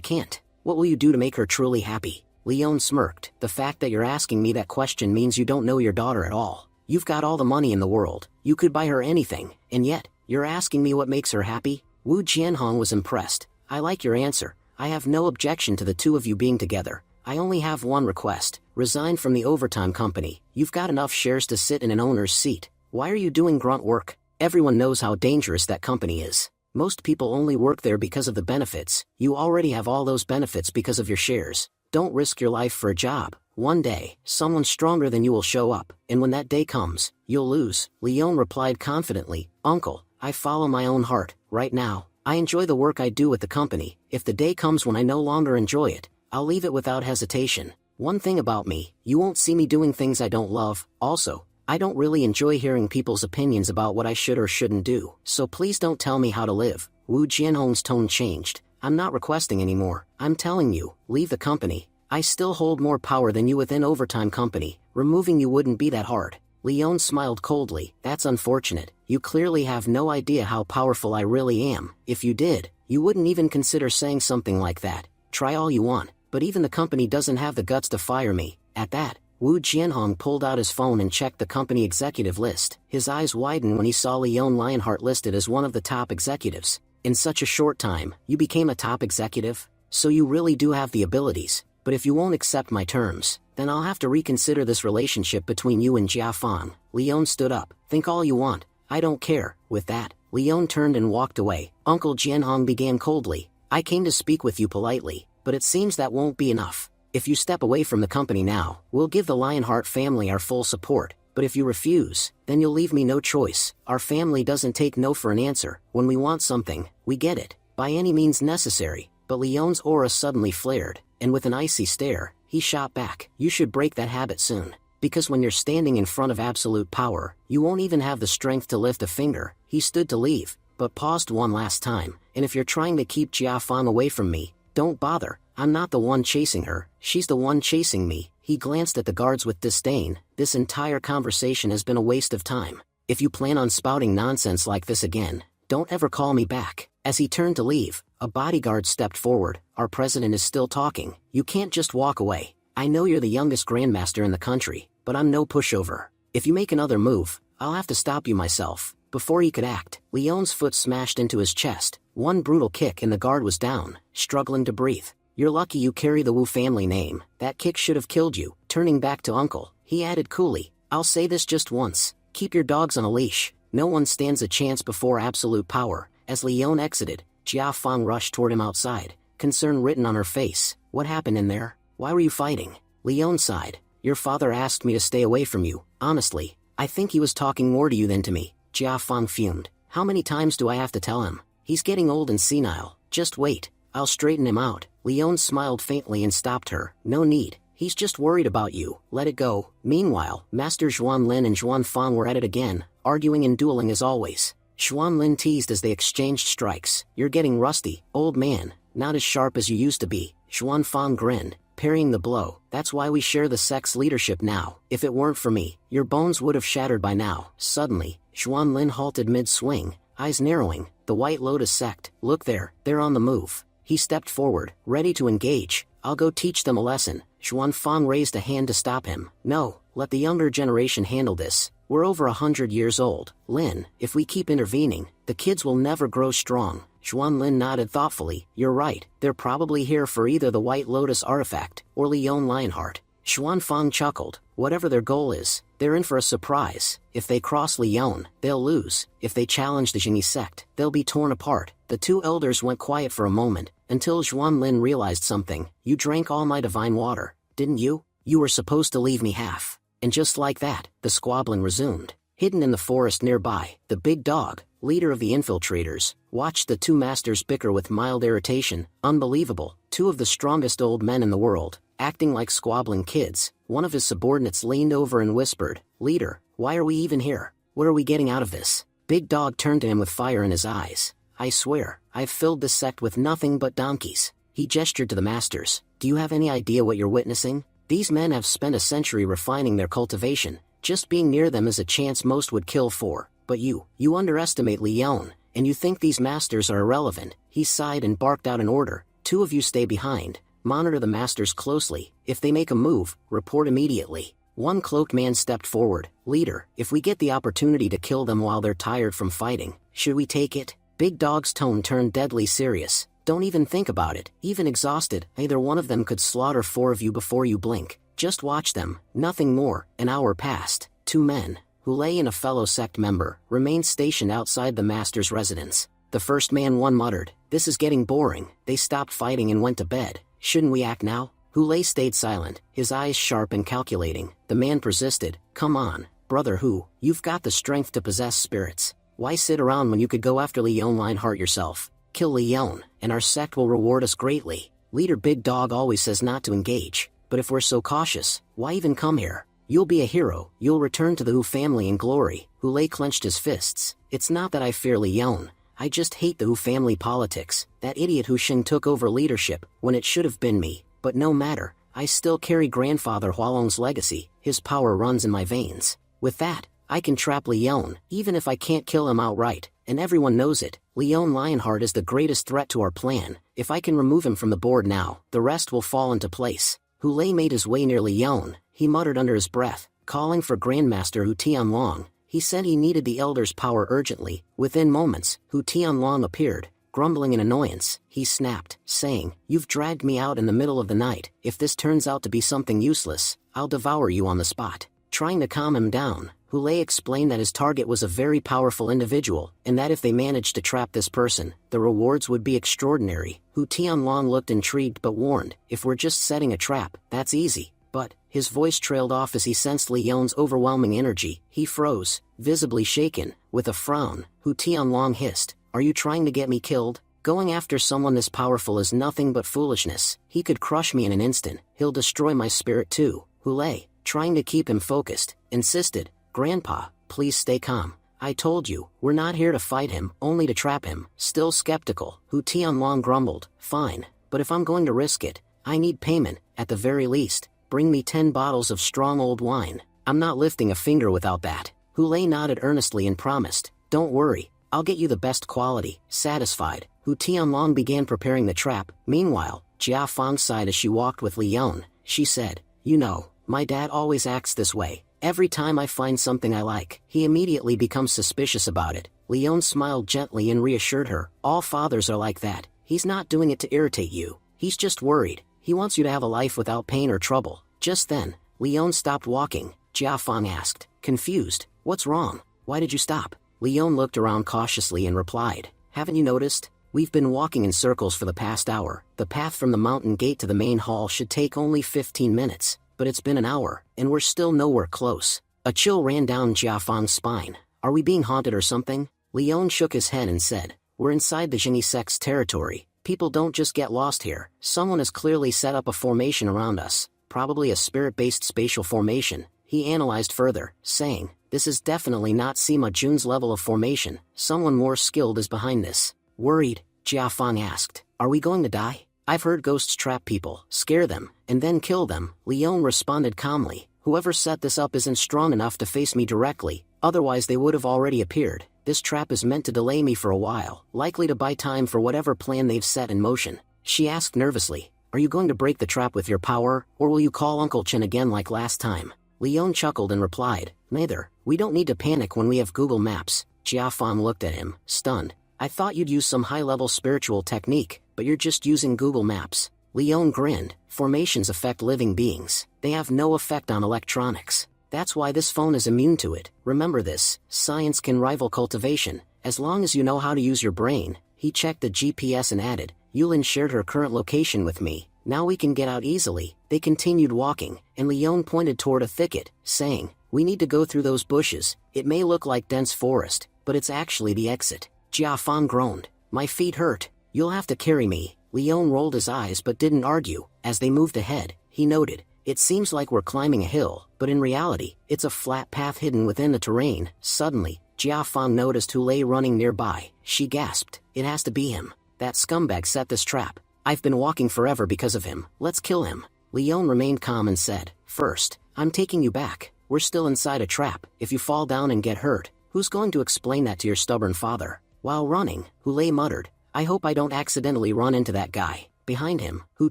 can't? What will you do to make her truly happy? Leon smirked. The fact that you're asking me that question means you don't know your daughter at all. You've got all the money in the world. You could buy her anything, and yet, You're asking me what makes her happy? Wu Jianhong was impressed. I like your answer. I have no objection to the two of you being together. I only have one request. Resign from the overtime company. You've got enough shares to sit in an owner's seat. Why are you doing grunt work? Everyone knows how dangerous that company is. Most people only work there because of the benefits. You already have all those benefits because of your shares. Don't risk your life for a job. One day, someone stronger than you will show up, and when that day comes, you'll lose. Leon replied confidently, Uncle, I follow my own heart. Right now, I enjoy the work I do with the company. If the day comes when I no longer enjoy it, I'll leave it without hesitation. One thing about me, you won't see me doing things I don't love. Also, I don't really enjoy hearing people's opinions about what I should or shouldn't do. So please don't tell me how to live. Wu Jianhong's tone changed. I'm not requesting anymore. I'm telling you, leave the company. I still hold more power than you within overtime company. Removing you wouldn't be that hard. Leon smiled coldly. That's unfortunate. You clearly have no idea how powerful I really am. If you did, you wouldn't even consider saying something like that. Try all you want, but even the company doesn't have the guts to fire me. At that, Wu Jianhong pulled out his phone and checked the company executive list. His eyes widened when he saw Leon Lionheart listed as one of the top executives. In such a short time, you became a top executive? So you really do have the abilities, but if you won't accept my terms, then I'll have to reconsider this relationship between you and Jia Fang. Leon stood up. Think all you want. I don't care. With that, Leon turned and walked away. Uncle Jianhong began coldly. I came to speak with you politely, but it seems that won't be enough. If you step away from the company now, we'll give the Lionheart family our full support. But if you refuse, then you'll leave me no choice. Our family doesn't take no for an answer. When we want something, we get it, by any means necessary. But Leon's aura suddenly flared, and with an icy stare, he shot back. You should break that habit soon. Because when you're standing in front of absolute power, you won't even have the strength to lift a finger. He stood to leave, but paused one last time. And if you're trying to keep Jia Fang away from me, don't bother. I'm not the one chasing her, she's the one chasing me. He glanced at the guards with disdain. This entire conversation has been a waste of time. If you plan on spouting nonsense like this again, don't ever call me back. As he turned to leave, a bodyguard stepped forward. Our president is still talking. You can't just walk away. I know you're the youngest grandmaster in the country, but I'm no pushover. If you make another move, I'll have to stop you myself. Before he could act, Leon's foot smashed into his chest. One brutal kick and the guard was down, struggling to breathe. You're lucky you carry the Wu family name. That kick should have killed you. Turning back to Uncle, he added coolly, I'll say this just once. Keep your dogs on a leash. No one stands a chance before absolute power. As Leon exited, Jia Fang rushed toward him outside, concern written on her face. What happened in there? Why were you fighting? Leon sighed. Your father asked me to stay away from you. Honestly, I think he was talking more to you than to me. Jia Fang fumed. How many times do I have to tell him? He's getting old and senile. Just wait. I'll straighten him out. Leon smiled faintly and stopped her. No need. He's just worried about you. Let it go. Meanwhile, Master Zhuan Lin and Zhuan Fang were at it again, arguing and dueling as always. Zhuan Lin teased as they exchanged strikes. You're getting rusty, old man. Not as sharp as you used to be. Zhuan Fang grinned, parrying the blow. That's why we share the sex leadership now. If it weren't for me, your bones would have shattered by now. Suddenly, Zhuan Lin halted mid-swing, eyes narrowing. The White Lotus sect. Look there, they're on the move. He stepped forward, ready to engage. I'll go teach them a lesson. Zhuan Fang raised a hand to stop him. No, let the younger generation handle this. We're over 100 years old. Lin, if we keep intervening, the kids will never grow strong. Zhuan Lin nodded thoughtfully. You're right, they're probably here for either the White Lotus artifact, or Leon Lionheart. Zhuan Fang chuckled. Whatever their goal is, they're in for a surprise. If they cross Leon, they'll lose. If they challenge the Genie sect, they'll be torn apart. The two elders went quiet for a moment, until Zhuan Lin realized something. You drank all my divine water, didn't you? You were supposed to leave me half. And just like that, the squabbling resumed. Hidden in the forest nearby, the big dog, leader of the infiltrators, watched the two masters bicker with mild irritation. Unbelievable. Two of the strongest old men in the world, acting like squabbling kids. One of his subordinates leaned over and whispered, Leader, why are we even here? What are we getting out of this? Big Dog turned to him with fire in his eyes. I swear, I've filled this sect with nothing but donkeys. He gestured to the masters. Do you have any idea what you're witnessing? These men have spent a century refining their cultivation. Just being near them is a chance most would kill for. But you underestimate Leon, and you think these masters are irrelevant. He sighed and barked out an order. Two of you stay behind. Monitor the masters closely. If they make a move, report immediately. One cloaked man stepped forward. Leader, if we get the opportunity to kill them while they're tired from fighting, should we take it? Big Dog's tone turned deadly serious. Don't even think about it. Even exhausted, either one of them could slaughter 4 of you before you blink. Just watch them, nothing more. An hour passed. 2 men, Hule and a fellow sect member, remained stationed outside the master's residence. The first man one muttered, "This is getting boring." They stopped fighting and went to bed. "Shouldn't we act now?" Hule stayed silent, his eyes sharp and calculating. The man persisted, "Come on, brother Hu, you've got the strength to possess spirits. Why sit around when you could go after Leon Lionheart yourself? Kill Leon, and our sect will reward us greatly." Leader Big Dog always says not to engage, but if we're so cautious, why even come here? You'll be a hero, you'll return to the Hu family in glory. Hule clenched his fists. "It's not that I fear Leon, I just hate the Hu family politics. That idiot Hu Xing took over leadership, when it should have been me. But no matter, I still carry grandfather Hualong's legacy, his power runs in my veins. With that, I can trap Leon, even if I can't kill him outright, and everyone knows it. Leon Lionheart is the greatest threat to our plan. If I can remove him from the board now, the rest will fall into place." Hule made his way near Leon. He muttered under his breath, calling for Grandmaster Hu Tianlong. He said he needed the elder's power urgently. Within moments, Hu Tianlong appeared, grumbling in annoyance. He snapped, saying, "You've dragged me out in the middle of the night. If this turns out to be something useless, I'll devour you on the spot." Trying to calm him down, Hule explained that his target was a very powerful individual, and that if they managed to trap this person, the rewards would be extraordinary. Hu Tianlong looked intrigued but warned, "If we're just setting a trap, that's easy." But his voice trailed off as he sensed Leon's overwhelming energy. He froze, visibly shaken. With a frown, Hu Tianlong hissed, "Are you trying to get me killed? Going after someone this powerful is nothing but foolishness. He could crush me in an instant. He'll destroy my spirit too." Hule, trying to keep him focused, insisted, "Grandpa, please stay calm. I told you, we're not here to fight him, only to trap him." Still skeptical, Hu Tianlong grumbled, "Fine, but if I'm going to risk it, I need payment. At the very least, bring me 10 bottles of strong old wine. I'm not lifting a finger without that." Hule nodded earnestly and promised, "Don't worry, I'll get you the best quality." Satisfied, Hu Tianlong began preparing the trap. Meanwhile, Jia Fang sighed as she walked with Leon. She said, "You know, my dad always acts this way. Every time I find something I like, he immediately becomes suspicious about it." Leon smiled gently and reassured her, "All fathers are like that. He's not doing it to irritate you. He's just worried. He wants you to have a life without pain or trouble." Just then, Leon stopped walking. Jia Fang asked, confused, "What's wrong? Why did you stop?" Leon looked around cautiously and replied, "Haven't you noticed? We've been walking in circles for the past hour. The path from the mountain gate to the main hall should take only 15 minutes, but it's been an hour, and we're still nowhere close." A chill ran down Jia Fang's spine. "Are we being haunted or something?" Leon shook his head and said, "We're inside the Jinyi sect's territory. People don't just get lost here. Someone has clearly set up a formation around us, probably a spirit-based spatial formation." He analyzed further, saying, "This is definitely not Sima Jun's level of formation. Someone more skilled is behind this." Worried, Jia Fang asked, "Are we going to die?" "I've heard ghosts trap people, scare them, and then kill them." Leon responded calmly, "Whoever set this up isn't strong enough to face me directly, otherwise they would have already appeared. This trap is meant to delay me for a while, likely to buy time for whatever plan they've set in motion." She asked nervously, "Are you going to break the trap with your power, or will you call Uncle Chen again like last time?" Leon chuckled and replied, "Neither. We don't need to panic when we have Google Maps." Jia Fang looked at him, stunned. "I thought you'd use some high-level spiritual technique, but you're just using Google Maps." Leon grinned, "Formations affect living beings. They have no effect on electronics. That's why this phone is immune to it. Remember this, science can rival cultivation, as long as you know how to use your brain." He checked the GPS and added, "Yulin shared her current location with me. Now we can get out easily." They continued walking, and Leon pointed toward a thicket, saying, "We need to go through those bushes. It may look like dense forest, but it's actually the exit." Jia Fang groaned, "My feet hurt. You'll have to carry me." Leon rolled his eyes but didn't argue. As they moved ahead, he noted, "It seems like we're climbing a hill, but in reality, it's a flat path hidden within the terrain." Suddenly, Jia Fang noticed Hule running nearby. She gasped, "It has to be him. That scumbag set this trap. I've been walking forever because of him. Let's kill him." Leon remained calm and said, "First, I'm taking you back. We're still inside a trap. If you fall down and get hurt, who's going to explain that to your stubborn father?" While running, Hule muttered, "I hope I don't accidentally run into that guy." Behind him, Hu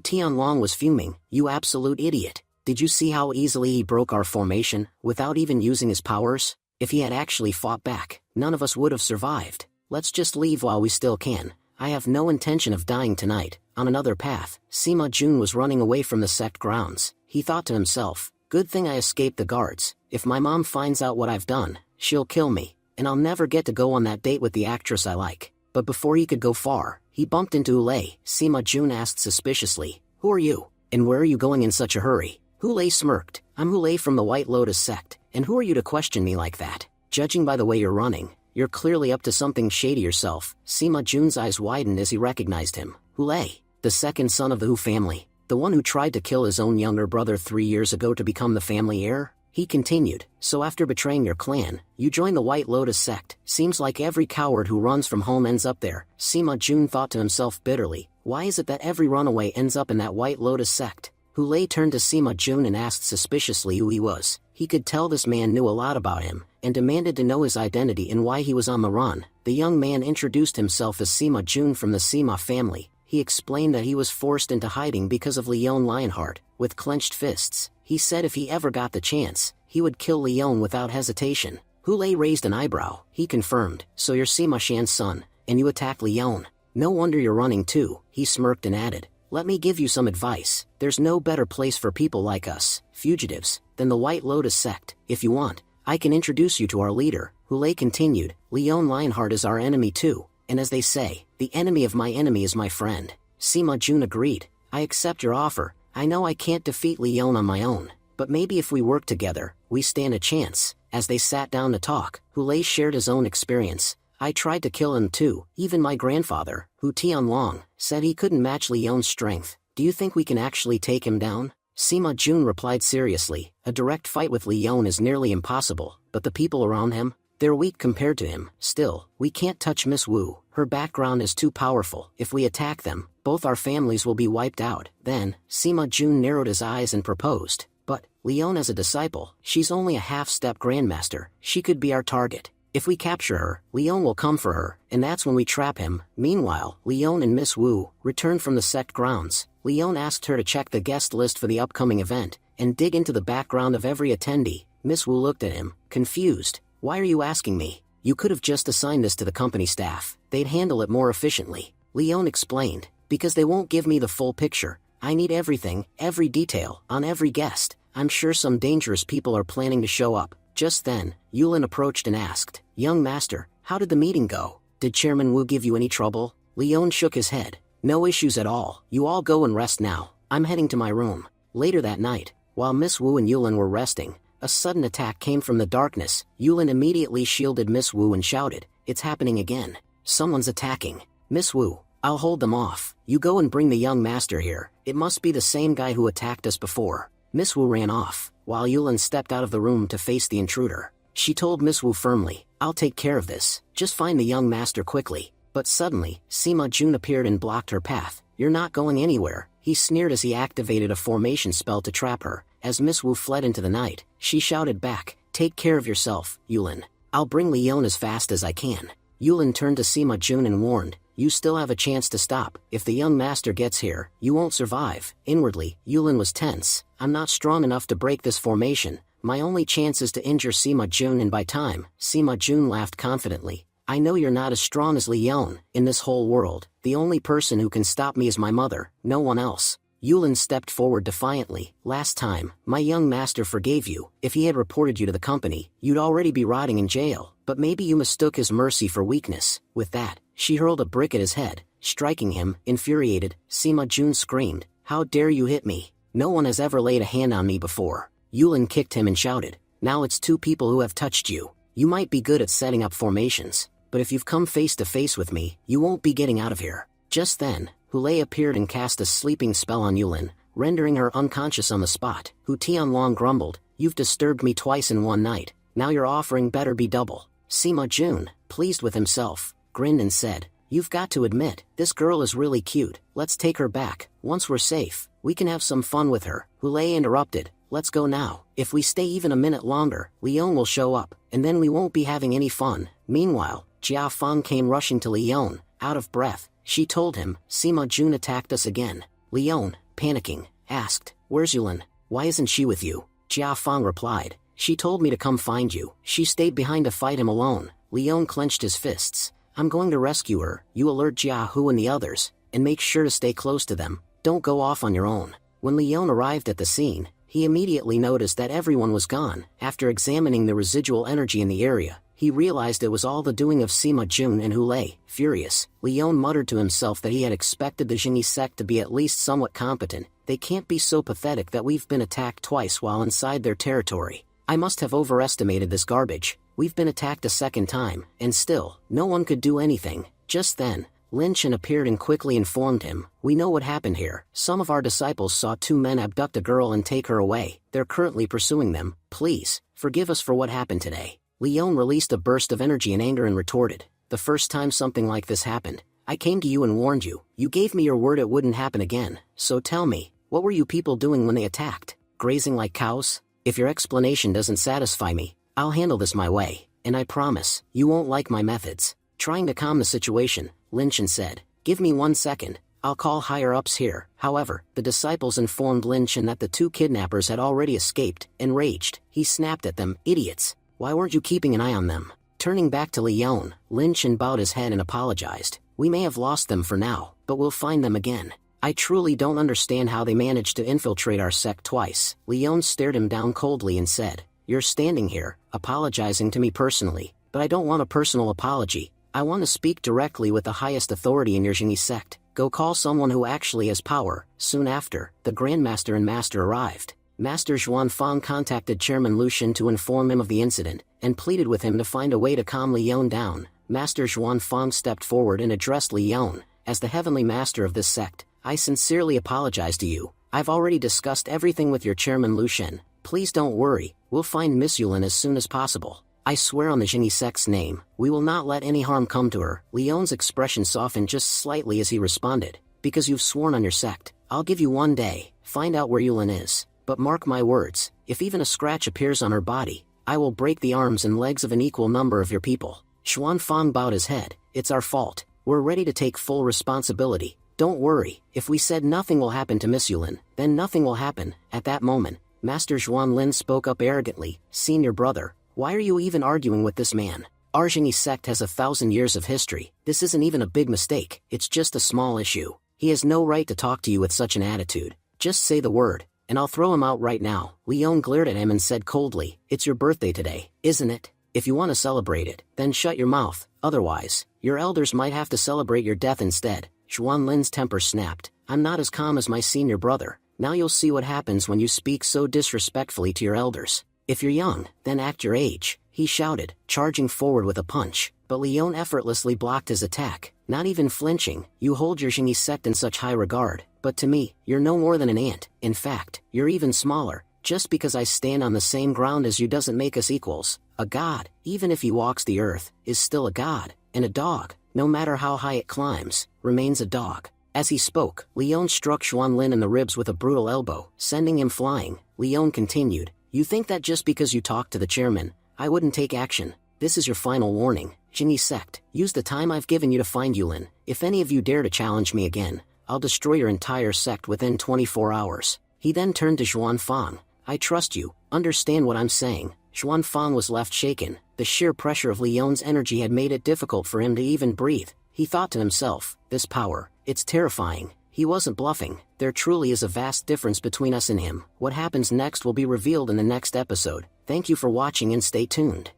Tianlong was fuming, "You absolute idiot. Did you see how easily he broke our formation, without even using his powers? If he had actually fought back, none of us would have survived." let's just leave while we still can. I have no intention of dying tonight. On another path, Sima Jun was running away from the sect grounds. He thought to himself, good thing I escaped the guards. If my mom finds out what I've done, she'll kill me, and I'll never get to go on that date with the actress I like. But before he could go far, he bumped into Ulay. Sima Jun asked suspiciously, who are you? And where are you going in such a hurry? Ulay smirked, I'm Ulay from the White Lotus sect, and who are you to question me like that? Judging by the way you're running, you're clearly up to something shady yourself. Sima Jun's eyes widened as he recognized him. Ulay, the second son of the Hu family, the one who tried to kill his own younger brother 3 years ago to become the family heir? He continued, so after betraying your clan, you joined the White Lotus sect. Seems like every coward who runs from home ends up there. Sima Jun thought to himself bitterly, why is it that every runaway ends up in that White Lotus sect? Ulay turned to Sima Jun and asked suspiciously who he was. He could tell this man knew a lot about him, and demanded to know his identity and why he was on the run. The young man introduced himself as Sima Jun from the Sima family. He explained that he was forced into hiding because of Leon Lionheart. With clenched fists, he said if he ever got the chance, he would kill Leon without hesitation. Ulay raised an eyebrow. He confirmed, so you're Sima Shan's son, and you attacked Leon. No wonder you're running too. He smirked and added, let me give you some advice. There's no better place for people like us, fugitives, than the White Lotus sect. If you want, I can introduce you to our leader. Ulay continued, Leon Lionheart is our enemy too, and as they say, the enemy of my enemy is my friend. Sima Jun agreed, I accept your offer. I know I can't defeat Leon on my own, but maybe if we work together, we stand a chance. As they sat down to talk, Ulay shared his own experience. I tried to kill him too. Even my grandfather, Hu Tianlong, said he couldn't match Leon's strength. Do you think we can actually take him down? Sima Jun replied seriously, a direct fight with Leon is nearly impossible, but the people around him, they're weak compared to him. Still, we can't touch Miss Wu. Her background is too powerful. If we attack them, both our families will be wiped out. Then, Sima Jun narrowed his eyes and proposed, but, Leon as a disciple, she's only a half-step grandmaster. She could be our target. If we capture her, Leon will come for her, and that's when we trap him. Meanwhile, Leon and Miss Wu returned from the sect grounds. Leon asked her to check the guest list for the upcoming event, and dig into the background of every attendee. Miss Wu looked at him, confused. Why are you asking me? You could have just assigned this to the company staff. They'd handle it more efficiently. Leon explained, because they won't give me the full picture. I need everything, every detail, on every guest. I'm sure some dangerous people are planning to show up. Just then, Yulin approached and asked, young master, how did the meeting go? Did Chairman Wu give you any trouble? Leon shook his head. No issues at all. You all go and rest now. I'm heading to my room. Later that night, while Miss Wu and Yulin were resting, a sudden attack came from the darkness. Yulin immediately shielded Miss Wu and shouted, it's happening again. Someone's attacking. Miss Wu, I'll hold them off. You go and bring the young master here. It must be the same guy who attacked us before. Miss Wu ran off, while Yulin stepped out of the room to face the intruder. She told Miss Wu firmly, I'll take care of this. Just find the young master quickly. But suddenly, Sima Jun appeared and blocked her path. You're not going anywhere. He sneered as he activated a formation spell to trap her. As Miss Wu fled into the night, she shouted back, take care of yourself, Yulin. I'll bring Leon as fast as I can. Yulin turned to Sima Jun and warned, you still have a chance to stop. If the young master gets here, you won't survive. Inwardly, Yulin was tense. I'm not strong enough to break this formation. My only chance is to injure Sima Jun and by time. Sima Jun laughed confidently. I know you're not as strong as Leon. In this whole world, the only person who can stop me is my mother, no one else. Yulin stepped forward defiantly. Last time, my young master forgave you. If he had reported you to the company, you'd already be rotting in jail. But maybe you mistook his mercy for weakness. With that, she hurled a brick at his head, striking him. Infuriated, Sima Jun screamed, how dare you hit me? No one has ever laid a hand on me before. Yulin kicked him and shouted, now it's two people who have touched you. You might be good at setting up formations, but if you've come face to face with me, you won't be getting out of here. Just then, Hulei appeared and cast a sleeping spell on Yulin, rendering her unconscious on the spot. Hu Tianlong grumbled, you've disturbed me twice in one night. Now your offering better be double. Sima Jun, pleased with himself, grinned and said, you've got to admit, this girl is really cute. Let's take her back. Once we're safe, we can have some fun with her. Hulei interrupted, let's go now. If we stay even a minute longer, Leon will show up, and then we won't be having any fun. Meanwhile, Jia Fang came rushing to Leon, out of breath. She told him, Sima Jun attacked us again. Leon, panicking, asked, where's Yulin? Why isn't she with you? Jia Fang replied, she told me to come find you. She stayed behind to fight him alone. Leon clenched his fists. I'm going to rescue her. You alert Jiahu and the others, and make sure to stay close to them. Don't go off on your own." When Leon arrived at the scene, he immediately noticed that everyone was gone. After examining the residual energy in the area, he realized it was all the doing of Sima Jun and Hulei. Furious, Leon muttered to himself that he had expected the Genie sect to be at least somewhat competent. They can't be so pathetic that we've been attacked twice while inside their territory. I must have overestimated this garbage. We've been attacked a second time, and still, no one could do anything. Just then, Lin Chen appeared and quickly informed him, "We know what happened here. Some of our disciples saw two men abduct a girl and take her away. They're currently pursuing them. Please, forgive us for what happened today." Leon released a burst of energy and anger and retorted, "The first time something like this happened, I came to you and warned you. You gave me your word it wouldn't happen again. So tell me, what were you people doing when they attacked? Grazing like cows? If your explanation doesn't satisfy me, I'll handle this my way, and I promise, you won't like my methods." Trying to calm the situation, Lin Chen said, "Give me 1 second, I'll call higher-ups here." However, the disciples informed Lin Chen that the two kidnappers had already escaped. Enraged, he snapped at them, "Idiots! Why weren't you keeping an eye on them?" Turning back to Leon, Lin Chen bowed his head and apologized. "We may have lost them for now, but we'll find them again. I truly don't understand how they managed to infiltrate our sect twice." Leon stared him down coldly and said, "You're standing here, apologizing to me personally, but I don't want a personal apology. I want to speak directly with the highest authority in your Genie sect. Go call someone who actually has power." Soon after, the Grandmaster and Master arrived. Master Xuanfang contacted Chairman Lucian to inform him of the incident, and pleaded with him to find a way to calm Leon down. Master Xuanfang stepped forward and addressed Leon, "As the heavenly master of this sect, I sincerely apologize to you. I've already discussed everything with your Chairman Lucian. Please don't worry, we'll find Miss Yulin as soon as possible. I swear on the Genie sect's name, we will not let any harm come to her." Leon's expression softened just slightly as he responded, "Because you've sworn on your sect, I'll give you 1 day, find out where Yulin is. But mark my words, if even a scratch appears on her body, I will break the arms and legs of an equal number of your people." Xuanfang bowed his head, "It's our fault. We're ready to take full responsibility. Don't worry, if we said nothing will happen to Miss Yulin, then nothing will happen." At that moment, Master Zhuan Lin spoke up arrogantly, "Senior brother, why are you even arguing with this man? Our Genie sect has 1,000 years of history. This isn't even a big mistake, it's just a small issue. He has no right to talk to you with such an attitude. Just say the word, and I'll throw him out right now." Leon glared at him and said coldly, "It's your birthday today, isn't it? If you want to celebrate it, then shut your mouth, otherwise, your elders might have to celebrate your death instead." Zhuan Lin's temper snapped, "I'm not as calm as my senior brother. Now you'll see what happens when you speak so disrespectfully to your elders. If you're young, then act your age," he shouted, charging forward with a punch. But Leon effortlessly blocked his attack, not even flinching. "You hold your Genie sect in such high regard, but to me, you're no more than an ant. In fact, you're even smaller. Just because I stand on the same ground as you doesn't make us equals. A god, even if he walks the earth, is still a god, and a dog, no matter how high it climbs, remains a dog." As he spoke, Leon struck Zhuan Lin in the ribs with a brutal elbow, sending him flying. Leon continued, "You think that just because you talked to the chairman, I wouldn't take action? This is your final warning. Genie sect, use the time I've given you to find Yulin. If any of you dare to challenge me again, I'll destroy your entire sect within 24 hours. He then turned to Xuanfang, "I trust you, understand what I'm saying." Xuanfang was left shaken. The sheer pressure of Leon's energy had made it difficult for him to even breathe. He thought to himself, "This power, it's terrifying." He wasn't bluffing. There truly is a vast difference between us and him. What happens next will be revealed in the next episode. Thank you for watching and stay tuned.